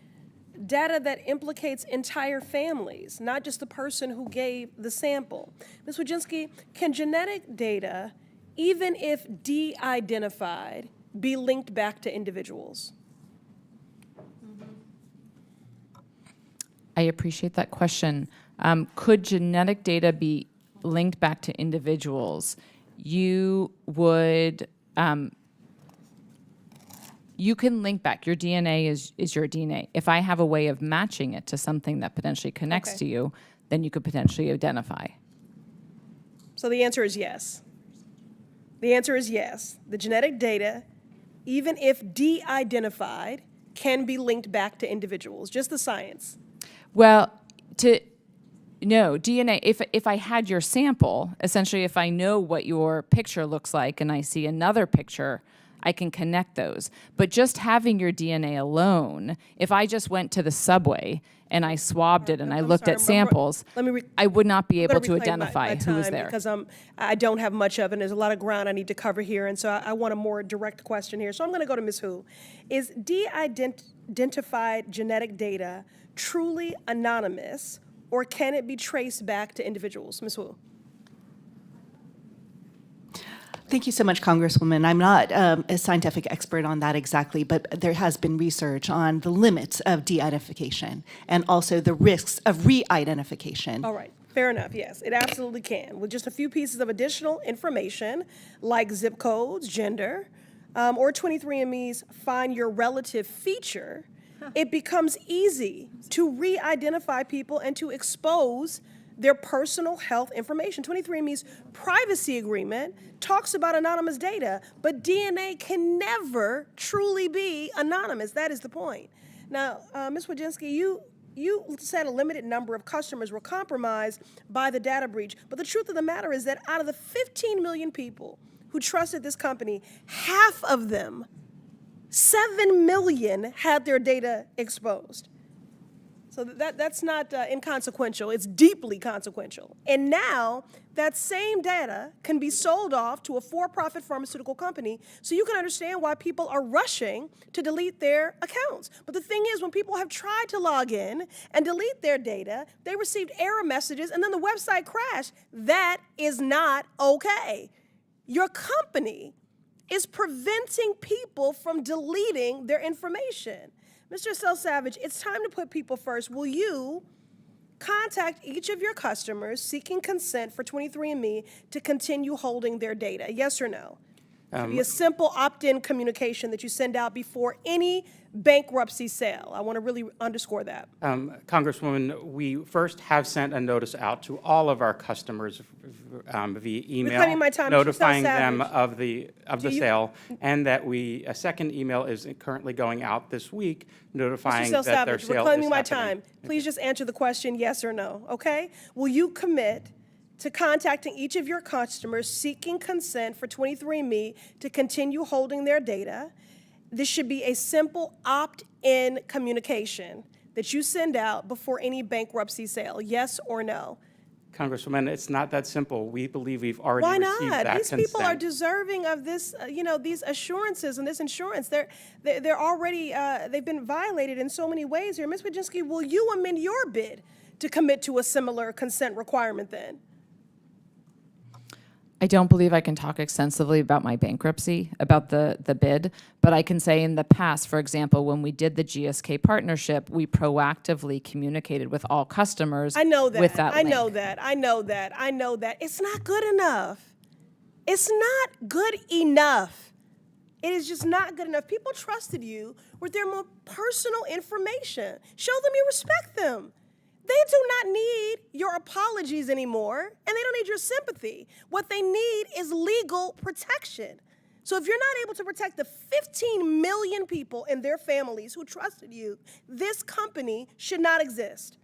Data that implicates entire families, not just the person who gave the sample. Ms. Wojcicki, can genetic data, even if de-identified, be linked back to individuals? I appreciate that question. Could genetic data be linked back to individuals? You would, you can link back. Your DNA is your DNA. If I have a way of matching it to something that potentially connects to you, then you could potentially identify. So the answer is yes. The answer is yes. The genetic data, even if de-identified, can be linked back to individuals, just the science. Well, no, DNA, if I had your sample, essentially if I know what your picture looks like and I see another picture, I can connect those. But just having your DNA alone, if I just went to the subway and I swabbed it and I looked at samples, I would not be able to identify who was there. Because I don't have much of it, and there's a lot of ground I need to cover here, and so I want a more direct question here. So I'm going to go to Ms. Hu. Is de-identified genetic data truly anonymous, or can it be traced back to individuals? Ms. Hu. Thank you so much, Congresswoman. I'm not a scientific expert on that exactly, but there has been research on the limits of de-identification and also the risks of re-identification. All right. Fair enough, yes. It absolutely can. With just a few pieces of additional information, like zip codes, gender, or 23andMe's Find Your Relative feature, it becomes easy to re-identify people and to expose their personal health information. 23andMe's privacy agreement talks about anonymous data, but DNA can never truly be anonymous. That is the point. Now, Ms. Wojcicki, you said a limited number of customers were compromised by the data breach, but the truth of the matter is that out of the 15 million people who trusted this company, half of them, 7 million, had their data exposed. So that's not inconsequential, it's deeply consequential. And now that same data can be sold off to a for-profit pharmaceutical company, so you can understand why people are rushing to delete their accounts. But the thing is, when people have tried to log in and delete their data, they received error messages and then the website crashed. That is not okay. Your company is preventing people from deleting their information. Mr. Savage, it's time to put people first. Will you contact each of your customers seeking consent for 23andMe to continue holding their data? Yes or no? It should be a simple opt-in communication that you send out before any bankruptcy sale. I want to really underscore that. Congresswoman, we first have sent a notice out to all of our customers via email, Reclaiming my time, notifying Mr. them Savage. of the sale, and that a second email is currently going out this week, notifying Mr. that their Savage, sale is reclaiming my happening. time. Please just answer the question, yes or no, okay? Will you commit to contacting each of your customers seeking consent for 23andMe to continue holding their data? This should be a simple opt-in communication that you send out before any bankruptcy sale, yes or no? Congresswoman, it's not that simple. We believe we've already Why received that not? These consent. people are deserving of this, these assurances and this insurance. They're already, they've been violated in so many ways here. Ms. Wojcicki, will you amend your bid to commit to a similar consent requirement then? I don't believe I can talk extensively about my bankruptcy, about the bid, but I can say in the past, for example, when we did the GSK partnership, we proactively communicated with all customers I know that. with that I link. know that. I know that. I know that. It's not good enough. It's not good enough. It is just not good enough. People trusted you with their more personal information. Show them you respect them. They do not need your apologies anymore, and they don't need your sympathy. What they need is legal protection. So if you're not able to protect the 15 million people and their families who trusted you, this company should not exist.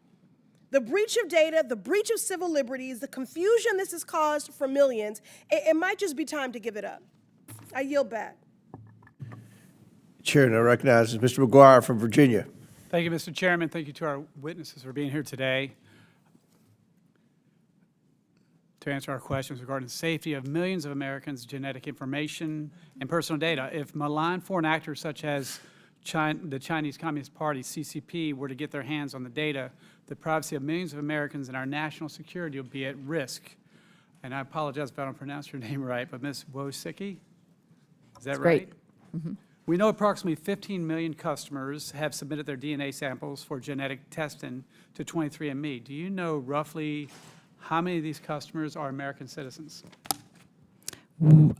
The breach of data, the breach of civil liberties, the confusion this has caused for millions, it might just be time to give it up. I yield back. Chair now recognizes Mr. McGuire from Virginia. Thank you, Mr. Chairman. Thank you to our witnesses for being here today to answer our questions regarding the safety of millions of Americans' genetic information and personal data. If malign foreign actors such as the Chinese Communist Party, CCP, were to get their hands on the data, the privacy of millions of Americans and our national security will be at risk. And I apologize if I don't pronounce your name right, but Ms. Wojcicki, is that right? Mm-hmm. We know approximately 15 million customers have submitted their DNA samples for genetic testing to 23andMe. Do you know roughly how many of these customers are American citizens?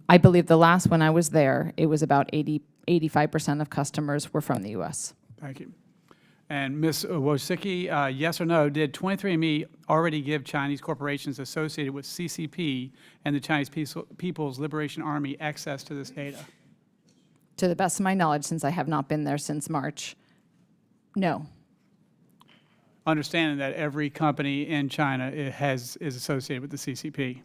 I believe the last when I was there, it was about 85% of customers were from the U.S. Thank you. And Ms. Wojcicki, yes or no, did 23andMe already give Chinese corporations associated with CCP and the Chinese People's Liberation Army access to this data? To the best of my knowledge, since I have not been there since March, no. Understanding that every company in China is associated with the CCP.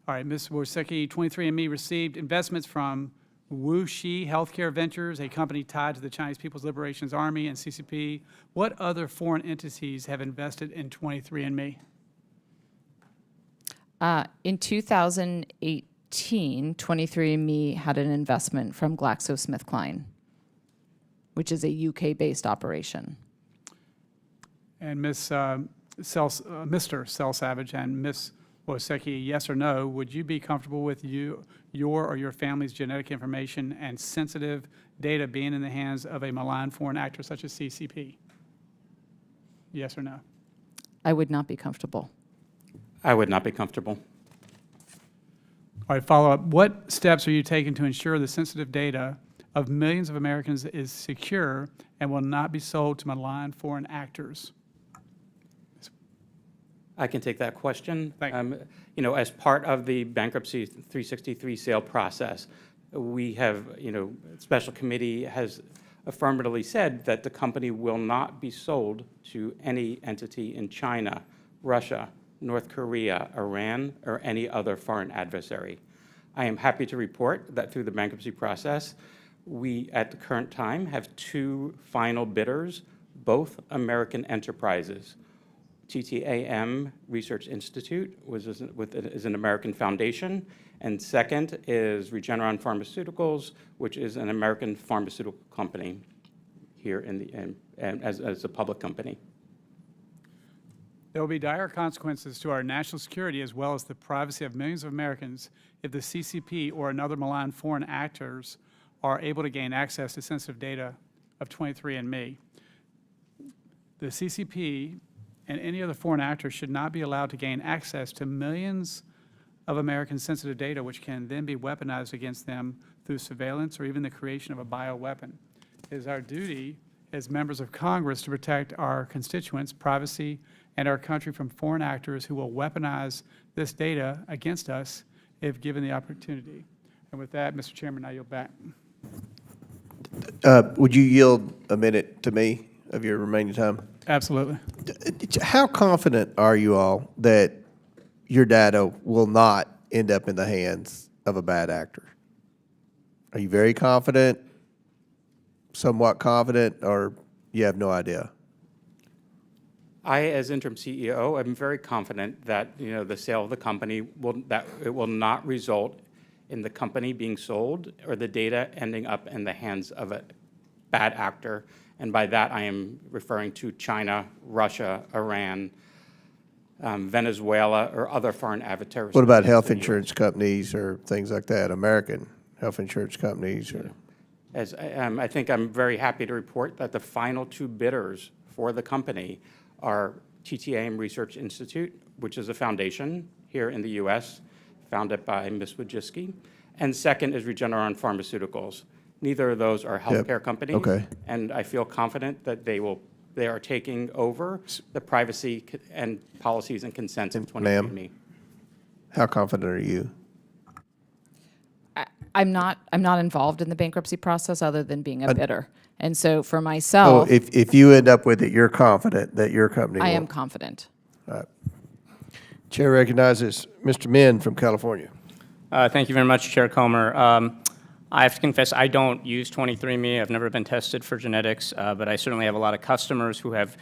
All right, Ms. Wojcicki, 23andMe received investments from Wuxi Healthcare Ventures, a company tied to the Chinese People's Liberation Army and CCP. What other foreign entities have invested in 23andMe? In 2018, 23andMe had an investment from GlaxoSmithKline, which is a UK-based operation. And Mr. Cell-Savage and Ms. Wojcicki, yes or no, would you be comfortable with your or your family's genetic information and sensitive data being in the hands of a malign foreign actor such as CCP? Yes or no? I would not be comfortable. I would not be comfortable. All right, follow up. What steps are you taking to ensure the sensitive data of millions of Americans is secure and will not be sold to malign foreign actors? I can take that question. Thank you. You know, as part of the Bankruptcy 363 sale process, we have, special committee has affirmatively said that the company will not be sold to any entity in China, Russia, North Korea, Iran, or any other foreign adversary. I am happy to report that through the bankruptcy process, we, at the current time, have 2 final bidders, both American enterprises. TTAM Research Institute is an American foundation, and second is Regeneron Pharmaceuticals, which is an American pharmaceutical company here as a public company. There will be dire consequences to our national security as well as the privacy of millions of Americans if the CCP or another malign foreign actors are able to gain access to sensitive data of 23andMe. The CCP and any other foreign actor should not be allowed to gain access to millions of American sensitive data, which can then be weaponized against them through surveillance or even the creation of a bioweapon. It is our duty as members of Congress to protect our constituents' privacy and our country from foreign actors who will weaponize this data against us if given the opportunity. And with that, Mr. Chairman, I yield back. Would you yield a minute to me of your remaining time? Absolutely. How confident are you all that your data will not end up in the hands of a bad actor? Are you very confident, somewhat confident, or you have no idea? I, as interim CEO, am very confident that the sale of the company will not result in the company being sold or the data ending up in the hands of a bad actor. And by that, I am referring to China, Russia, Iran, Venezuela, or other foreign adversaries. What about health insurance companies or things like that, American health insurance companies? Or? As I think I'm very happy to report that the final 2 bidders for the company are TTAM Research Institute, which is a foundation here in the U.S., founded by Ms. Wojcicki. And second is Regeneron Pharmaceuticals. Neither of those are healthcare companies. Okay. And I feel confident that they are taking over the privacy and policies and consents of 23andMe. Ma'am, how confident are you? I'm not involved in the bankruptcy process other than being a bidder. And so for So myself, if you end up with it, you're confident that your company will? I am confident. Chair recognizes Mr. Min from California. Thank you very much, Chair Comer. I have to confess, I don't use 23andMe. I've never been tested for genetics, but I certainly have a lot of customers who have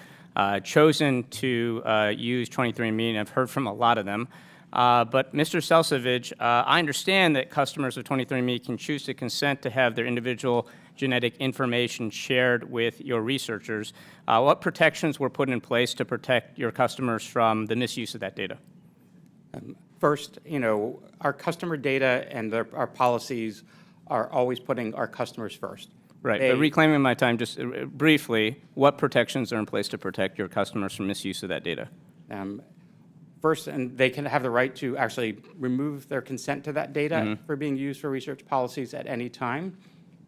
chosen to use 23andMe, and I've heard from a lot of them. But Mr. Selsavage, I understand that customers of 23andMe can choose to consent to have their individual genetic information shared with your researchers. What protections were put in place to protect your customers from the misuse of that data? First, our customer data and our policies are always putting our customers first. Right, but reclaiming my time, just briefly, what protections are in place to protect your customers from misuse of that data? First, and they can have the right to actually remove their consent to that data for being used for research policies at any time.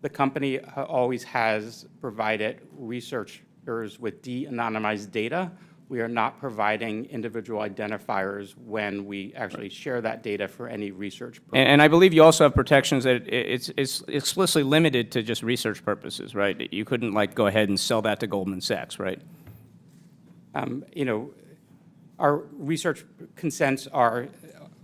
The company always has provided researchers with de-anonymized data. We are not providing individual identifiers when we actually share that data for any research purpose. And I believe you also have protections that it's explicitly limited to just research purposes, right? You couldn't go ahead and sell that to Goldman Sachs, right? Our research consents are,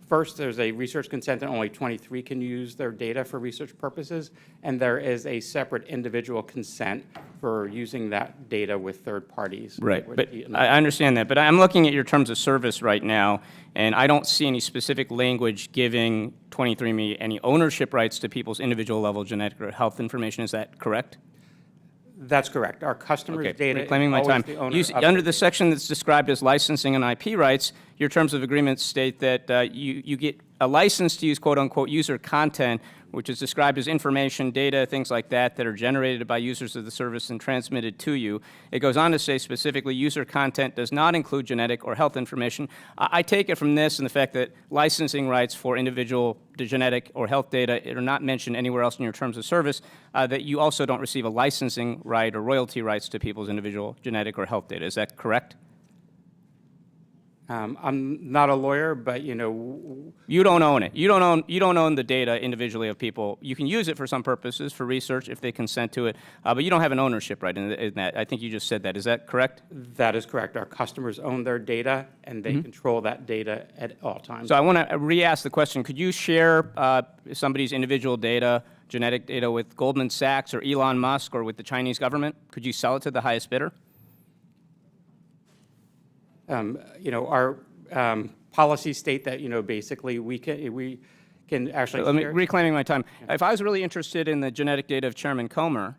first, there's a research consent that only 23 can use their data for research purposes, and there is a separate individual consent for using that data with third parties. Right, but I understand that, but I'm looking at your terms of service right now, and I don't see any specific language giving 23andMe any ownership rights to people's individual level genetic or health information. Is that correct? That's correct. Our customers' data reclaiming my is time. always the owner of Under the section that's described as licensing and IP rights, your terms of agreement state that you get a license to use quote-unquote user content, which is described as information, data, things like that are generated by users of the service and transmitted to you. It goes on to say specifically user content does not include genetic or health information. I take it from this and the fact that licensing rights for individual genetic or health data are not mentioned anywhere else in your terms of service, that you also don't receive a licensing right or royalty rights to people's individual genetic or health data. Is that correct? I'm not a lawyer, but you don't own it. You don't own the data individually of people. You can use it for some purposes, for research, if they consent to it, but you don't have an ownership right in that. I think you just said that. Is that correct? That is correct. Our customers own their data, and they control that data at all times. So I want to re-ask the question. Could you share somebody's individual data, genetic data, with Goldman Sachs or Elon Musk or with the Chinese government? Could you sell it to the highest bidder? Our policies state that, basically we can actually Let me, reclaiming my time. Yeah. If I was really interested in the genetic data of Chairman Comer,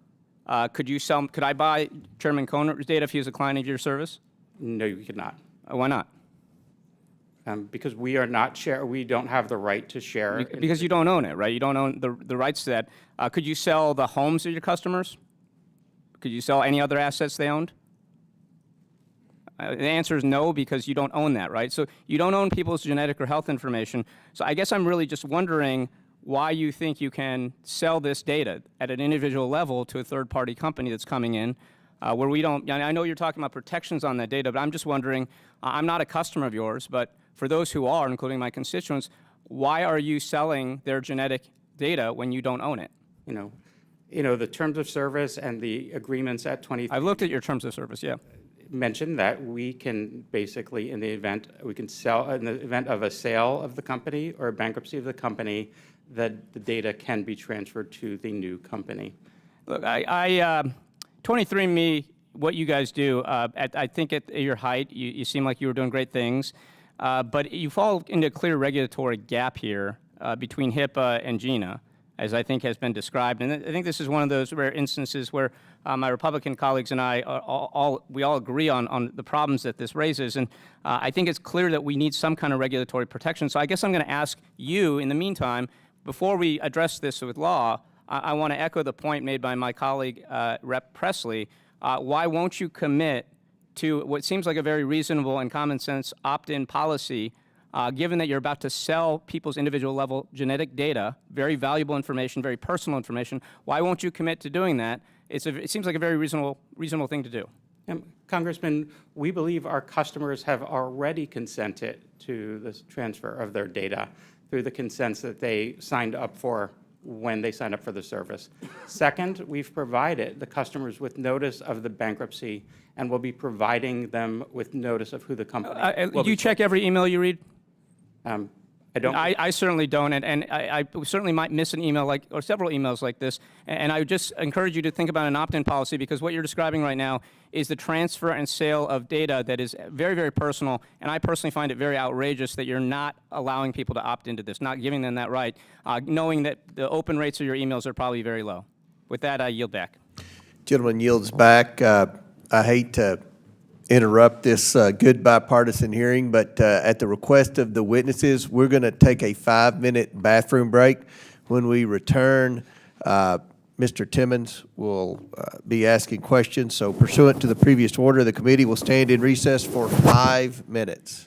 could I buy Chairman Comer's data if he was a client of your service? No, you could not. Why not? Because we don't have the right to share. Because you don't own it, right? You don't own the rights to that. Could you sell the homes of your customers? Could you sell any other assets they owned? The answer is no, because you don't own that, right? So you don't own people's genetic or health information. So I guess I'm really just wondering why you think you can sell this data at an individual level to a third-party company that's coming in, where we don't. I know you're talking about protections on that data, but I'm just wondering. I'm not a customer of yours, but for those who are, including my constituents, why are you selling their genetic data when you don't own it? The terms of service and the agreements at 23. I've looked at your terms of service. Yeah. Mentioned that we can basically, in the event of a sale of the company or a bankruptcy of the company, that the data can be transferred to the new company. Look, 23andMe, what you guys do, I think at your height, you seem like you were doing great things, but you fall into a clear regulatory gap here between HIPAA and GINA, as I think has been described. And I think this is one of those rare instances where my Republican colleagues and I we all agree on the problems that this raises. And I think it's clear that we need some kind of regulatory protection. So I guess I'm going to ask you, in the meantime, before we address this with law, I want to echo the point made by my colleague, Rep. Presley. Why won't you commit to what seems like a very reasonable and common sense opt-in policy given that you're about to sell people's individual level genetic data, very valuable information, very personal information, why won't you commit to doing that? It seems like a very reasonable thing to do. Congressman, we believe our customers have already consented to this transfer of their data through the consents that they signed up for when they signed up for the service. Second, we've provided the customers with notice of the bankruptcy and will be providing them with notice of who the company will Do you check every email you read? I don't. I certainly don't, and I certainly might miss an email or several emails like this, and I would just encourage you to think about an opt-in policy, because what you're describing right now is the transfer and sale of data that is very, very personal, and I personally find it very outrageous that you're not allowing people to opt into this, not giving them that right, knowing that the open rates of your emails are probably very low. With that, I yield back. Gentleman yields back. I hate to interrupt this good bipartisan hearing, but at the request of the witnesses, we're going to take a 5-minute bathroom break. When we return, Mr. Timmons will be asking questions. So pursuant to the previous order, the committee will stand in recess for 5 minutes.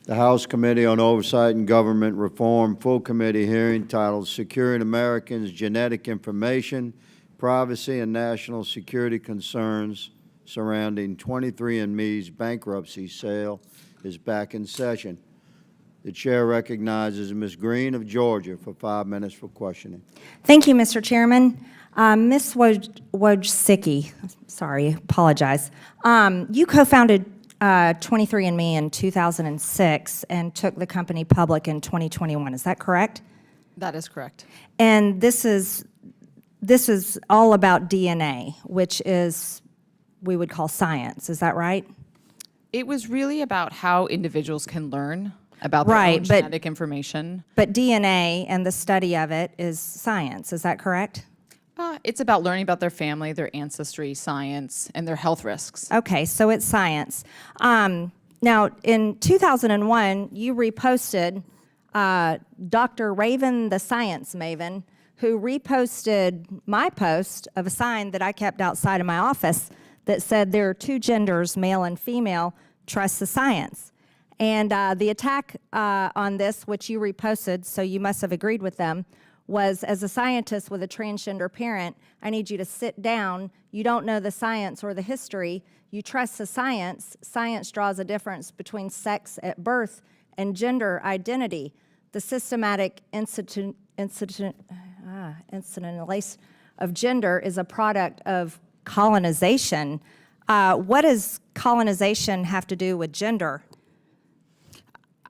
The House Committee on Oversight and Government Reform full committee hearing titled Securing Americans' Genetic Information, Privacy and National Security Concerns Surrounding 23andMe's Bankruptcy Sale is back in session. The chair recognizes Ms. Green of Georgia for 5 minutes for questioning. Thank you, Mr. Chairman. Ms. Wojcicki, sorry, apologize. You co-founded 23andMe in 2006 and took the company public in 2021. Is that correct? That is correct. And this is all about DNA, which is we would call science. Is that right? It was really about how individuals can learn about their own genetic information. But DNA and the study of it is science. Is that correct? It's about learning about their family, their ancestry, science, and their health risks. Okay, so it's science. Now, in 2001, you reposted Dr. Raven, the science maven, who reposted my post of a sign that I kept outside of my office that said there are two genders, male and female, trust the science. And the attack on this, which you reposted, so you must have agreed with them, was as a scientist with a transgender parent, I need you to sit down. You don't know the science or the history. You trust the science. Science draws a difference between sex at birth and gender identity. The systematic incidentalization of gender is a product of colonization. What does colonization have to do with gender?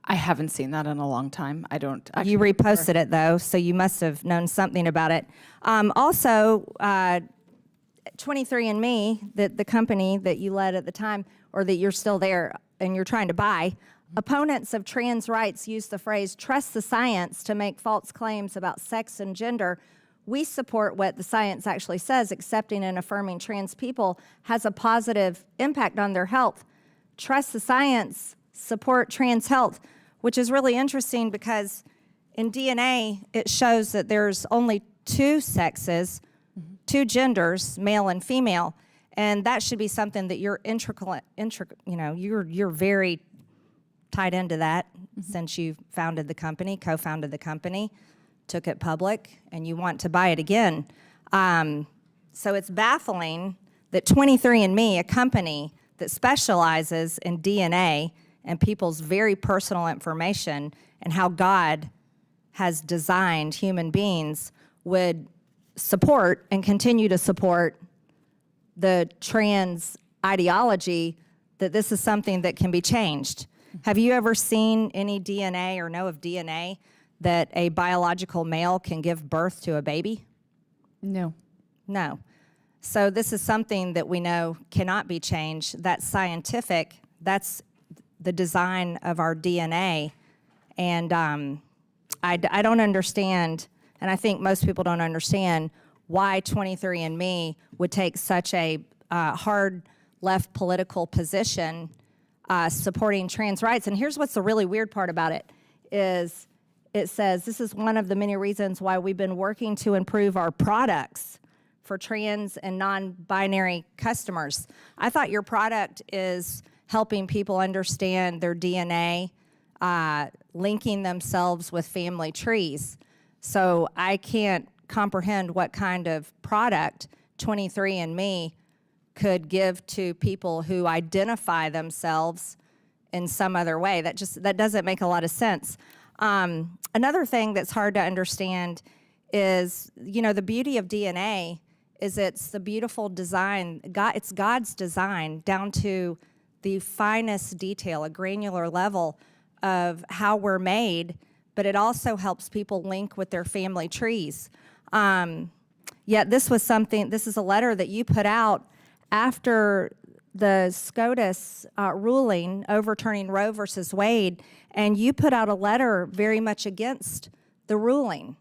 I haven't seen that in a long time. I don't actually. You reposted it, though, so you must have known something about it. Also, 23andMe, the company that you led at the time, or that you're still there and you're trying to buy, opponents of trans rights use the phrase, trust the science, to make false claims about sex and gender. We support what the science actually says. Accepting and affirming trans people has a positive impact on their health. Trust the science, support trans health, which is really interesting because in DNA, it shows that there's only two sexes, two genders, male and female, and that should be something that you're you're very tied into that since you founded the company, co-founded the company, took it public, and you want to buy it again. So it's baffling that 23andMe, a company that specializes in DNA and people's very personal information and how God has designed human beings, would support and continue to support the trans ideology that this is something that can be changed. Have you ever seen any DNA or know of DNA that a biological male can give birth to a baby? No. No. So this is something that we know cannot be changed. That's scientific. That's the design of our DNA. And I don't understand, and I think most people don't understand, why 23andMe would take such a hard left political position supporting trans rights. And here's what's the really weird part about it, is it says, this is one of the many reasons why we've been working to improve our products for trans and non-binary customers. I thought your product is helping people understand their DNA, linking themselves with family trees. So I can't comprehend what kind of product 23andMe could give to people who identify themselves in some other way. That doesn't make a lot of sense. Another thing that's hard to understand is, the beauty of DNA is it's the beautiful design. It's God's design down to the finest detail, a granular level of how we're made, but it also helps people link with their family trees. Yet this is a letter that you put out after the SCOTUS ruling overturning Roe versus Wade, and you put out a letter very much against the ruling,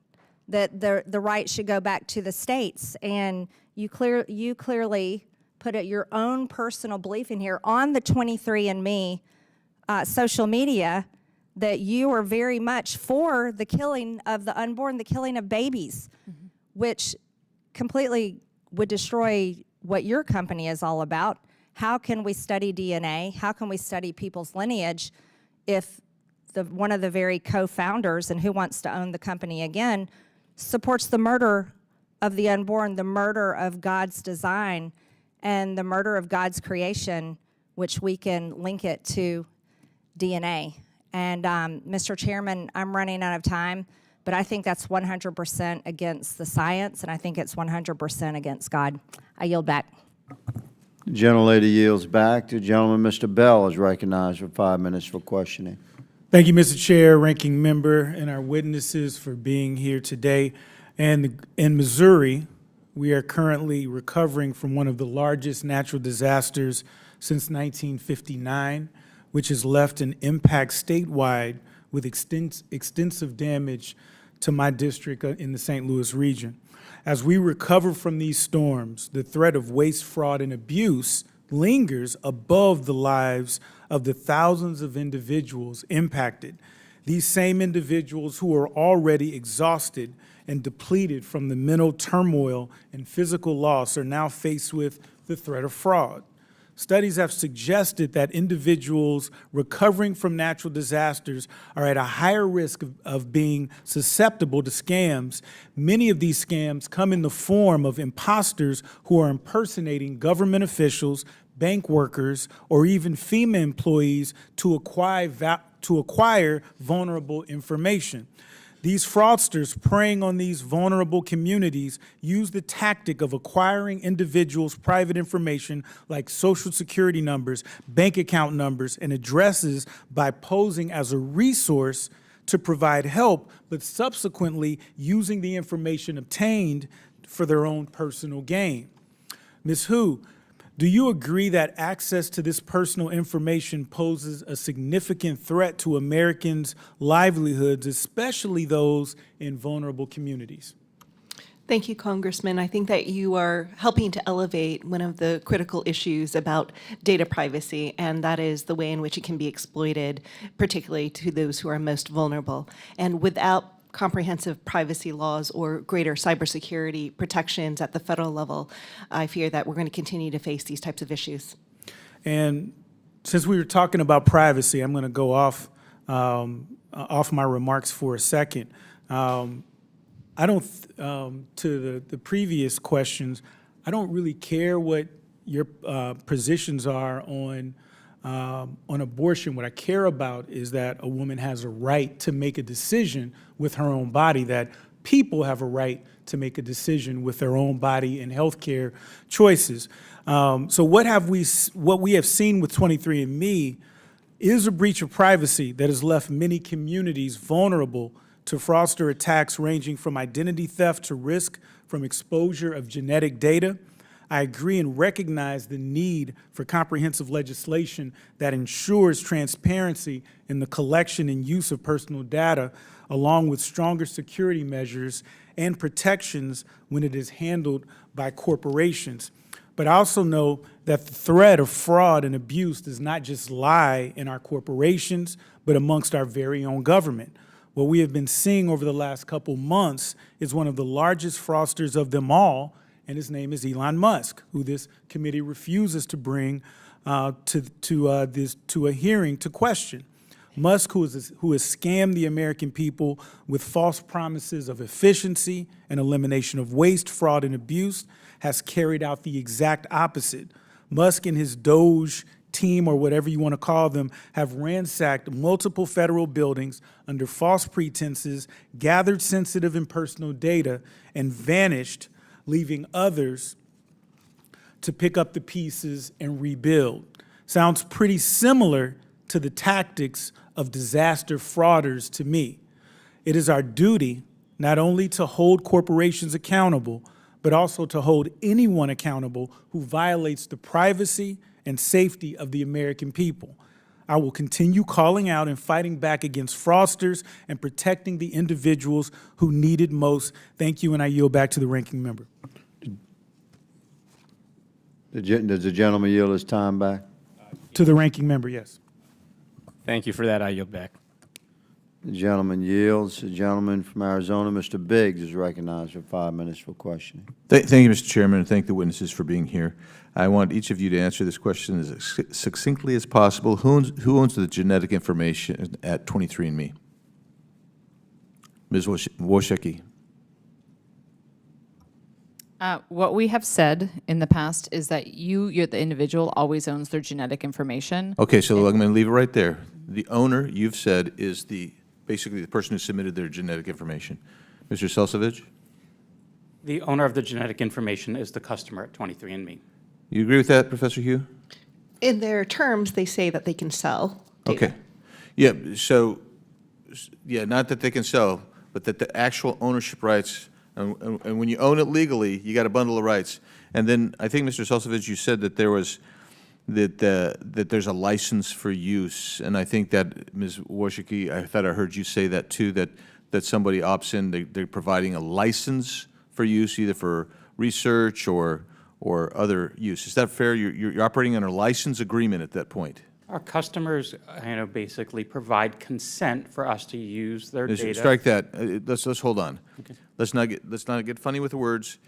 that the right should go back to the states, and you clearly put your own personal belief in here on the 23andMe social media, that you are very much for the killing of the unborn, the killing of babies, which completely would destroy what your company is all about. How can we study DNA? How can we study people's lineage if one of the very co-founders and who wants to own the company again, supports the murder of the unborn, the murder of God's design, and the murder of God's creation, which we can link it to DNA. And Mr. Chairman, I'm running out of time, but I think that's 100% against the science, and I think it's 100% against God. I yield back. The gentlelady yields back. The gentleman, Mr. Bell, is recognized for 5 minutes for questioning. Thank you, Mr. Chair, Ranking Member, and our witnesses for being here today. And in Missouri, we are currently recovering from one of the largest natural disasters since 1959, which has left an impact statewide with extensive damage to my district in the St. Louis region. As we recover from these storms, the threat of waste, fraud, and abuse lingers above the lives of the thousands of individuals impacted. These same individuals who are already exhausted and depleted from the mental turmoil and physical loss are now faced with the threat of fraud. Studies have suggested that individuals recovering from natural disasters are at a higher risk of being susceptible to scams. Many of these scams come in the form of imposters who are impersonating government officials, bank workers, or even FEMA employees to acquire vulnerable information. These fraudsters preying on these vulnerable communities use the tactic of acquiring individuals' private information like social security numbers, bank account numbers, and addresses by posing as a resource to provide help, but subsequently using the information obtained for their own personal gain. Ms. Hu, do you agree that access to this personal information poses a significant threat to Americans' livelihoods, especially those in vulnerable communities? Thank you, Congressman. I think that you are helping to elevate one of the critical issues about data privacy, and that is the way in which it can be exploited, particularly to those who are most vulnerable. And without comprehensive privacy laws or greater cybersecurity protections at the federal level, I fear that we're going to continue to face these types of issues. And since we were talking about privacy, I'm going to go off my remarks for a second. I don't, to the previous questions, I don't really care what your positions are on abortion. What I care about is that a woman has a right to make a decision with her own body, that people have a right to make a decision with their own body and healthcare choices. So what we have seen with 23andMe is a breach of privacy that has left many communities vulnerable to fraudster attacks ranging from identity theft to risk from exposure of genetic data. I agree and recognize the need for comprehensive legislation that ensures transparency in the collection and use of personal data, along with stronger security measures and protections when it is handled by corporations. But I also know that the threat of fraud and abuse does not just lie in our corporations, but amongst our very own government. What we have been seeing over the last couple months is one of the largest fraudsters of them all, and his name is Elon Musk, who this committee refuses to bring to a hearing to question. Musk, who has scammed the American people with false promises of efficiency and elimination of waste, fraud, and abuse, has carried out the exact opposite. Musk and his Doge team, or whatever you want to call them, have ransacked multiple federal buildings under false pretenses, gathered sensitive and personal data, and vanished, leaving others to pick up the pieces and rebuild. Sounds pretty similar to the tactics of disaster frauders to me. It is our duty not only to hold corporations accountable, but also to hold anyone accountable who violates the privacy and safety of the American people. I will continue calling out and fighting back against fraudsters and protecting the individuals who need it most. Thank you, and I yield back to the ranking member. Does the gentleman yield his time back? To the ranking member, yes. Thank you for that. I yield back. The gentleman yields. The gentleman from Arizona, Mr. Biggs, is recognized for 5 minutes for questioning. Thank you, Mr. Chairman, and thank the witnesses for being here. I want each of you to answer this question as succinctly as possible. Who owns the genetic information at 23andMe? Ms. Wojcicki. What we have said in the past is that you're the individual, always owns their genetic information. Okay, so I'm going to leave it right there. The owner, you've said, is basically the person who submitted their genetic information. Mr. Selsavage? The owner of the genetic information is the customer at 23andMe. You agree with that, Professor Hugh? In their terms, they say that they can sell data. Okay. Yeah, so, yeah, not that they can sell, but that the actual ownership rights, and when you own it legally, you got a bundle of rights. And then I think, Mr. Selsavage, you said that there was, that there's a license for use. And I think that, Ms. Wojcicki, I thought I heard you say that too, that somebody opts in, they're providing a license for use, either for research or other use. Is that fair? You're operating under a license agreement at that point? Our customers, basically provide consent for us to use their data. Strike that. Let's hold on. Okay. Let's not get funny with the words.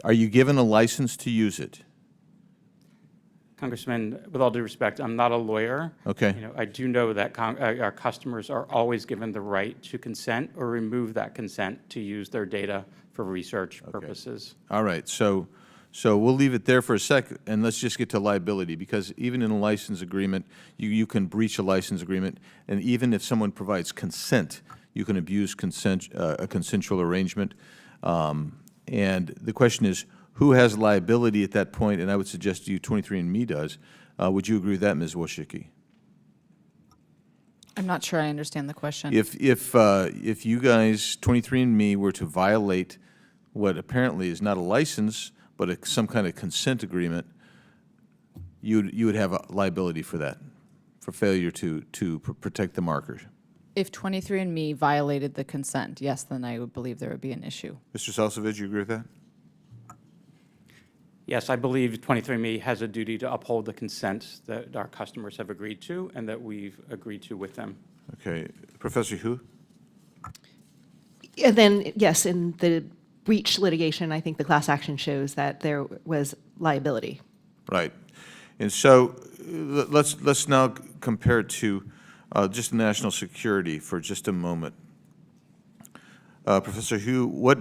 Are you given a license to use it? Congressman, with all due respect, I'm not a lawyer. Okay. I do know that our customers are always given the right to consent or remove that consent to use their data for research purposes. All right. So we'll leave it there for a second, and let's just get to liability, because even in a license agreement, you can breach a license agreement, and even if someone provides consent, you can abuse a consensual arrangement. And the question is, who has liability at that point? And I would suggest to you 23andMe does. Would you agree with that, Ms. Wojcicki? I'm not sure I understand the question. If you guys, 23andMe, were to violate what apparently is not a license, but some kind of consent agreement, you would have a liability for that, for failure to protect the markers. If 23andMe violated the consent, yes, then I would believe there would be an issue. Mr. Selsavage, you agree with that? Yes, I believe 23andMe has a duty to uphold the consent that our customers have agreed to and that we've agreed to with them. Okay. Professor Hu? And then, yes, in the breach litigation, I think the class action shows that there was liability. Right. And so let's now compare it to just national security for just a moment. Professor Hu, what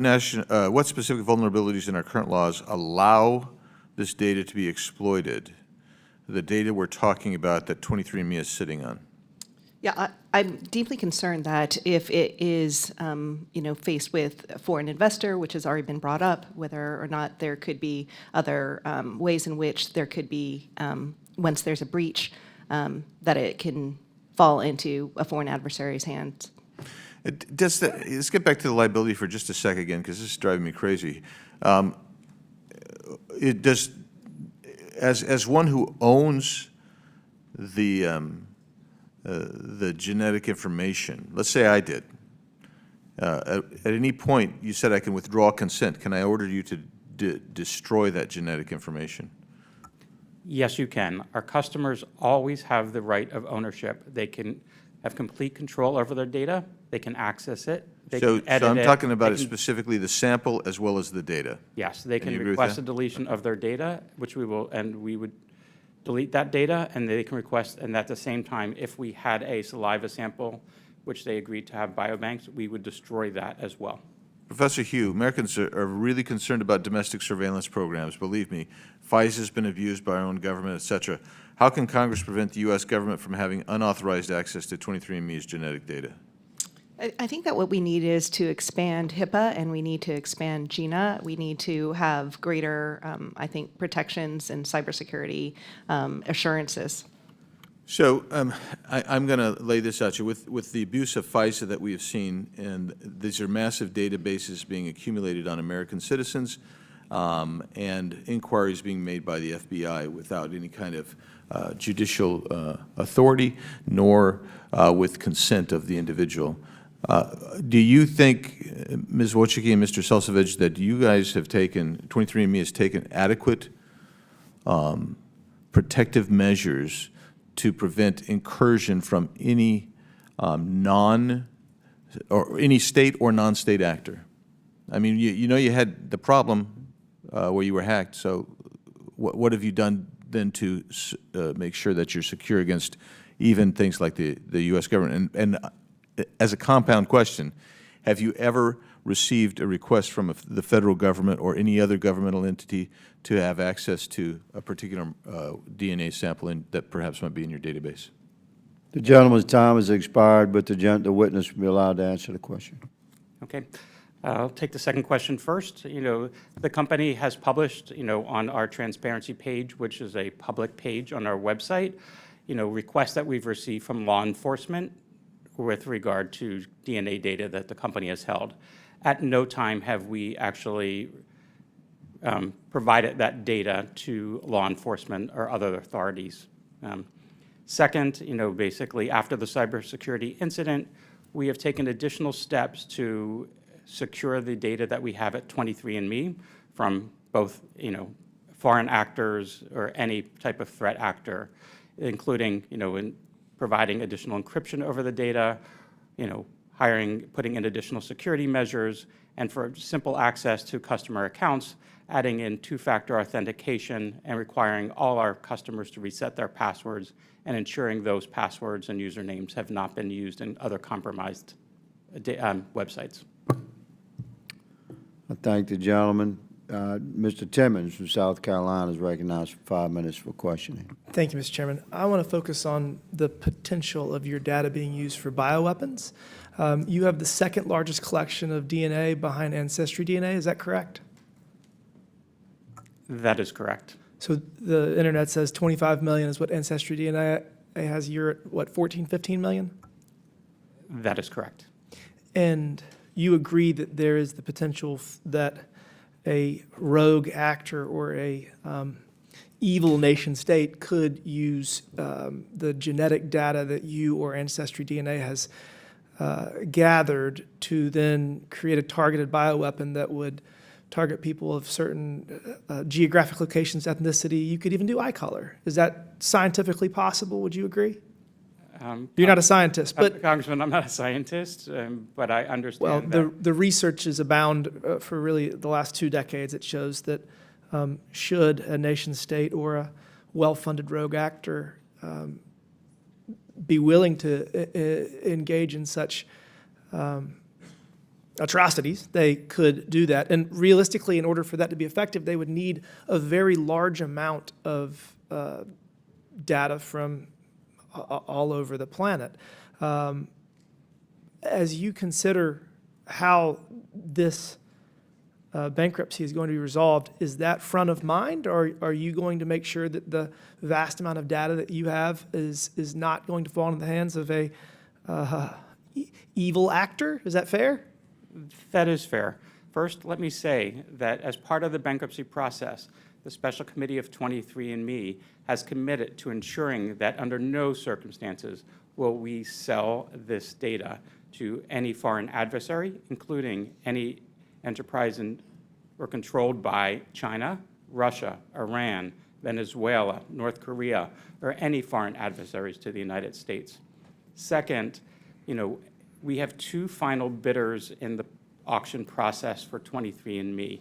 specific vulnerabilities in our current laws allow this data to be exploited, the data we're talking about that 23andMe is sitting on? Yeah, I'm deeply concerned that if it is, faced with a foreign investor, which has already been brought up, whether or not there could be other ways in which there could be, once there's a breach, that it can fall into a foreign adversary's hands. Let's get back to the liability for just a second again, because this is driving me crazy. As one who owns the genetic information, let's say I did, at any point you said I can withdraw consent. Can I order you to destroy that genetic information? Yes, you can. Our customers always have the right of ownership. They can have complete control over their data. They can access it. They can edit so I'm it. talking about They can- specifically the sample as well as the data. Yes, they And can you agree with request that? a deletion of their data, which we will, and we would delete that data, and they can request, and at the same time, if we had a saliva sample, which they agreed to have biobanks, we would destroy that as well. Professor Hu, Americans are really concerned about domestic surveillance programs. Believe me, FISA's been abused by our own government, et cetera. How can Congress prevent the U.S. government from having unauthorized access to 23andMe's genetic data? I think that what we need is to expand HIPAA and we need to expand GINA. We need to have greater, protections and cybersecurity assurances. So I'm going to lay this at you. With the abuse of FISA that we have seen, and these are massive databases being accumulated on American citizens, and inquiries being made by the FBI without any kind of judicial authority, nor with consent of the individual. Do you think, Ms. Wojcicki and Mr. Selsavage, that you guys have taken, 23andMe has taken adequate protective measures to prevent incursion from any or any state or non-state actor? I mean, you know you had the problem where you were hacked, so what have you done then to make sure that you're secure against even things like the U.S. government? And as a compound question, have you ever received a request from the federal government or any other governmental entity to have access to a particular DNA sample that perhaps might be in your database? The gentleman's time has expired, but the witness will be allowed to answer the question. Okay. I'll take the second question first. You know, the company has published, you know, on our transparency page, which is a public page on our website, you know, requests that we've received from law enforcement with regard to DNA data that the company has held. At no time have we actually provided that data to law enforcement or other authorities. Second, you know, basically after the cybersecurity incident, we have taken additional steps to secure the data that we have at 23andMe from both, you know, foreign actors or any type of threat actor, including, you know, in providing additional encryption over the data, you know, putting in additional security measures, and for simple access to customer accounts, adding in two-factor authentication and requiring all our customers to reset their passwords and ensuring those passwords and usernames have not been used in other compromised websites. I thank the gentleman. Mr. Timmons from South Carolina is recognized for 5 minutes for questioning. Thank you, Mr. Chairman. I want to focus on the potential of your data being used for bioweapons. You have the second largest collection of DNA behind Ancestry DNA, is that correct? That is correct. So the internet says 25 million is what Ancestry DNA has. You're at, what, 14, 15 million? That is correct. And you agree that there is the potential that a rogue actor or a evil nation state could use the genetic data that you or Ancestry DNA has gathered to then create a targeted bioweapon that would target people of certain geographic locations, ethnicity. You could even do eye color. Is that scientifically possible? Would you agree? You're not a scientist, but Congressman, I'm not a scientist, but I understand. Well, the research is abound for really the last 2 decades. It shows that should a nation state or a well-funded rogue actor be willing to engage in such atrocities, they could do that. And realistically, in order for that to be effective, they would need a very large amount of data from all over the planet. As you consider how this bankruptcy is going to be resolved, is that front of mind, or are you going to make sure that the vast amount of data that you have is not going to fall into the hands of a evil actor? Is that fair? That is fair. First, let me say that as part of the bankruptcy process, the Special Committee of 23andMe has committed to ensuring that under no circumstances will we sell this data to any foreign adversary, including any enterprise or controlled by China, Russia, Iran, Venezuela, North Korea, or any foreign adversaries to the United States. Second, you know, we have 2 final bidders in the auction process for 23andMe.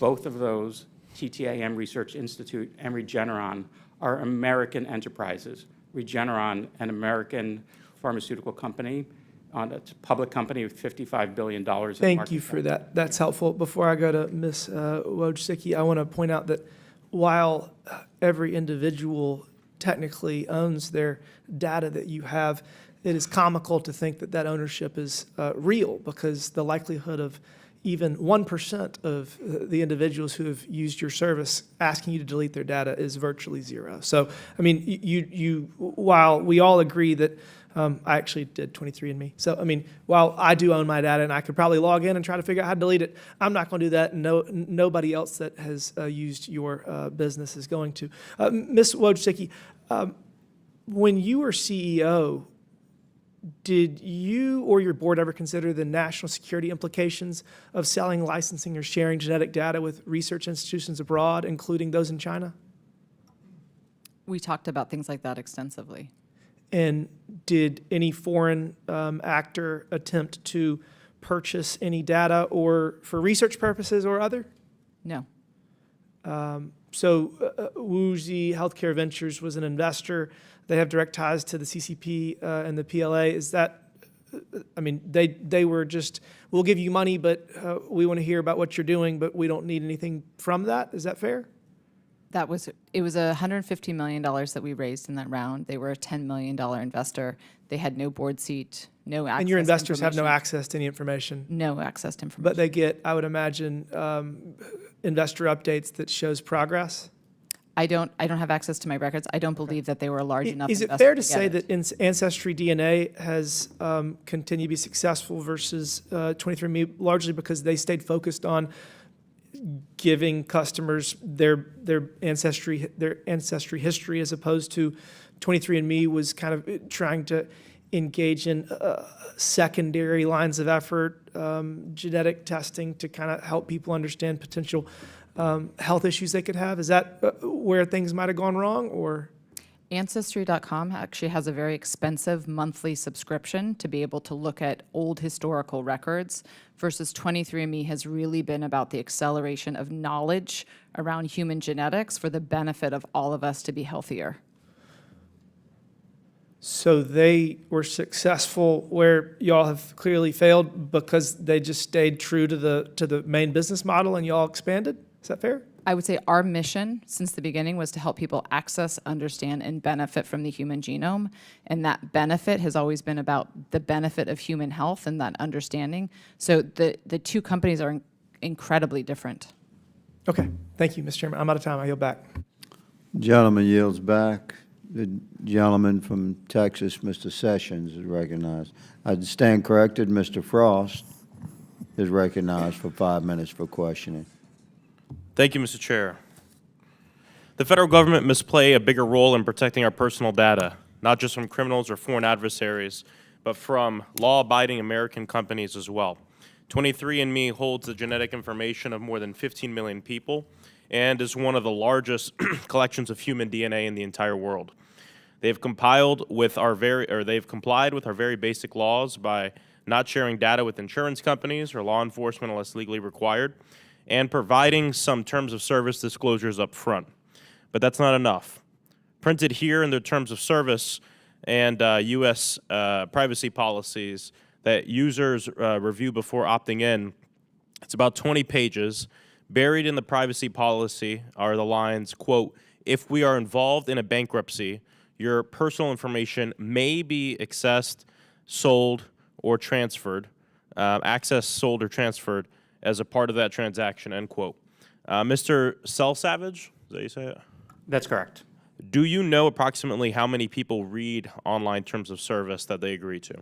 Both of those, TTAM Research Institute and Regeneron, are American enterprises. Regeneron, an American pharmaceutical company, it's a public company with $55 billion in market cap. Thank you for that. That's helpful. Before I go to Ms. Wojcicki, I want to point out that while every individual technically owns their data that you have, it is comical to think that that ownership is real, because the likelihood of even 1% of the individuals who have used your service asking you to delete their data is virtually 0. So, I mean, while we all agree that, I actually did 23andMe. So, I mean, while I do own my data and I could probably log in and try to figure out how to delete it, I'm not going to do that. And nobody else that has used your business is going to. Ms. Wojcicki, when you were CEO, did you or your board ever consider the national security implications of selling, licensing, or sharing genetic data with research institutions abroad, including those in China? We talked about things like that extensively. And did any foreign actor attempt to purchase any data or for research purposes or other? No. So Wuxi Healthcare Ventures was an investor. They have direct ties to the CCP and the PLA. Is that, I mean, they were just, we'll give you money, but we want to hear about what you're doing, but we don't need anything from that. Is that fair? It was $150 million that we raised in that round. They were a $10 million investor. They had no board seat, no access. And your investors have no information. access to any information? No access to information. But they get, I would imagine, investor updates that shows progress? I don't have access to my records. I don't believe that they were a large enough Is it investor fair to get say it. that Ancestry DNA has continued to be successful versus 23andMe, largely because they stayed focused on giving customers their ancestry history, as opposed to 23andMe was kind of trying to engage in secondary lines of effort, genetic testing to kind of help people understand potential health issues they could have? Is that where things might have gone wrong, or? Ancestry.com actually has a very expensive monthly subscription to be able to look at old historical records, versus 23andMe has really been about the acceleration of knowledge around human genetics for the benefit of all of us to be healthier. So they were successful where y'all have clearly failed because they just stayed true to the main business model and y'all expanded? Is that fair? I would say our mission since the beginning was to help people access, understand, and benefit from the human genome. And that benefit has always been about the benefit of human health and that understanding. So the two companies are incredibly different. Okay, thank you, Mr. Chairman. I'm out of time. I yield back. Gentleman yields back. The gentleman from Texas, Mr. Sessions, is recognized. I stand corrected. Mr. Frost is recognized for 5 minutes for questioning. Thank you, Mr. Chair. The federal government must play a bigger role in protecting our personal data, not just from criminals or foreign adversaries, but from law-abiding American companies as well. 23andMe holds the genetic information of more than 15 million people and is one of the largest collections of human DNA in the entire world. They've complied with our very basic laws by not sharing data with insurance companies or law enforcement unless legally required, and providing some terms of service disclosures up front. But that's not enough. Printed here in the terms of service and U.S. privacy policies that users review before opting in, it's about 20 pages. Buried in the privacy policy are the lines, quote, "If we are involved in a bankruptcy, your personal information may be accessed, sold, or transferred, as a part of that transaction," end quote. Mr. Selsavage, is that how you say it? That's correct. Do you know approximately how many people read online terms of service that they agree to?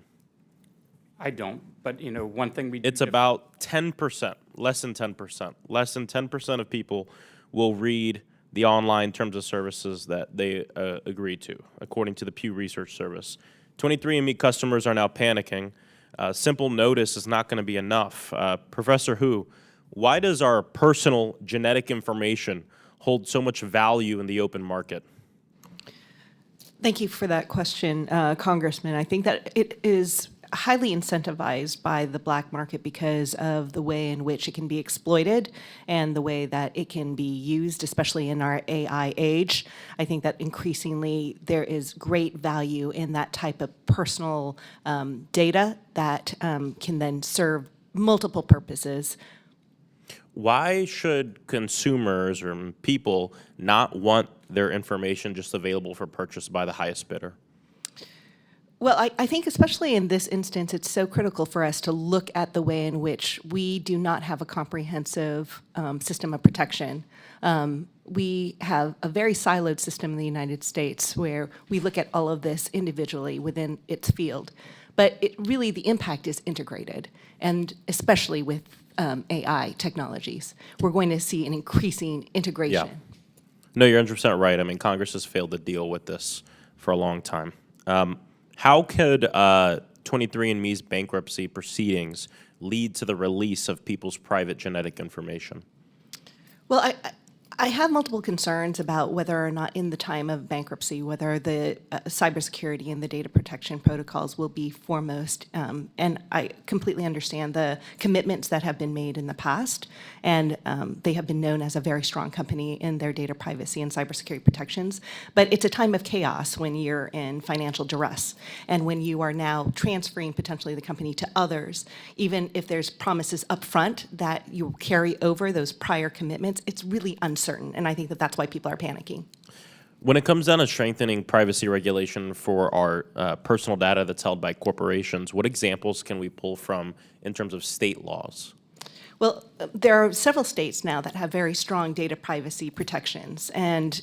I don't, but you know, one thing we do. It's about 10%, less than 10%. Less than 10% of people will read the online terms of services that they agree to, according to the Pew Research Service. 23andMe customers are now panicking. Simple notice is not going to be enough. Professor Hu, why does our personal genetic information hold so much value in the open market? Thank you for that question, Congressman. I think that it is highly incentivized by the black market because of the way in which it can be exploited and the way that it can be used, especially in our AI age. I think that increasingly there is great value in that type of personal data that can then serve multiple purposes. Why should consumers or people not want their information just available for purchase by the highest bidder? Well, I think especially in this instance, it's so critical for us to look at the way in which we do not have a comprehensive system of protection. We have a very siloed system in the United States where we look at all of this individually within its field. But really the impact is integrated, and especially with AI technologies, we're going to see an increasing integration. Yeah. No, you're 100% right. I mean, Congress has failed to deal with this for a long time. How could 23andMe's bankruptcy proceedings lead to the release of people's private genetic information? Well, I have multiple concerns about whether or not in the time of bankruptcy, whether the cybersecurity and the data protection protocols will be foremost. And I completely understand the commitments that have been made in the past, and they have been known as a very strong company in their data privacy and cybersecurity protections. But it's a time of chaos when you're in financial duress, and when you are now transferring potentially the company to others, even if there's promises up front that you will carry over those prior commitments, it's really uncertain, and I think that that's why people are panicking. When it comes down to strengthening privacy regulation for our personal data that's held by corporations, what examples can we pull from in terms of state laws? Well, there are several states now that have very strong data privacy protections, and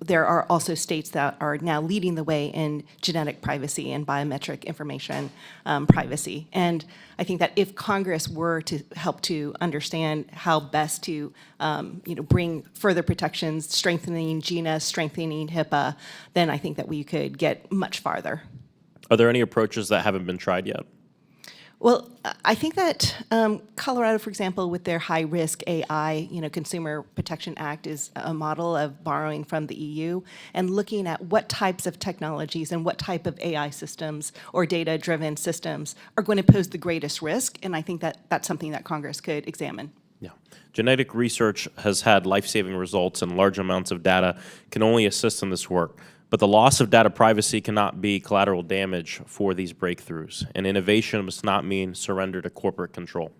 there are also states that are now leading the way in genetic privacy and biometric information privacy. And I think that if Congress were to help to understand how best to bring further protections, strengthening GINA, strengthening HIPAA, then I think that we could get much farther. Are there any approaches that haven't been tried yet? Well, I think that Colorado, for example, with their high-risk AI, Consumer Protection Act is a model of borrowing from the EU and looking at what types of technologies and what type of AI systems or data-driven systems are going to pose the greatest risk, and I think that that's something that Congress could examine. Yeah. Genetic research has had life-saving results, and large amounts of data can only assist in this work. But the loss of data privacy cannot be collateral damage for these breakthroughs, and innovation must not mean surrender to corporate control.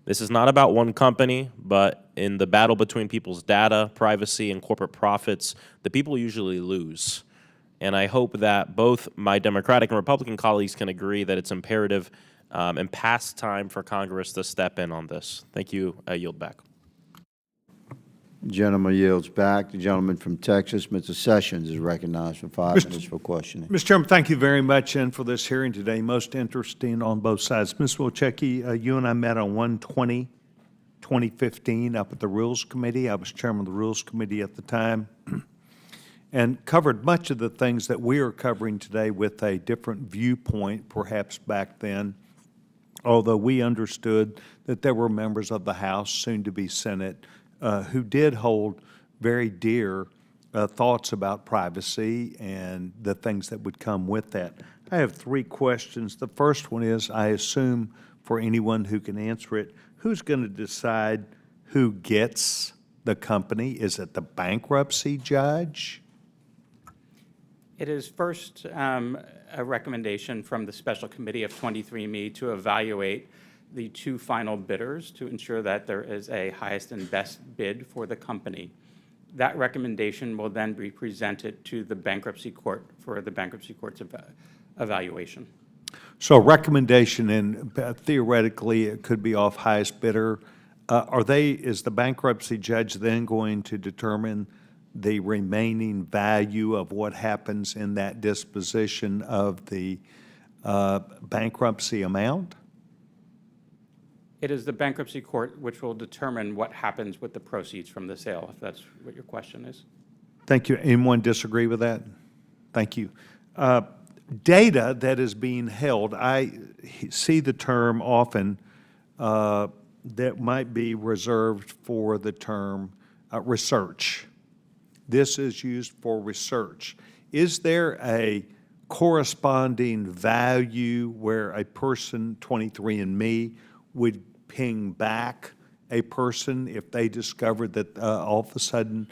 This is not about one company, but in the battle between people's data, privacy, and corporate profits, the people usually lose. And I hope that both my Democratic and Republican colleagues can agree that it's imperative and past time for Congress to step in on this. Thank you. I yield back. Gentleman yields back. The gentleman from Texas, Mr. Sessions, is recognized for 5 minutes for questioning. Mr. Chairman, thank you very much, and for this hearing today. Most interesting on both sides. Ms. Wojcicki, you and I met on 1/20/2015 up at the Rules Committee. I was chairman of the Rules Committee at the time, and covered much of the things that we are covering today with a different viewpoint, perhaps back then, although we understood that there were members of the House, soon to be Senate, who did hold very dear thoughts about privacy and the things that would come with that. I have 3 questions. The first one is, I assume for anyone who can answer it, who's going to decide who gets the company? Is it the bankruptcy judge? It is first a recommendation from the Special Committee of 23andMe to evaluate the 2 final bidders to ensure that there is a highest and best bid for the company. That recommendation will then be presented to the bankruptcy court for the bankruptcy court's evaluation. So a recommendation, and theoretically it could be off highest bidder. Is the bankruptcy judge then going to determine the remaining value of what happens in that disposition of the bankruptcy amount? It is the bankruptcy court which will determine what happens with the proceeds from the sale, if that's what your question is. Thank you. Anyone disagree with that? Thank you. Data that is being held, I see the term often that might be reserved for the term research. This is used for research. Is there a corresponding value where a person, 23andMe, would ping back a person if they discovered that all of a sudden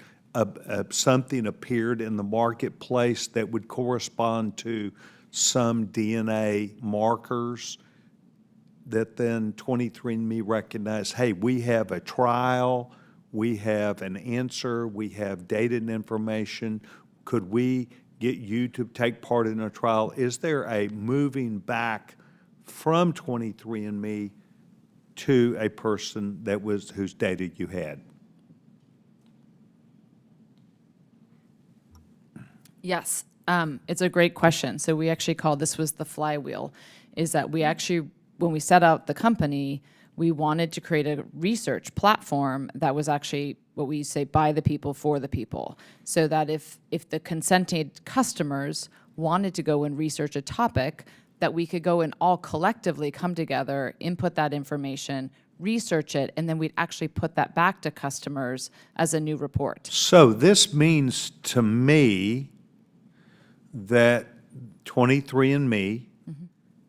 something appeared in the marketplace that would correspond to some DNA markers that then 23andMe recognized, hey, we have a trial, we have an answer, we have data and information, could we get you to take part in a trial? Is there a moving back from 23andMe to a person that was whose data you had? Yes, it's a great question. So we actually call this was the flywheel, is that we actually, when we set out the company, we wanted to create a research platform that was actually what we say by the people for the people, so that if the consented customers wanted to go and research a topic, that we could go and all collectively come together, input that information, research it, and then we'd actually put that back to customers as a new report. So this means to me that 23andMe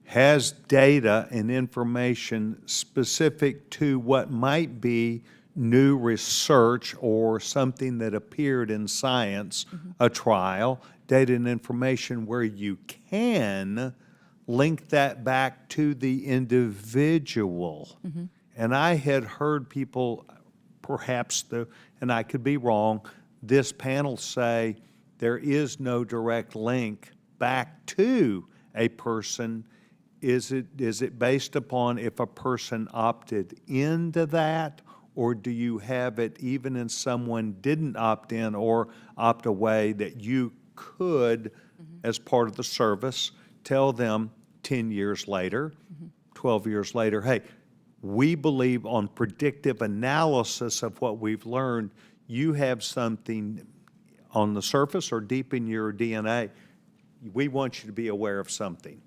has data and information specific to what might be new research or something that appeared in Science, a trial, data and information where you can link that back to the individual. And I had heard people, perhaps, and I could be wrong, this panel say there is no direct link back to a person. Is it based upon if a person opted into that, or do you have it even if someone didn't opt in or opt away that you could, as part of the service, tell them 10 years later, 12 years later, hey, we believe on predictive analysis of what we've learned, you have something on the surface or deep in your DNA. We want you to be aware of something.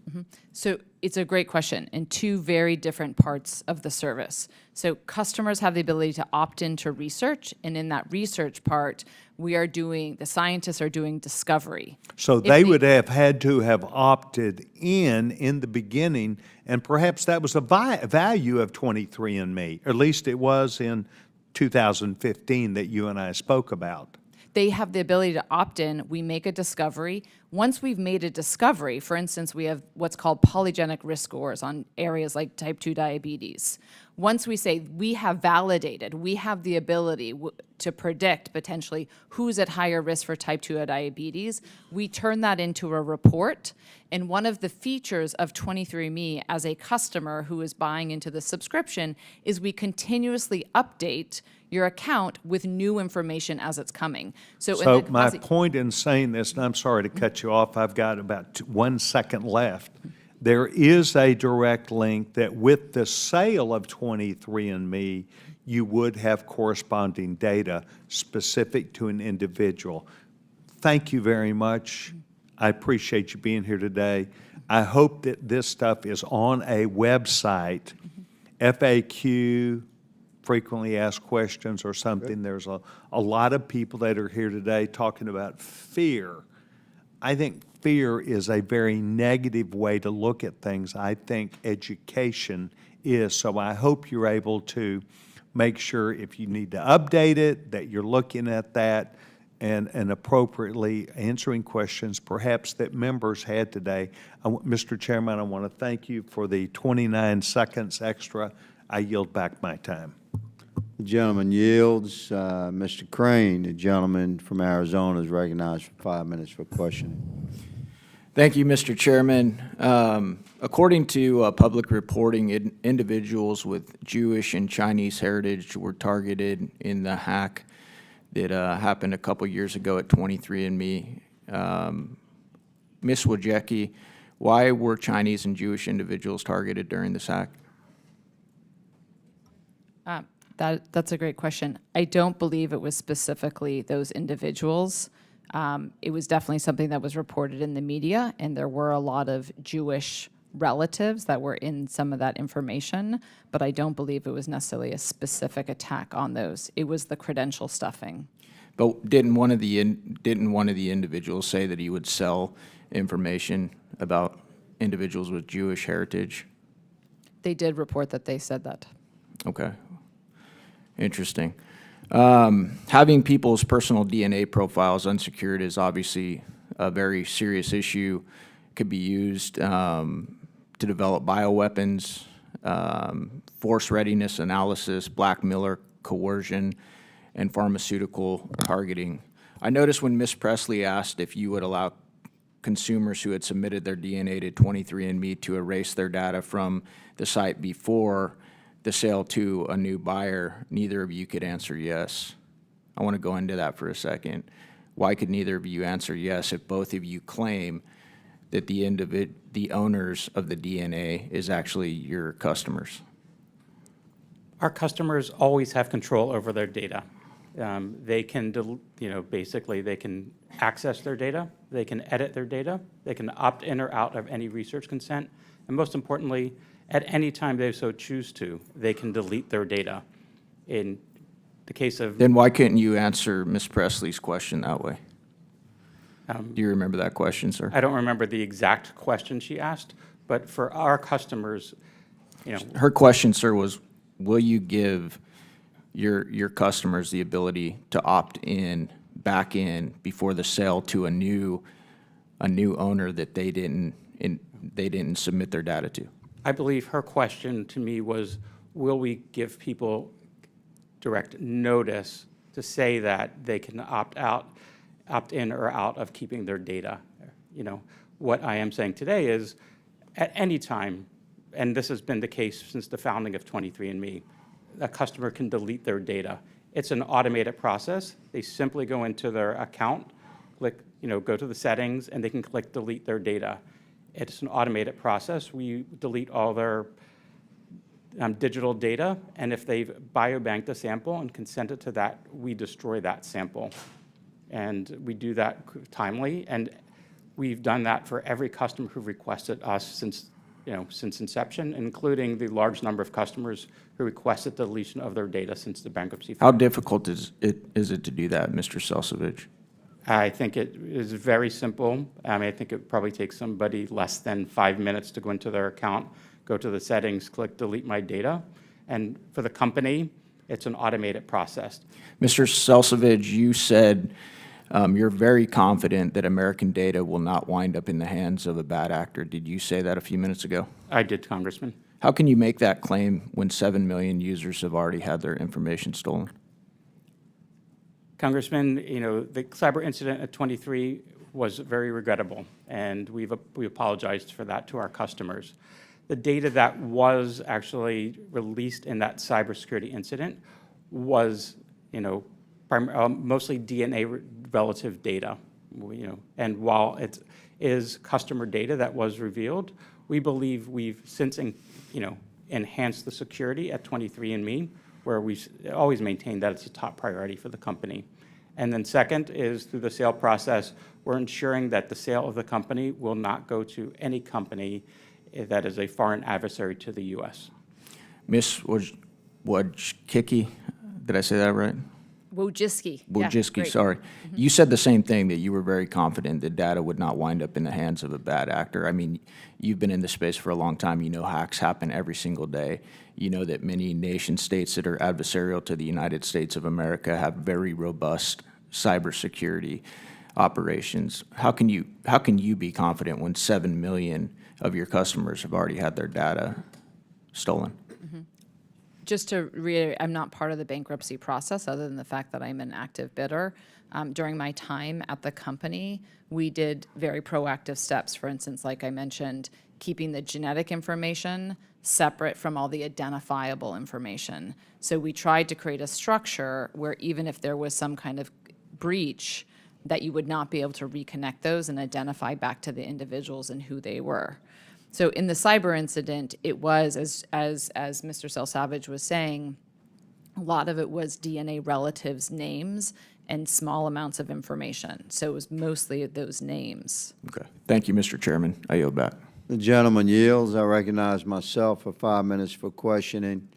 So it's a great question, in two very different parts of the service. So customers have the ability to opt into research, and in that research part, the scientists are doing discovery. So they would have had to have opted in the beginning, and perhaps that was a value of 23andMe, or at least it was in 2015 that you and I spoke about. They have the ability to opt in. We make a discovery. Once we've made a discovery, for instance, we have what's called polygenic risk scores on areas like type 2 diabetes. Once we say we have validated, we have the ability to predict potentially who's at higher risk for type 2 diabetes, we turn that into a report. And one of the features of 23andMe as a customer who is buying into the subscription is we continuously update your account with new information as it's coming. So my point in saying this, and I'm sorry to cut you off, I've got about 1 second left. There is a direct link that with the sale of 23andMe, you would have corresponding data specific to an individual. Thank you very much. I appreciate you being here today. I hope that this stuff is on a website, FAQ, frequently asked questions or something. There's a lot of people that are here today talking about fear. I think fear is a very negative way to look at things. I think education is. So I hope you're able to make sure if you need to update it, that you're looking at that and appropriately answering questions perhaps that members had today. Mr. Chairman, I want to thank you for the 29 seconds extra. I yield back my time. The gentleman yields. Mr. Crane, the gentleman from Arizona, is recognized for 5 minutes for questioning. Thank you, Mr. Chairman. According to public reporting, individuals with Jewish and Chinese heritage were targeted in the hack that happened a couple years ago at 23andMe. Ms. Wojcicki, why were Chinese and Jewish individuals targeted during this hack? That's a great question. I don't believe it was specifically those individuals. It was definitely something that was reported in the media, and there were a lot of Jewish relatives that were in some of that information, but I don't believe it was necessarily a specific attack on those. It was the credential stuffing. But didn't one of the individuals say that he would sell information about individuals with Jewish heritage? They did report that they said that. Okay. Interesting. Having people's personal DNA profiles unsecured is obviously a very serious issue. Could be used to develop bioweapons, force readiness analysis, blackmail, coercion, and pharmaceutical targeting. I noticed when Ms. Presley asked if you would allow consumers who had submitted their DNA to 23andMe to erase their data from the site before the sale to a new buyer, neither of you could answer yes. I want to go into that for a second. Why could neither of you answer yes if both of you claim that the owners of the DNA is actually your customers? Our customers always have control over their data. They can, basically they can access their data, they can edit their data, they can opt in or out of any research consent, and most importantly, At any time they so choose to, they can delete their data. In the case of... Then why couldn't you answer Ms. Presley's question that way? Do you remember that question, sir? I don't remember the exact question she asked, but for our customers, Her question, sir, was, will you give your customers the ability to opt in, back in, before the sale to a new owner that they didn't submit their data to? I believe her question to me was, will we give people direct notice to say that they can opt in or out of keeping their data? What I am saying today is, at any time, and this has been the case since the founding of 23andMe, a customer can delete their data. It's an automated process. They simply go into their account, click, go to the settings, and they can click delete their data. It's an automated process. We delete all their digital data, and if they've biobanked a sample and consented to that, we destroy that sample. And we do that timely, and we've done that for every customer who requested us since inception, including the large number of customers who requested deletion of their data since the bankruptcy How filing. difficult is it to do that, Mr. Selsavage? I think it is very simple. I think it probably takes somebody less than 5 minutes to go into their account, go to the settings, click delete my data. And for the company, it's an automated process. Mr. Selsavage, you said you're very confident that American data will not wind up in the hands of a bad actor. Did you say that a few minutes ago? I did, Congressman. How can you make that claim when 7 million users have already had their information stolen? Congressman, the cyber incident at 23 was very regrettable, and we apologized for that to our customers. The data that was actually released in that cybersecurity incident was, mostly DNA relative data. And while it is customer data that was revealed, we believe we've since, enhanced the security at 23andMe, where we've always maintained that it's a top priority for the company. And then second is through the sale process, we're ensuring that the sale of the company will not go to any company that is a foreign adversary to the U.S. Ms. Wojcicki, did I say that right? Wojcicki. Wojcicki, Yeah, great. sorry. You said the same thing, that you were very confident that data would not wind up in the hands of a bad actor. I mean, you've been in this space for a long time. You know hacks happen every single day. You know that many nation states that are adversarial to the United States of America have very robust cybersecurity operations. How can you be confident when 7 million of your customers have already had their data stolen? Just to reiterate, I'm not part of the bankruptcy process other than the fact that I'm an active bidder. During my time at the company, we did very proactive steps. For instance, like I mentioned, keeping the genetic information separate from all the identifiable information. So we tried to create a structure where even if there was some kind of breach, that you would not be able to reconnect those and identify back to the individuals and who they were. So in the cyber incident, it was, as Mr. Selsavage was saying, a lot of it was DNA relatives' names and small amounts of information. So it was mostly those names. Okay. Thank you, Mr. Chairman. I yield back. The gentleman yields. I recognize myself for 5 minutes for questioning.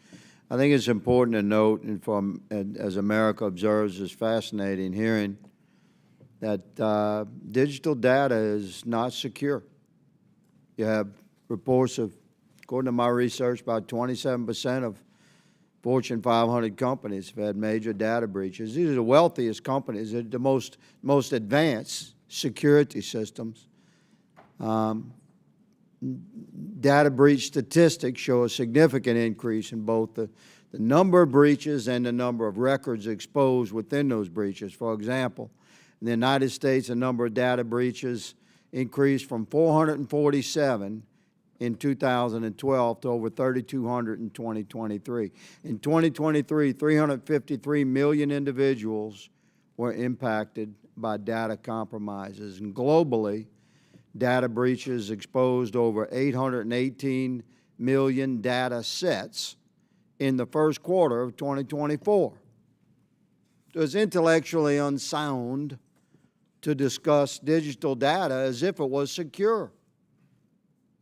I think it's important to note, and as America observes, it's fascinating hearing that digital data is not secure. You have reports of, according to my research, about 27% of Fortune 500 companies have had major data breaches. These are the wealthiest companies, the most advanced security systems. Data breach statistics show a significant increase in both the number of breaches and the number of records exposed within those breaches. For example, in the United States, the number of data breaches increased from 447 in 2012 to over 3,200 in 2023. In 2023, 353 million individuals were impacted by data compromises. And globally, data breaches exposed over 818 million data sets in the first quarter of 2024. So it's intellectually unsound to discuss digital data as if it was secure.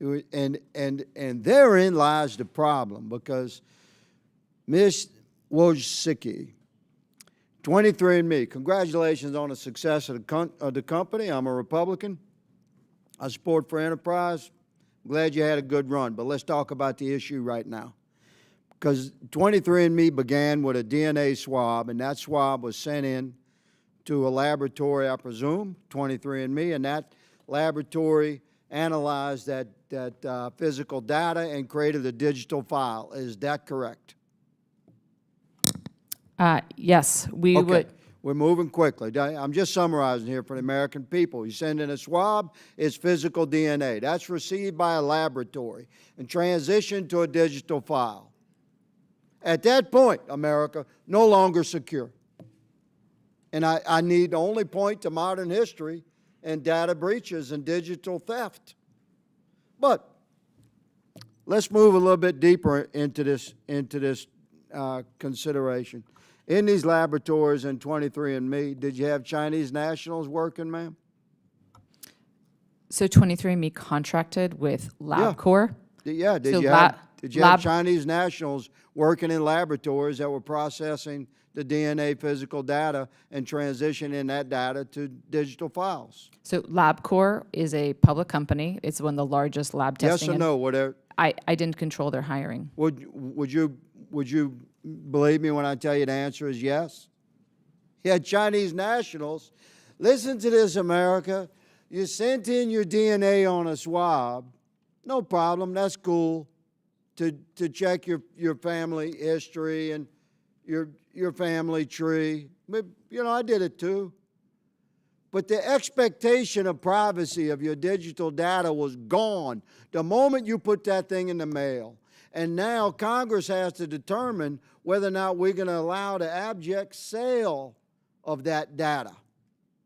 And therein lies the problem, because Ms. Wojcicki, 23andMe, congratulations on the success of the company. I'm a Republican. I support free enterprise. I'm glad you had a good run, but let's talk about the issue right now. Because 23andMe began with a DNA swab, and that swab was sent in to a laboratory, I presume, 23andMe, and that laboratory analyzed that physical data and created a digital file. Is that correct? Yes, we Okay. would. We're moving quickly. I'm just summarizing here for the American people. You send in a swab, it's physical DNA. That's received by a laboratory and transitioned to a digital file. At that point, America, no longer secure. And I need to only point to modern history and data breaches and digital theft. But let's move a little bit deeper into this consideration. In these laboratories in 23andMe, did you have Chinese nationals working, ma'am? So 23andMe contracted with LabCorp? Yeah, did So you have Chinese nationals working in laboratories that were processing the DNA physical data and transitioning that data to digital files? So LabCorp is a public company. It's one of the largest lab testing. Yes or no? Whatever. I didn't control their hiring. Would you believe me when I tell you the answer is yes? You had Chinese nationals. Listen to this, America. You sent in your DNA on a swab. No problem. That's cool to check your family history and your family tree. But, you know, I did it too. But the expectation of privacy of your digital data was gone the moment you put that thing in the mail. And now Congress has to determine whether or not we're going to allow the abject sale of that data.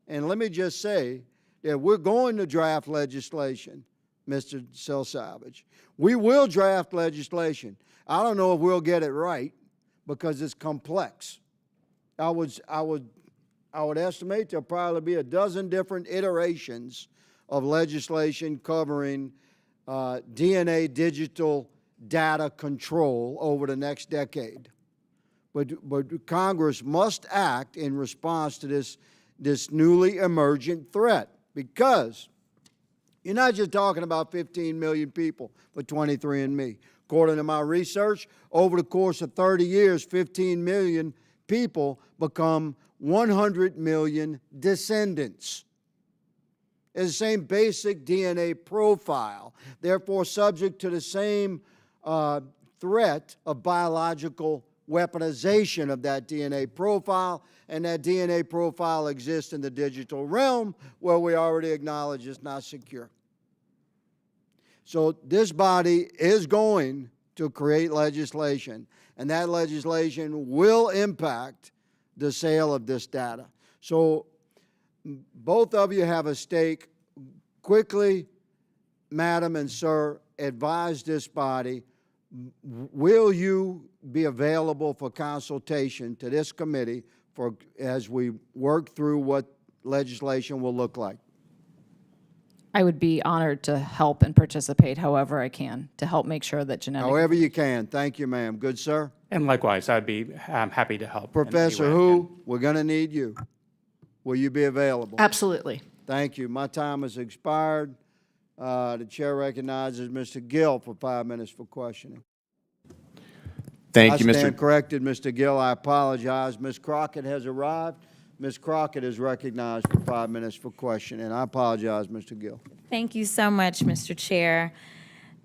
And let me just say that we're going to draft legislation, Mr. Selcavage. We will draft legislation. I don't know if we'll get it right because it's complex. I would estimate there'll probably be a dozen different iterations of legislation covering DNA digital data control over the next decade. But Congress must act in response to this newly emergent threat, because you're not just talking about 15 million people for 23andMe. According to my research, over the course of 30 years, 15 million people become 100 million descendants. It's the same basic DNA profile, therefore subject to the same threat of biological weaponization of that DNA profile, and that DNA profile exists in the digital realm where we already acknowledge it's not secure. So this body is going to create legislation, and that legislation will impact the sale of this data. So both of you have a stake. Quickly, Madam and Sir, advise this body. Will you be available for consultation to this committee as we work through what legislation will look like? I would be honored to help and participate however I can to help make sure that genetic. However you can. Thank you, ma'am. Good, sir? And likewise, I'd be happy to help. in any Professor way I Hu, can. we're going to need you. Will you be available? Absolutely. Thank you. My time has expired. The chair recognizes Mr. Gill for 5 minutes for questioning. Thank you, I Mr. stand corrected, Mr. Gill. I apologize. Ms. Crockett has arrived. Ms. Crockett is recognized for 5 minutes for questioning. I apologize, Mr. Gill. Thank you so much, Mr. Chair.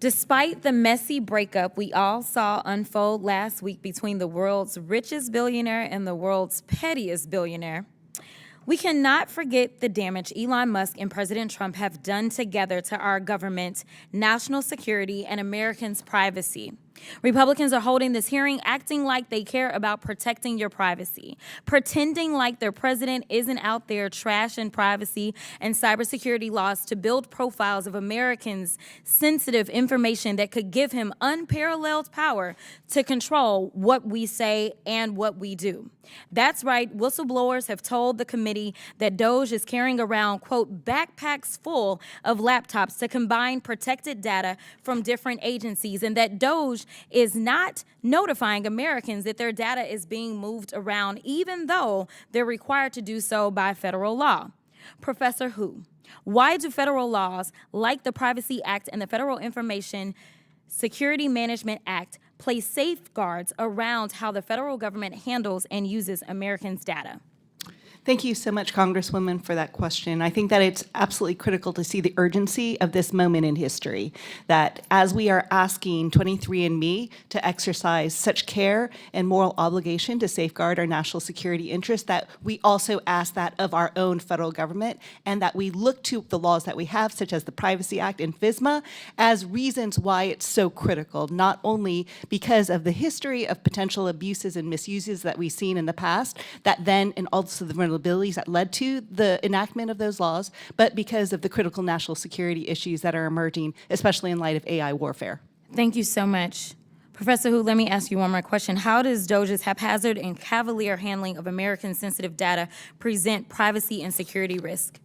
Despite the messy breakup we all saw unfold last week between the world's richest billionaire and the world's pettiest billionaire, we cannot forget the damage Elon Musk and President Trump have done together to our government, national security, and Americans' privacy. Republicans are holding this hearing acting like they care about protecting your privacy, pretending like their president isn't out there trashing privacy and cybersecurity laws to build profiles of Americans' sensitive information that could give him unparalleled power to control what we say and what we do. That's right, whistleblowers have told the committee that DOJ is carrying around, quote, backpacks full of laptops to combine protected data from different agencies, and that DOJ is not notifying Americans that their data is being moved around, even though they're required to do so by federal law. Professor Hu, why do federal laws like the Privacy Act and the Federal Information Security Management Act place safeguards around how the federal government handles and uses Americans' data? Thank you so much, Congresswoman, for that question. I think that it's absolutely critical to see the urgency of this moment in history, that as we are asking 23andMe to exercise such care and moral obligation to safeguard our national security interests, that we also ask that of our own federal government, and that we look to the laws that we have, such as the Privacy Act and FISMA, as reasons why it's so critical, not only because of the history of potential abuses and misuses that we've seen in the past, that then, and also the vulnerabilities that led to the enactment of those laws, but because of the critical national security issues that are emerging, especially in light of AI warfare. Thank you so much. Professor Hu, let me ask you one more question. How does DOJ's haphazard and cavalier handling of American sensitive data present privacy and security risk?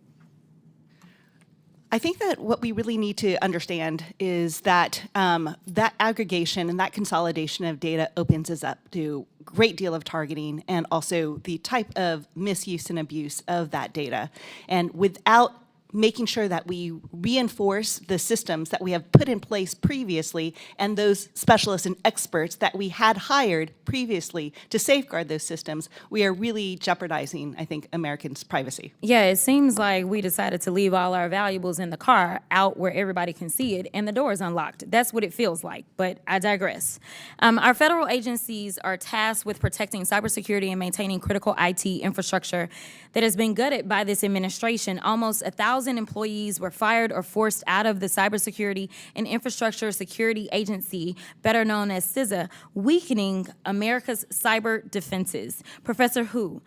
I think that what we really need to understand is that that aggregation and that consolidation of data opens us up to a great deal of targeting and also the type of misuse and abuse of that data. And without making sure that we reinforce the systems that we have put in place previously and those specialists and experts that we had hired previously to safeguard those systems, we are really jeopardizing, I think, Americans' privacy. Yeah, it seems like we decided to leave all our valuables in the car out where everybody can see it and the door is unlocked. That's what it feels like, but I digress. Our federal agencies are tasked with protecting cybersecurity and maintaining critical IT infrastructure that has been gutted by this administration. Almost 1,000 employees were fired or forced out of the Cybersecurity and Infrastructure Security Agency, better known as CISA, weakening America's cyber defenses. Professor Hu,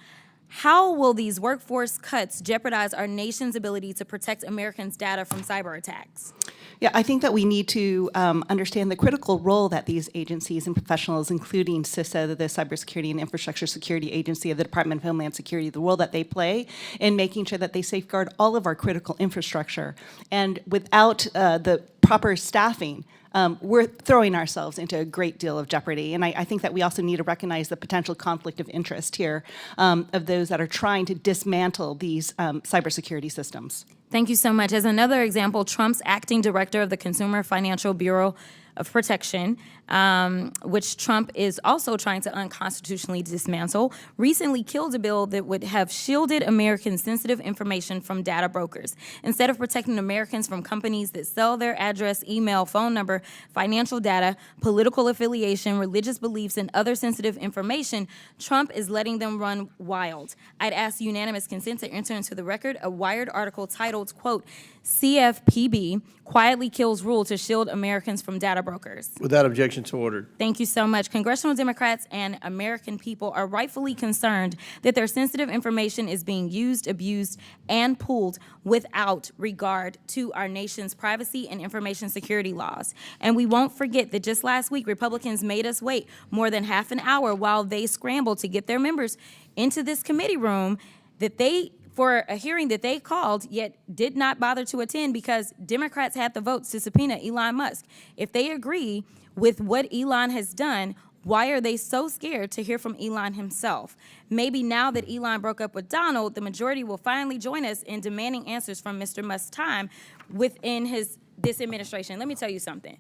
how will these workforce cuts jeopardize our nation's ability to protect Americans' data from cyber attacks? Yeah, I think that we need to understand the critical role that these agencies and professionals, including CISA, the Cybersecurity and Infrastructure Security Agency of the Department of Homeland Security, the role that they play in making sure that they safeguard all of our critical infrastructure. And without the proper staffing, we're throwing ourselves into a great deal of jeopardy. And I think that we also need to recognize the potential conflict of interest here of those that are trying to dismantle these cybersecurity systems. Thank you so much. As another example, Trump's acting director of the Consumer Financial Bureau of Protection, which Trump is also trying to unconstitutionally dismantle, recently killed a bill that would have shielded Americans' sensitive information from data brokers. Instead of protecting Americans from companies that sell their address, email, phone number, financial data, political affiliation, religious beliefs, and other sensitive information, Trump is letting them run wild. I'd ask unanimous consent to enter into the record a Wired article titled, quote, CFPB quietly kills rule to shield Americans from data brokers. Without objection, so ordered. Thank you so much. Congressional Democrats and American people are rightfully concerned that their sensitive information is being used, abused, and pooled without regard to our nation's privacy and information security laws. And we won't forget that just last week, Republicans made us wait more than half an hour while they scrambled to get their members into this committee room for a hearing that they called, yet did not bother to attend because Democrats had the votes to subpoena Elon Musk. If they agree with what Elon has done, why are they so scared to hear from Elon himself? Maybe now that Elon broke up with Donald, the majority will finally join us in demanding answers from Mr. Musk's time within this administration. Let me tell you something.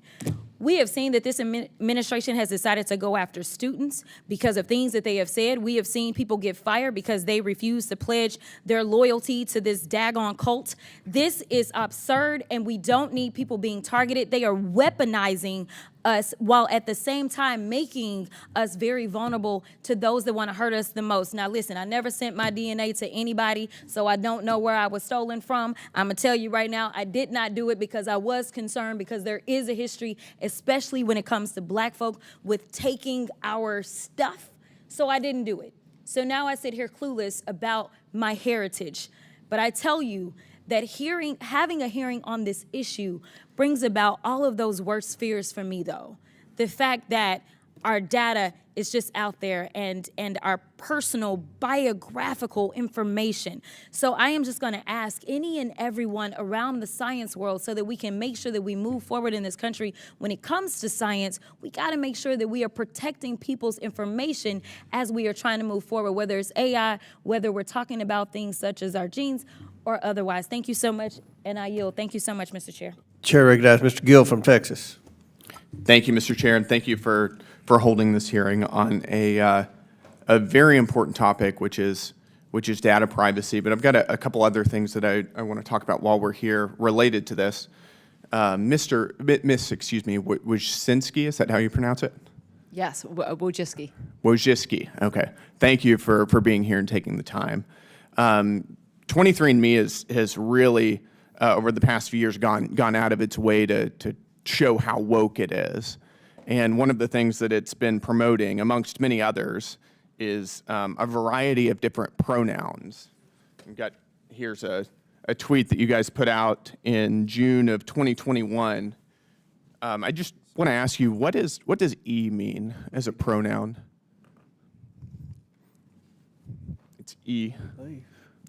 We have seen that this administration has decided to go after students because of things that they have said. We have seen people get fired because they refuse to pledge their loyalty to this daggone cult. This is absurd, and we don't need people being targeted. They are weaponizing us while at the same time making us very vulnerable to those that want to hurt us the most. Now, listen, I never sent my DNA to anybody, so I don't know where I was stolen from. I'm going to tell you right now, I did not do it because I was concerned, because there is a history, especially when it comes to Black folk, with taking our stuff. So I didn't do it. So now I sit here clueless about my heritage. But I tell you that having a hearing on this issue brings about all of those worst fears for me, though. The fact that our data is just out there and our personal biographical information. So I am just going to ask any and everyone around the science world, so that we can make sure that we move forward in this country. When it comes to science, we got to make sure that we are protecting people's information as we are trying to move forward, whether it's AI, whether we're talking about things such as our genes or otherwise. Thank you so much, and I yield. Thank you so much, Mr. Chair. Chair recognizes Mr. Gill from Texas. Thank you, Mr. Chair, and thank you for holding this hearing on a very important topic, which is data privacy. But I've got a couple other things that I want to talk about while we're here related to this. Miss Wojcinski, is that how you pronounce it? Yes, Wojcicki. Wojcicki, okay. Thank you for being here and taking the time. 23andMe has really, over the past few years, gone out of its way to show how woke it is. And one of the things that it's been promoting, amongst many others, is a variety of different pronouns. Here's a tweet that you guys put out in June of 2021. I just want to ask you, what does E mean as a pronoun? It's E.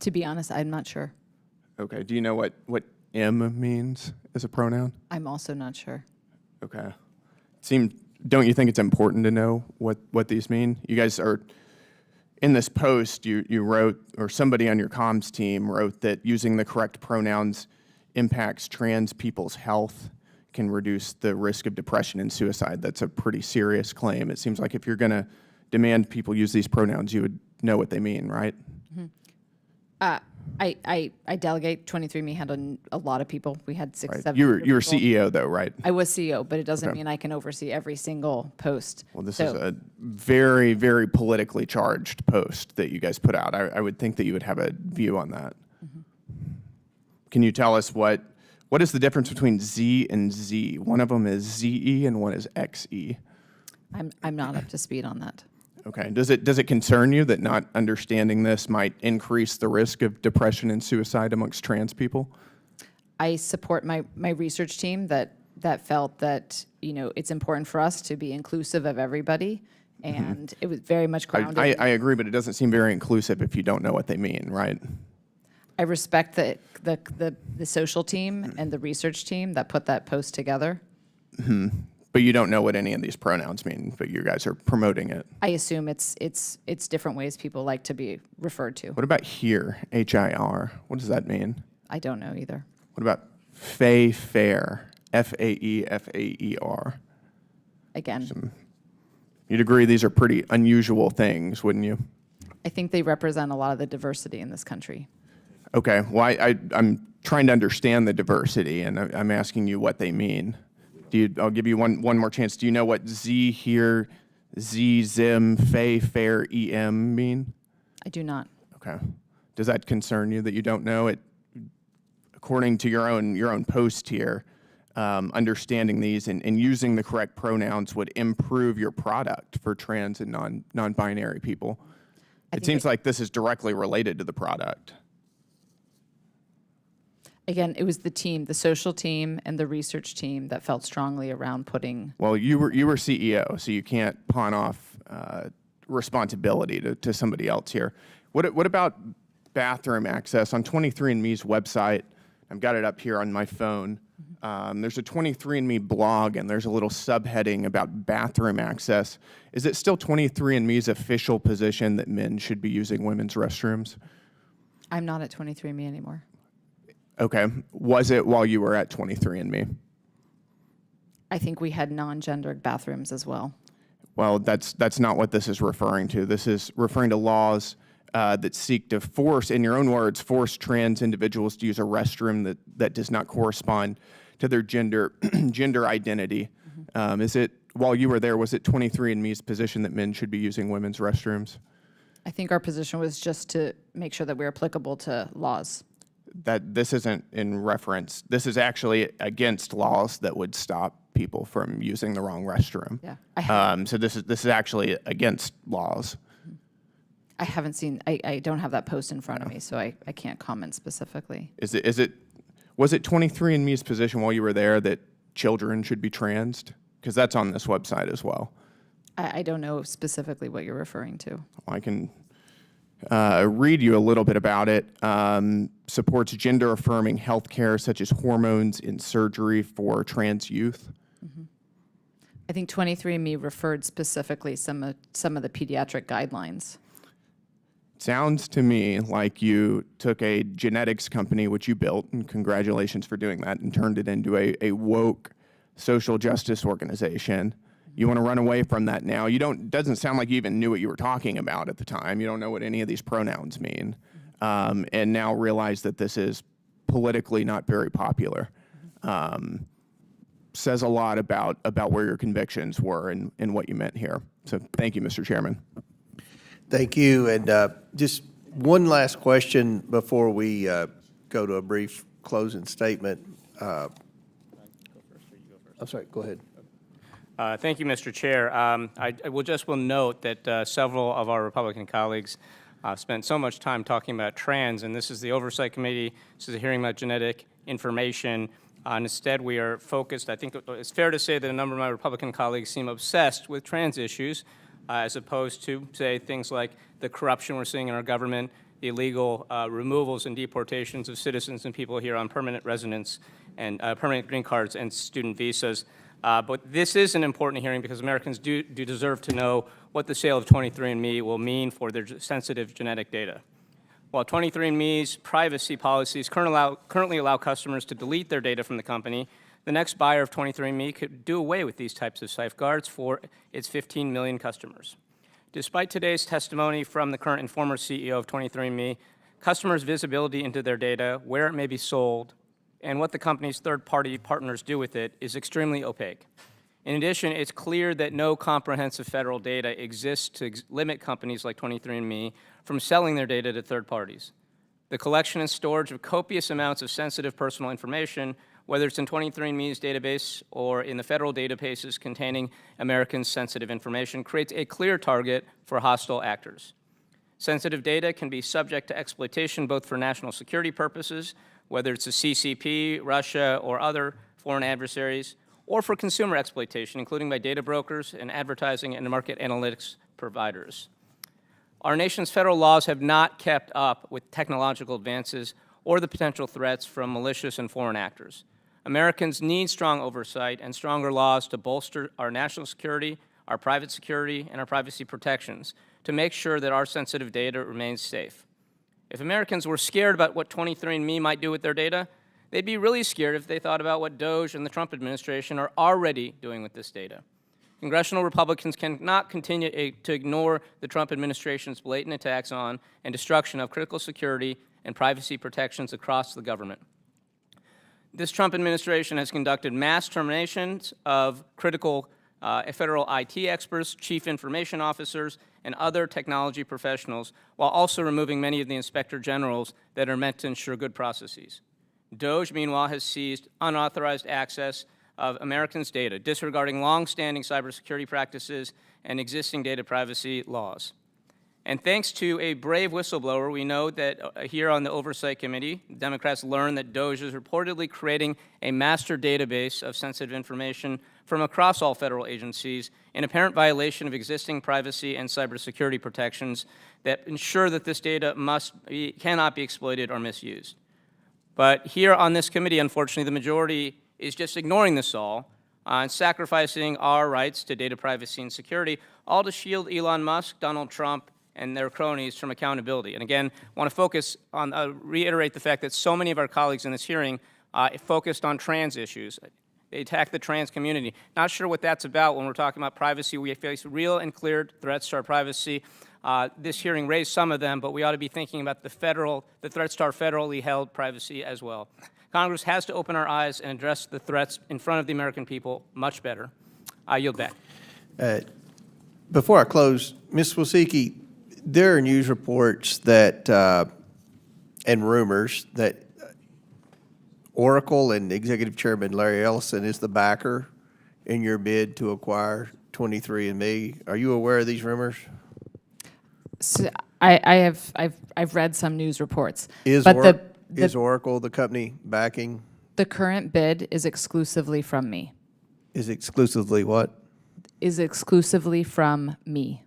To be honest, I'm not sure. Okay. Do you know what M means as a pronoun? I'm also not sure. Okay. Don't you think it's important to know what these mean? You guys are, in this post, you wrote, or somebody on your comms team wrote, that using the correct pronouns impacts trans people's health, can reduce the risk of depression and suicide. That's a pretty serious claim. It seems like if you're going to demand people use these pronouns, you would know what they mean, right? Mm-hmm. I delegate. 23andMe had a lot of people. We had 6, Right. 7. You were CEO though, right? I was CEO, but it doesn't Okay. mean I can oversee every single post. Well, this is a very, very politically charged post that you guys put out. I would think that you would have a view on that. Mm-hmm. Can you tell us what is the difference between Z and Z? One of them is ZE and one is XE. I'm not up to speed on that. Okay. Does it concern you that not understanding this might increase the risk of depression and suicide amongst trans people? I support my research team that felt that, it's important for us to be inclusive of everybody, and it was very much grounded. I agree, but it doesn't seem very inclusive if you don't know what they mean, right? I respect the social team and the research team that put that post together. Mm-hmm. But you don't know what any of these pronouns mean, but you guys are promoting it. I assume it's different ways people like to be referred to. What about here, HIR? What does that mean? I don't know either. What about fair, FAER? Again, You'd agree these are pretty unusual things, wouldn't you? I think they represent a lot of the diversity in this country. Okay, well, I'm trying to understand the diversity, and I'm asking you what they mean. I'll give you one more chance. Do you know what Z here, Z, Zim, fair, EM mean? I do not. Okay. Does that concern you that you don't know it? According to your own post here, understanding these and using the correct pronouns would improve your product for trans and non-binary people. It seems like this is directly related to the product. Again, it was the team, the social team and the research team that felt strongly around putting. Well, you were CEO, so you can't pawn off responsibility to somebody else here. What about bathroom access? On 23andMe's website, I've got it up here on my phone. There's a 23andMe blog, and there's a little subheading about bathroom access. Is it still 23andMe's official position that men should be using women's restrooms? I'm not at 23andMe anymore. Okay. Was it while you were at 23andMe? I think we had non-gendered bathrooms as well. Well, that's not what this is referring to. This is referring to laws that seek to force, in your own words, force trans individuals to use a restroom that does not correspond to their gender identity. While you were there, was it 23andMe's position that men should be using women's restrooms? I think our position was just to make sure that we're applicable to laws. That this isn't in reference, this is actually against laws that would stop people from using the wrong restroom. Yeah. So this is actually against laws. I haven't seen, I don't have that post in front of me, so I can't comment specifically. Was it 23andMe's position while you were there that children should be transed? Because that's on this website as well. I don't know specifically what you're referring to. I can read you a little bit about it. Supports gender-affirming health care such as hormones in surgery for trans youth. I think 23andMe referred specifically some of the pediatric guidelines. Sounds to me like you took a genetics company, which you built, and congratulations for doing that, and turned it into a woke social justice organization. You want to run away from that now. Doesn't sound like you even knew what you were talking about at the time. You don't know what any of these pronouns mean. And now realize that this is politically not very popular. Says a lot about where your convictions were and what you meant here. So thank you, Mr. Chairman. Thank you. And just one last question before we go to a brief closing statement. I'm sorry, go ahead. Thank you, Mr. Chair. I will note that several of our Republican colleagues spent so much time talking about trans, and this is the Oversight Committee. This is a hearing about genetic information. And instead, we are focused. I think it's fair to say that a number of my Republican colleagues seem obsessed with trans issues, as opposed to, say, things like the corruption we're seeing in our government, the illegal removals and deportations of citizens and people here on permanent residence and permanent green cards and student visas. But this is an important hearing because Americans do deserve to know what the sale of 23andMe will mean for their sensitive genetic data. While 23andMe's privacy policies currently allow customers to delete their data from the company, the next buyer of 23andMe could do away with these types of safeguards for its 15 million customers. Despite today's testimony from the current and former CEO of 23andMe, customers' visibility into their data, where it may be sold, and what the company's third-party partners do with it is extremely opaque. In addition, it's clear that no comprehensive federal data exists to limit companies like 23andMe from selling their data to third parties. The collection and storage of copious amounts of sensitive personal information, whether it's in 23andMe's database or in the federal databases containing Americans' sensitive information, creates a clear target for hostile actors. Sensitive data can be subject to exploitation both for national security purposes, whether it's the CCP, Russia, or other foreign adversaries, or for consumer exploitation, including by data brokers and advertising and market analytics providers. Our nation's federal laws have not kept up with technological advances or the potential threats from malicious and foreign actors. Americans need strong oversight and stronger laws to bolster our national security, our private security, and our privacy protections to make sure that our sensitive data remains safe. If Americans were scared about what 23andMe might do with their data, they'd be really scared if they thought about what DOJ and the Trump administration are already doing with this data. Congressional Republicans cannot continue to ignore the Trump administration's blatant attacks on and destruction of critical security and privacy protections across the government. This Trump administration has conducted mass terminations of critical federal IT experts, chief information officers, and other technology professionals, while also removing many of the inspector generals that are meant to ensure good processes. DOJ, meanwhile, has seized unauthorized access of Americans' data, disregarding long-standing cybersecurity practices and existing data privacy laws. And thanks to a brave whistleblower, we know that here on the Oversight Committee, Democrats learned that DOJ is reportedly creating a master database of sensitive information from across all federal agencies in apparent violation of existing privacy and cybersecurity protections that ensure that this data cannot be exploited or misused. But here on this committee, unfortunately, the majority is just ignoring this all and sacrificing our rights to data privacy and security, all to shield Elon Musk, Donald Trump, and their cronies from accountability. And again, I want to focus on, reiterate the fact that so many of our colleagues in this hearing focused on trans issues. They attack the trans community. Not sure what that's about when we're talking about privacy. We face real and clear threats to our privacy. This hearing raised some of them, but we ought to be thinking about the threats to our federally held privacy as well. Congress has to open our eyes and address the threats in front of the American people much better. I yield back. Before I close, Ms. Wasicki, there are news reports that, and rumors that Oracle and Executive Chairman Larry Ellison is the backer in your bid to acquire 23andMe. Are you aware of these rumors? So I've read some news reports. Is but is Oracle the company backing? the current bid is exclusively from me. Is exclusively what? Is exclusively from me.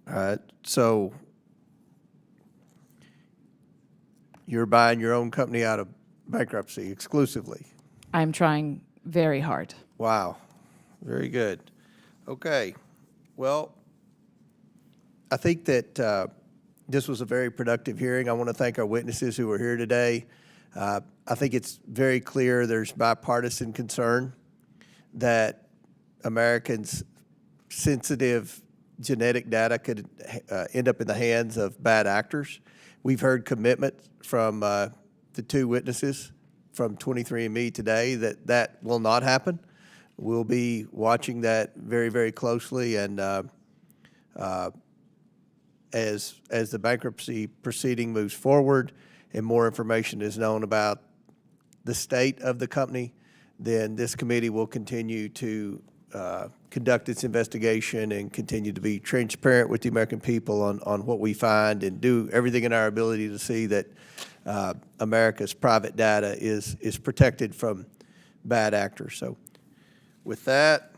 All right, so you're buying your own company out of bankruptcy exclusively? I'm trying very hard. Wow, very good. Okay, well, I think that this was a very productive hearing. I want to thank our witnesses who are here today. I think it's very clear there's bipartisan concern that Americans' sensitive genetic data could end up in the hands of bad actors. We've heard commitment from the two witnesses from 23andMe today that that will not happen. We'll be watching that very, very closely, and as the bankruptcy proceeding moves forward and more information is known about the state of the company, then this committee will continue to conduct its investigation and continue to be transparent with the American people on what we find, and do everything in our ability to see that America's private data is protected from bad actors. So with that,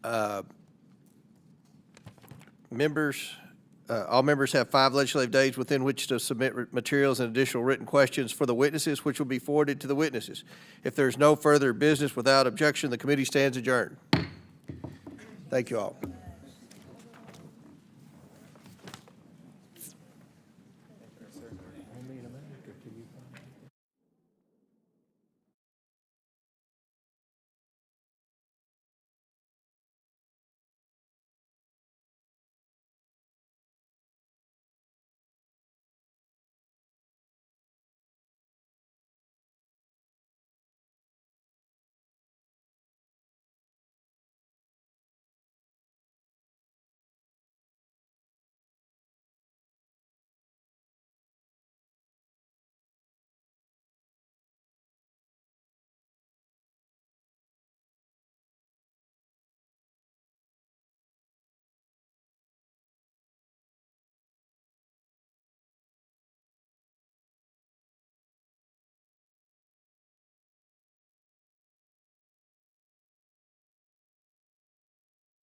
all members have 5 legislative days within which to submit materials and additional written questions for the witnesses, which will be forwarded to the witnesses. If there's no further business without objection, the committee stands adjourned. Thank you all.